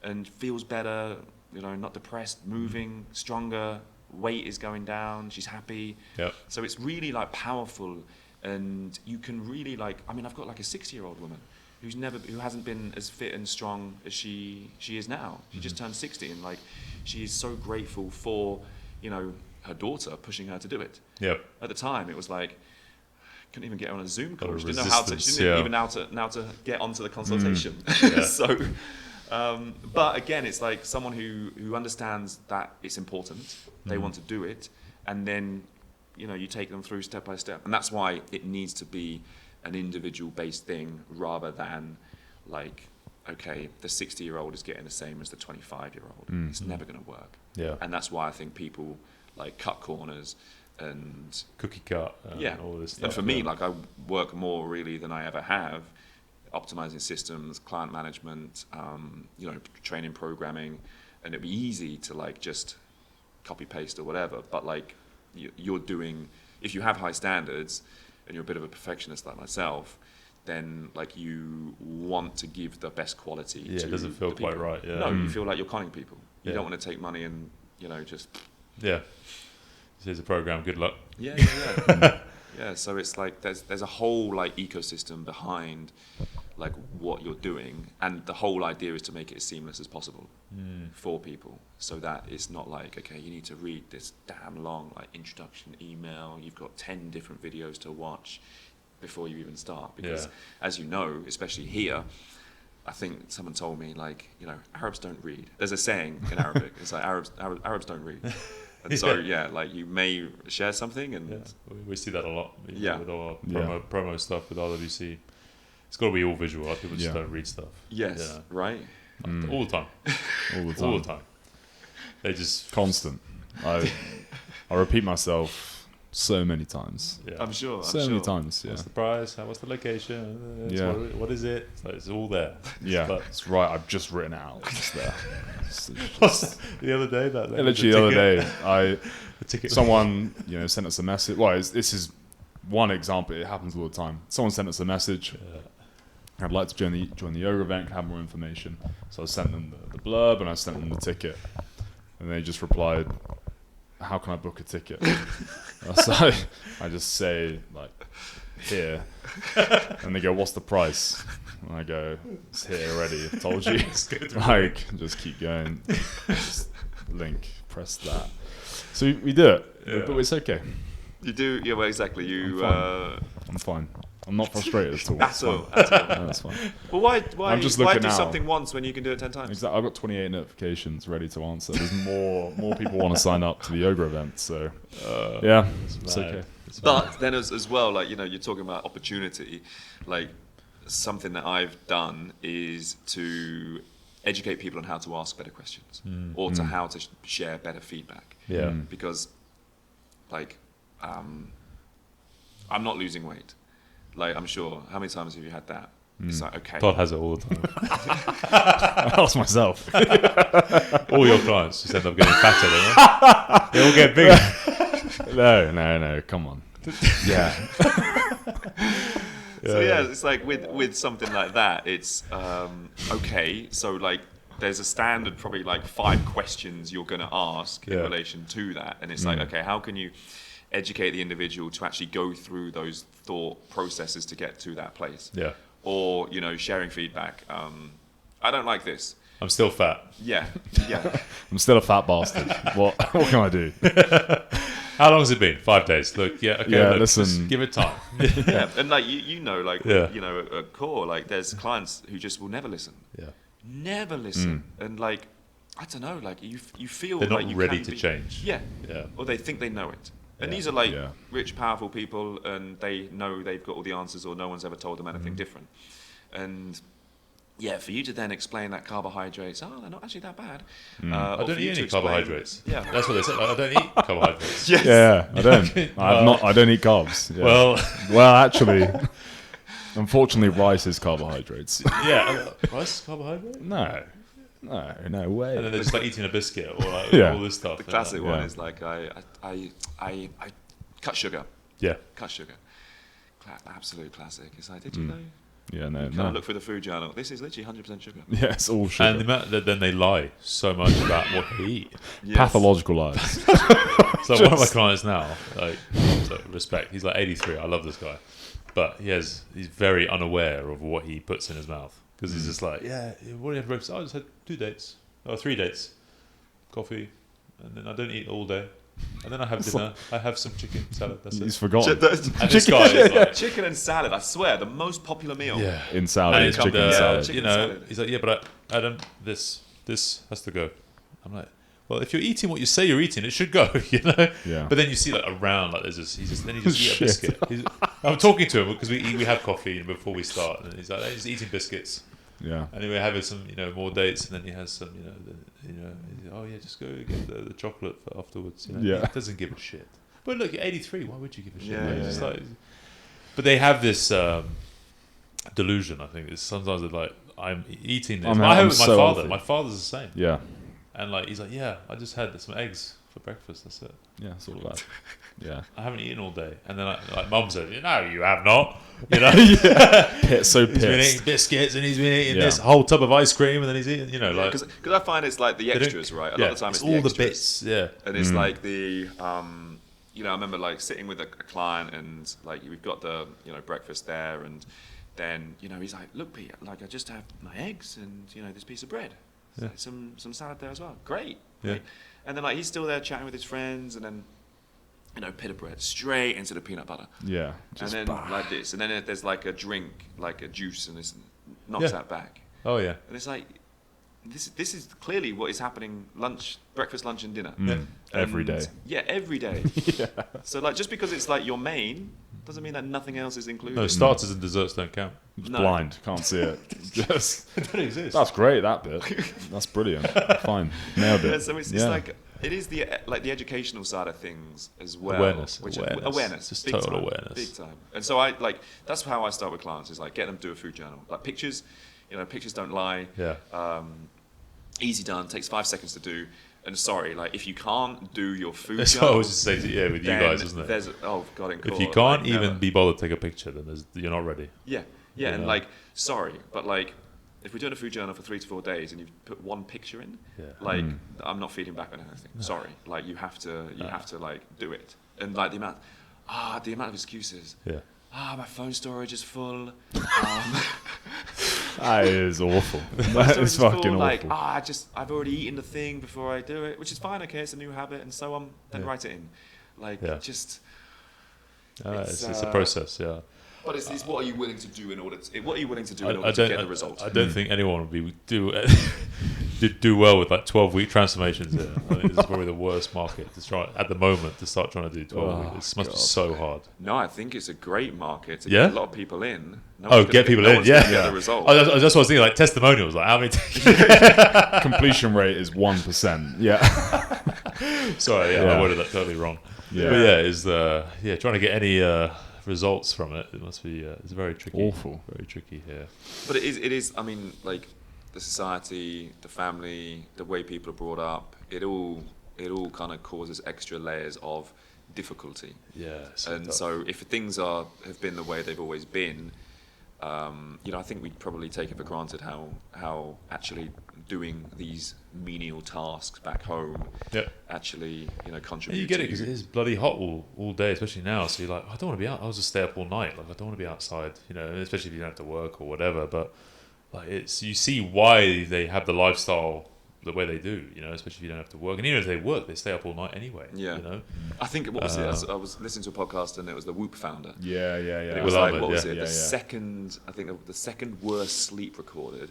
And feels better, you know, not depressed, moving, stronger, weight is going down, she's happy.
Yep.
So it's really like powerful, and you can really like, I mean, I've got like a 60-year-old woman who hasn't been as fit and strong as she is now. She just turned 60, and like she is so grateful for, you know, her daughter pushing her to do it.
Yep.
At the time, it was like, couldn't even get on a Zoom call.
Got a
She didn't know how to. She didn't even know how to get onto the consultation.
Yeah.
So, but again, it's like someone who understands that it's important. They want to do it, and then, you know, you take them through step by step, and that's why it needs to be an individual-based thing rather than like, okay, the 60-year-old is getting the same as the 25-year-old. It's never going to work.
Yeah.
And that's why I think people like cut corners and
Cookie cut. And all this stuff.
and for me, like I work more really than I ever have, optimizing systems, client management, you know, training, programming, and it'd be easy to like just copy paste or whatever. But like you're doing, if you have high standards and you're a bit of a perfectionist like myself, then like you want to give the best quality.
Yeah,
to
it doesn't feel
the people.
quite right. Yeah.
No, you feel like you're conning people. You
Yeah.
don't want to take money and, you know, just
Yeah. Here's a program. Good luck.
yeah. Yeah, so it's like there's a whole like ecosystem behind like what you're doing, and the whole idea is to make it as seamless as possible for people, so that it's not like, okay, you need to read this damn long like introduction email, you've got 10 different videos to watch before you even start, because as you know, especially here, I think someone told me, like, you know, Arabs don't read. There's a saying in Arabic, it's like Arabs don't read. And so, like, you may share something, and
we see that a lot.
Yeah.
With all our promo stuff with RWC. It's got to be all visual. Like, people just don't read stuff.
yes,
Yeah.
right?
All the time.
All the time.
All the time. They just...
Constant. I repeat myself so many times.
Yeah.
I'm sure.
So many times, yeah.
What's the price? What's the location?
Yeah.
What is it? So it's all there.
Yeah,
But
it's right. I've just written it out. It's there.
the other day,
Literally the other day,
the ticket.
someone sent us a message. Well, this is one example. It happens all the time. Someone sent us a message. I'd like to join the yoga event. Can have more information. So I sent them the blurb and I sent them the ticket, and they just replied, "How can I book a ticket?" So I just say, like, here, and they go, "What's the price?" And I go, "It's here already. I told you." Like, just keep going. Just link, press that. So we do it, but it's okay.
You do, yeah. Well, exactly.
I'm fine. I'm not frustrated at all.
At all.
That's fine.
Well, why
I'm just
do
looking now.
something once when you can do it 10 times?
Exactly. I've got 28 notifications ready to answer. There's more people want to sign up to the yoga event, so it's okay.
But then as well, like, you're talking about opportunity. Like, something that I've done is to educate people on how to ask better questions or to how to share better feedback.
Yeah.
Because, like, I'm not losing weight. Like, I'm sure. How many times have you had that? It's like, okay.
Todd has it all the time.
I asked myself.
All your clients just end up getting fatter, don't they? They all get bigger.
No, come on. Yeah.
So it's like with something like that, it's okay. So like, there's a standard, probably like 5 questions you're going to ask in relation to that, and it's like, okay, how can you educate the individual to actually go through those thought processes to get to that place?
Yeah.
Or sharing feedback. I don't like this.
I'm still fat.
Yeah.
I'm still a fat bastard. What can I do?
How long has it been? 5 days. Look, yeah, okay.
Yeah,
look,
listen.
just give it time.
Yeah, and like you know, like
Yeah.
you know, at core, like there's clients who just will never listen,
Yeah,
never listen, and like I don't know, like you feel
they're
like
not
you
ready
can
to
be,
change.
yeah,
Yeah,
or they think they know it. And
Yeah.
these are like
Yeah.
rich, powerful people, and they know they've got all the answers, or no one's ever told them anything different. And yeah, for you to then explain that carbohydrates, they're not actually that bad.
I don't eat any carbohydrates.
Yeah,
That's what they said. I don't eat carbohydrates.
yes.
Yeah, I don't. I don't eat carbs. Yeah.
Well,
actually, unfortunately, rice is carbohydrates.
yeah, rice is carbohydrate.
No way.
And then they're just like eating a biscuit or like
Yeah.
all this stuff.
The classic one
Yeah.
is like I cut sugar.
Yeah.
Cut sugar. Absolute classic. It's like, did you know?
Yeah, no,
You can't look through the food journal. This is literally 100% sugar.
Yeah, it's all sugar.
And the amount that then they lie so much about what they eat.
Yes.
Pathological lies.
So one of my clients now, like, so respect, he's like 83. I love this guy, but he's very unaware of what he puts in his mouth because he's just like, yeah, what do you have for breakfast? I just had 2 dates or 3 dates, coffee, and then I don't eat all day, and then I have dinner. I have some chicken salad. That's
He's
it.
forgotten.
And this guy is like,
Chicken and salad, I swear, the most popular meal.
yeah.
In salad,
And
it's
it's
chicken
the-
salad.
chicken
you know,
salad.
he's like, yeah, but Adam, this has to go. I'm like, well, if you're eating what you say you're eating, it should go, you know.
Yeah.
But then you see like around, like there's just then he just eat a
Shit.
biscuit. I'm talking to him because we have coffee before we start, and he's like, he's eating biscuits,
Yeah.
and then we're having some, more dates, and then he has some, he's, oh yeah, just go get the chocolate for afterwards.
Yeah.
He doesn't give a shit. But look, you're 83. Why would you give a shit?
Yeah,
Like,
yeah,
it's just
yeah.
like, but they have this delusion. I think it's sometimes they're like, I'm eating this.
I'm
I have
I'm
it with my
so
father.
healthy.
My father's the same.
Yeah.
And like he's like, yeah, I just had some eggs for breakfast. That's it.
Yeah, it's all that. Yeah.
I haven't eaten all day. And then like mum said, no, you have not. You know,
So
he's been
pissed.
eating biscuits and he's been eating
Yeah.
this whole tub of ice cream and then he's eating, like
Because I find it's like the
they don't-
extras, right? A
yeah,
lot of the time it's
all
the
the
extras.
bits. Yeah,
And it's like the, I remember like sitting with a client and like we've got the, breakfast there and then, he's like, look, Pete, like I just have my eggs and, this piece of bread.
Yeah.
Some salad there as well. Great.
Yeah.
Great. And then like he's still there chatting with his friends and then, pita bread straight into the peanut butter.
Yeah.
And then like this. And then there's like a drink, like a juice and it knocks
Yeah.
that back.
Oh yeah.
And it's like, this is clearly what is happening breakfast, lunch and dinner.
Every
And-
day.
Yeah, every day. So like just because it's like your main doesn't mean that nothing else is included.
No, starters and desserts don't count.
It's
No.
blind. Can't see it. Just.
They don't exist.
That's great. That bit. That's brilliant. Fine. Nailed it.
Yeah, so it's like it is the educational side of things as well.
Awareness.
Awareness.
Just
big
total
time,
awareness.
Big time. And so that's how I start with clients is like get them to do a food journal. Like pictures, pictures don't lie.
Yeah.
Easy done. Takes 5 seconds to do. And sorry, like if you can't do your food
That's what I
journal,
was just saying to with you guys, isn't it?
There's oh god, in
If
court,
you can't
like,
even
never.
be bothered to take a picture, then you're not ready.
Yeah,
You
and
know?
like, sorry, but like, if we're doing a food journal for 3 to 4 days and you put one picture in,
Yeah.
like, I'm not feeding back on anything. Sorry, like you have to like do it, and like the amount of excuses.
Yeah.
My phone storage is full.
That is awful.
Storage
That is
is full,
fucking
like,
awful.
I've already eaten the thing before I do it, which is fine. Okay, it's a new habit, and so on. Then
Yeah.
write it in, like
Yeah.
just.
It's a process. Yeah.
But it's what are you willing to do in order to
I
to get the result?
I don't think anyone would do well with like 12-week transformations. Here. I think this is probably the worst market to try at the moment to start trying to do 12 weeks. It must be so hard.
No, I think it's a great market to
Yeah?
get a lot of people in. No
Oh,
one's
get
gonna
people
no
in,
one's gonna
yeah.
Get the result.
Oh, that's what I was thinking. Like testimonials, like how many?
Completion rate is 1%. Yeah.
Sorry, I
Yeah.
worded that totally wrong.
Yeah.
But yeah, trying to get any results from it. It must be. It's very tricky.
Awful.
Very tricky here.
But it is. I mean, like the society, the family, the way people are brought up. It all kind of causes extra layers of difficulty.
Yeah.
And so if things have been the way they've always been, I think we'd probably take it for granted how actually doing these menial tasks back home actually contribute.
You get it
to
because it is bloody hot all day, especially now. So you're like, I don't want to be out. I'll just stay up all night. Like I don't want to be outside. Especially if you don't have to work or whatever. But like you see why they have the lifestyle the way they do, especially if you don't have to work. And even if they work, they stay up all night anyway.
Yeah. I think, what was it? I was listening to a podcast and it was the Whoop founder.
Yeah.
And it was what was it? Second, I think the second worst sleep recorded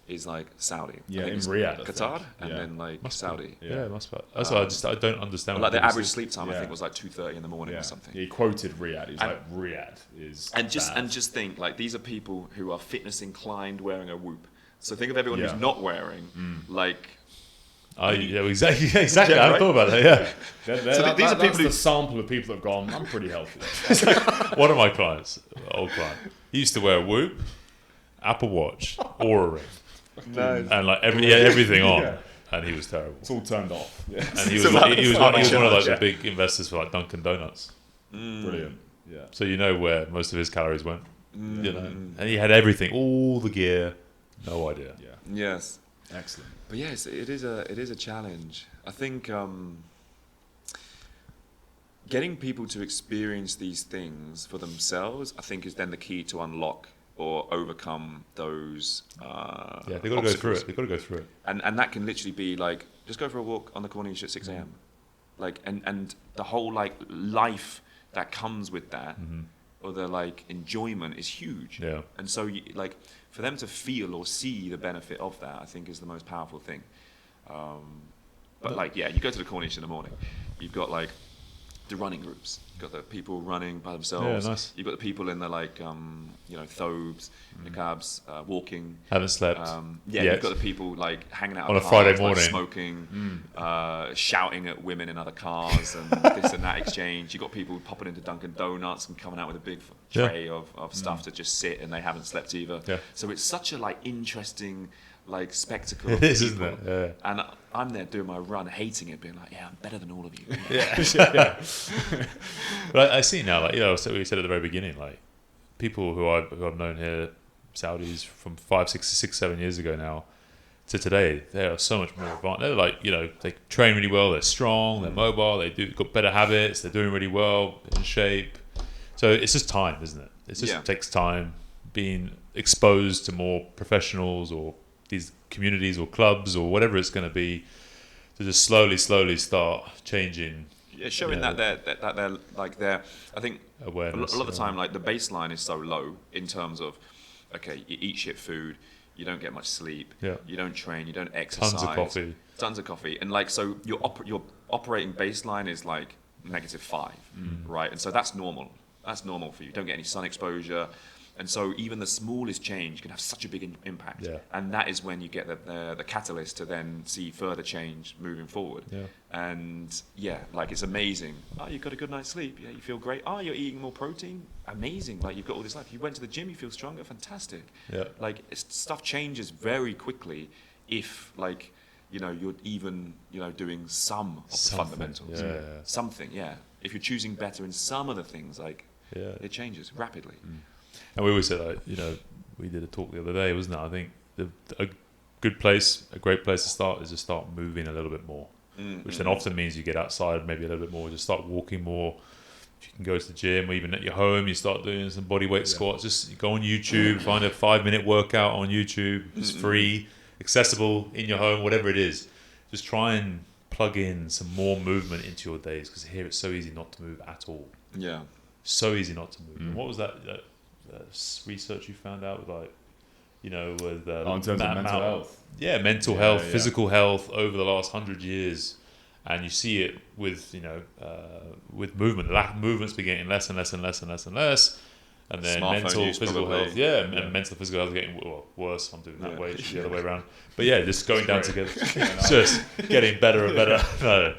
is like Saudi.
Yeah,
I think
in
it's
Riyadh.
Qatar, and then like Saudi.
Yeah, it must be. That's why I don't understand.
Like the average sleep time, I think, was like 2:30 in the morning or something.
He quoted Riyadh. He's like, Riyadh is
and just think, like, these are people who are fitness inclined wearing a Whoop. So think of everyone who's not wearing, like.
Exactly. Yeah,
right?
I thought about that. Yeah.
These are people. The sample of people that have gone, I'm pretty healthy.
One of my clients, old client, he used to wear a Whoop, Apple Watch, or a ring.
Nice.
And like everything on, and he was terrible.
It's all turned off. Yeah.
And he was one of like the big investors for like Dunkin' Donuts.
Brilliant. Yeah.
So where most of his calories went. And he had everything, all the gear, no idea.
Yeah.
Yes.
Excellent.
But yes, it is a challenge. I think getting people to experience these things for themselves, I think, is then the key to unlock or overcome those
they've got to go through it. They've got to go through it.
And that can literally be like, just go for a walk on the Corniche at 6 a.m. Like, and the whole like life that comes with that, or the like enjoyment is huge.
Yeah.
And so like for them to feel or see the benefit of that, I think is the most powerful thing. But like, you go to the Corniche in the morning, you've got like the running groups. You've got the people running by themselves.
Yeah, nice.
You've got the people in the like, thobes, niqabs, walking.
Haven't slept.
You've got the people like hanging out
on
at
a Friday
cars,
morning,
like, smoking, shouting at women in other cars, and this and that exchange. You've got people popping into Dunkin' Donuts and coming out with a big tray of stuff to just sit, and they haven't slept either.
Yeah.
So it's such a like interesting like spectacle.
It is, isn't it? Yeah.
And I'm there doing my run, hating it, being like, I'm better than all of you.
Yeah. But I see now, like, so we said at the very beginning, like, people who I've known here, Saudis, from 5, 6, 7 years ago now to today, they are so much more advanced. They're like, they train really well, they're strong, they're mobile, got better habits, they're doing really well, in shape. So it's just time, isn't it? It just takes time, being exposed to more professionals or these communities or clubs or whatever it's going to be, to just slowly start changing.
Yeah, showing that they're like I think
awareness.
A lot of the time, like the baseline is so low in terms of, okay, you eat shit food, you don't get much sleep, you don't train, you don't exercise, tons of coffee, and like so your operating baseline is like -5, right? And so that's normal. That's normal for you. Don't get any sun exposure. And so even the smallest change can have such a big impact.
Yeah.
And that is when you get the catalyst to then see further change moving forward.
Yeah.
And like it's amazing. Oh, you've got a good night's sleep. Yeah, you feel great. Oh, you're eating more protein. Amazing. Like you've got all this life. You went to the gym, you feel stronger. Fantastic.
Yeah.
Like stuff changes very quickly if like, you're even, doing some of the fundamentals.
Yeah.
Something, If you're choosing better in some of the things, like it changes rapidly.
And we always said, like, we did a talk the other day, wasn't it? I think a great place to start is to start moving a little bit more, which then often means you get outside maybe a little bit more, just start walking more. If you can go to the gym, or even at your home, you start doing some body weight squats. Just you go on YouTube, find a 5-minute workout on YouTube. It's free, accessible in your home, whatever it is. Just try and plug in some more movement into your days, because here it's so easy not to move at all.
Yeah.
So easy not to move. And what was that research you found out with, like, with
in terms of mental health?
Yeah, mental health, physical health over the last 100 years, and you see it with with movement. The lack of movement's been getting less and less and less and less and less. And then mental, physical health, and mental, physical health getting worse. I'm doing that way, it should be the other way around. But just going down together, just getting better and better. No.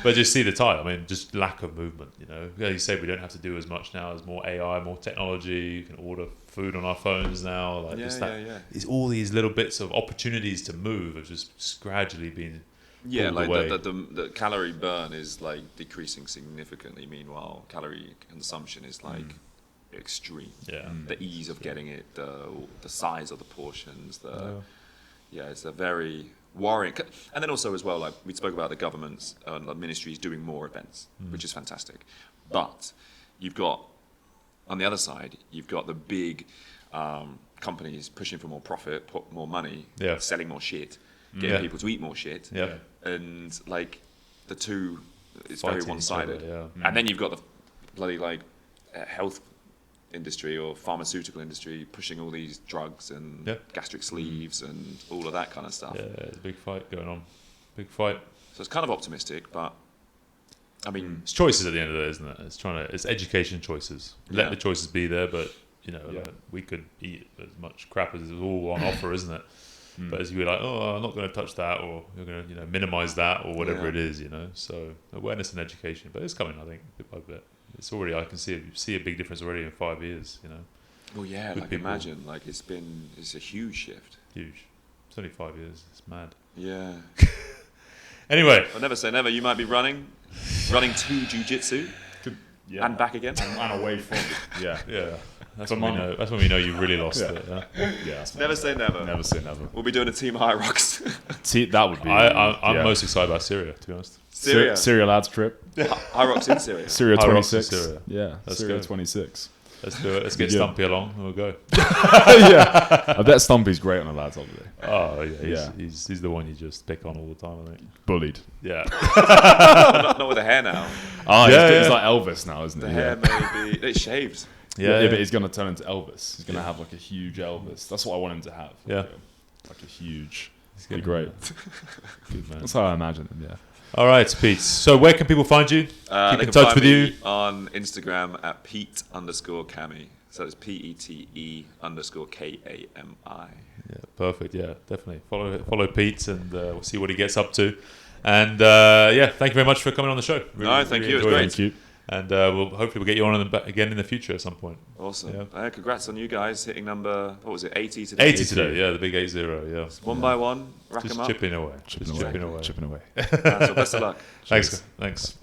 But just see the time. I mean, just lack of movement. Like you say, we don't have to do as much now. There's more AI, more technology. You can order food on our phones now. Like It's all these little bits of opportunities to move have just gradually been.
Like the calorie burn is like decreasing significantly. Meanwhile, calorie consumption is like. Extreme. The ease of getting it, the size of the portions, it's a very worrying. And then also as well, like we spoke about the governments and the ministries doing more events, which is fantastic. But you've got on the other side, you've got the big companies pushing for more profit, more money, selling more shit. getting people to eat more shit.
Yeah.
And like the two, it's
Fighting
very one-sided.
each other,
And then you've got the bloody like health industry or pharmaceutical industry pushing all these drugs and gastric sleeves and all of that kind of stuff.
Yeah, there's a big fight going on. Big fight.
So it's kind of optimistic, but I mean,
it's choices at the end of the day, isn't it? It's education choices. Let the choices be there, but we could eat as much crap as is all on offer, isn't it? But as you're like, oh, I'm not going to touch that, or you're going to minimize that, or whatever it is, So awareness and education, but it's coming, I think, bit by bit. It's already, I can see a big difference already in 5 years,
Well, yeah, like people. Imagine, like it's a huge shift.
Huge. It's only 5 years. It's mad.
Yeah.
Anyway,
I'll never say never. You might be running to jiu-jitsu and back again.
And away from it. Yeah.
Yeah. That's when we know you really lost it. Yeah.
Never say never.
Never say never.
We'll be doing a Team High Rocks.
That would be.
I'm most excited about Syria, to be honest.
Syria lads trip.
High Rocks in Syria.
Syria
High Rocks in
26.
Syria.
Yeah.
Let's
Syria
go.
26.
Let's do it. Let's get Stumpy along and we'll go.
Yeah. I bet Stumpy's great on a lads holiday.
Oh yeah. He's the one you just pick on all the time, I think.
Bullied.
Yeah.
not with the hair now.
Oh, he's like Elvis now, isn't
The
he?
hair maybe. It's shaved.
Yeah, but he's going to turn into Elvis. He's going to have like a huge Elvis. That's what I want him to have.
Yeah.
Like a huge. He's going to be great.
Good man.
That's how I imagine him, yeah.
All right, Pete. So where can people find you? Keep
They
in
can
touch
find
with
me
you.
on Instagram at Pete_Kami. So it's PETE_KAMI.
Yeah, perfect. Yeah, definitely. Follow Pete and we'll see what he gets up to. And thank you very much for coming on the show.
Thank you. It was
enjoyed
great.
Thank you.
And hopefully we'll get you on again in the future at some point.
Awesome. Congrats on you guys hitting number, 80 today?
80 today, yeah, the big 80, yeah.
One by one, rack
Just
them up.
chipping away.
Chipping away.
So best of luck.
Thanks.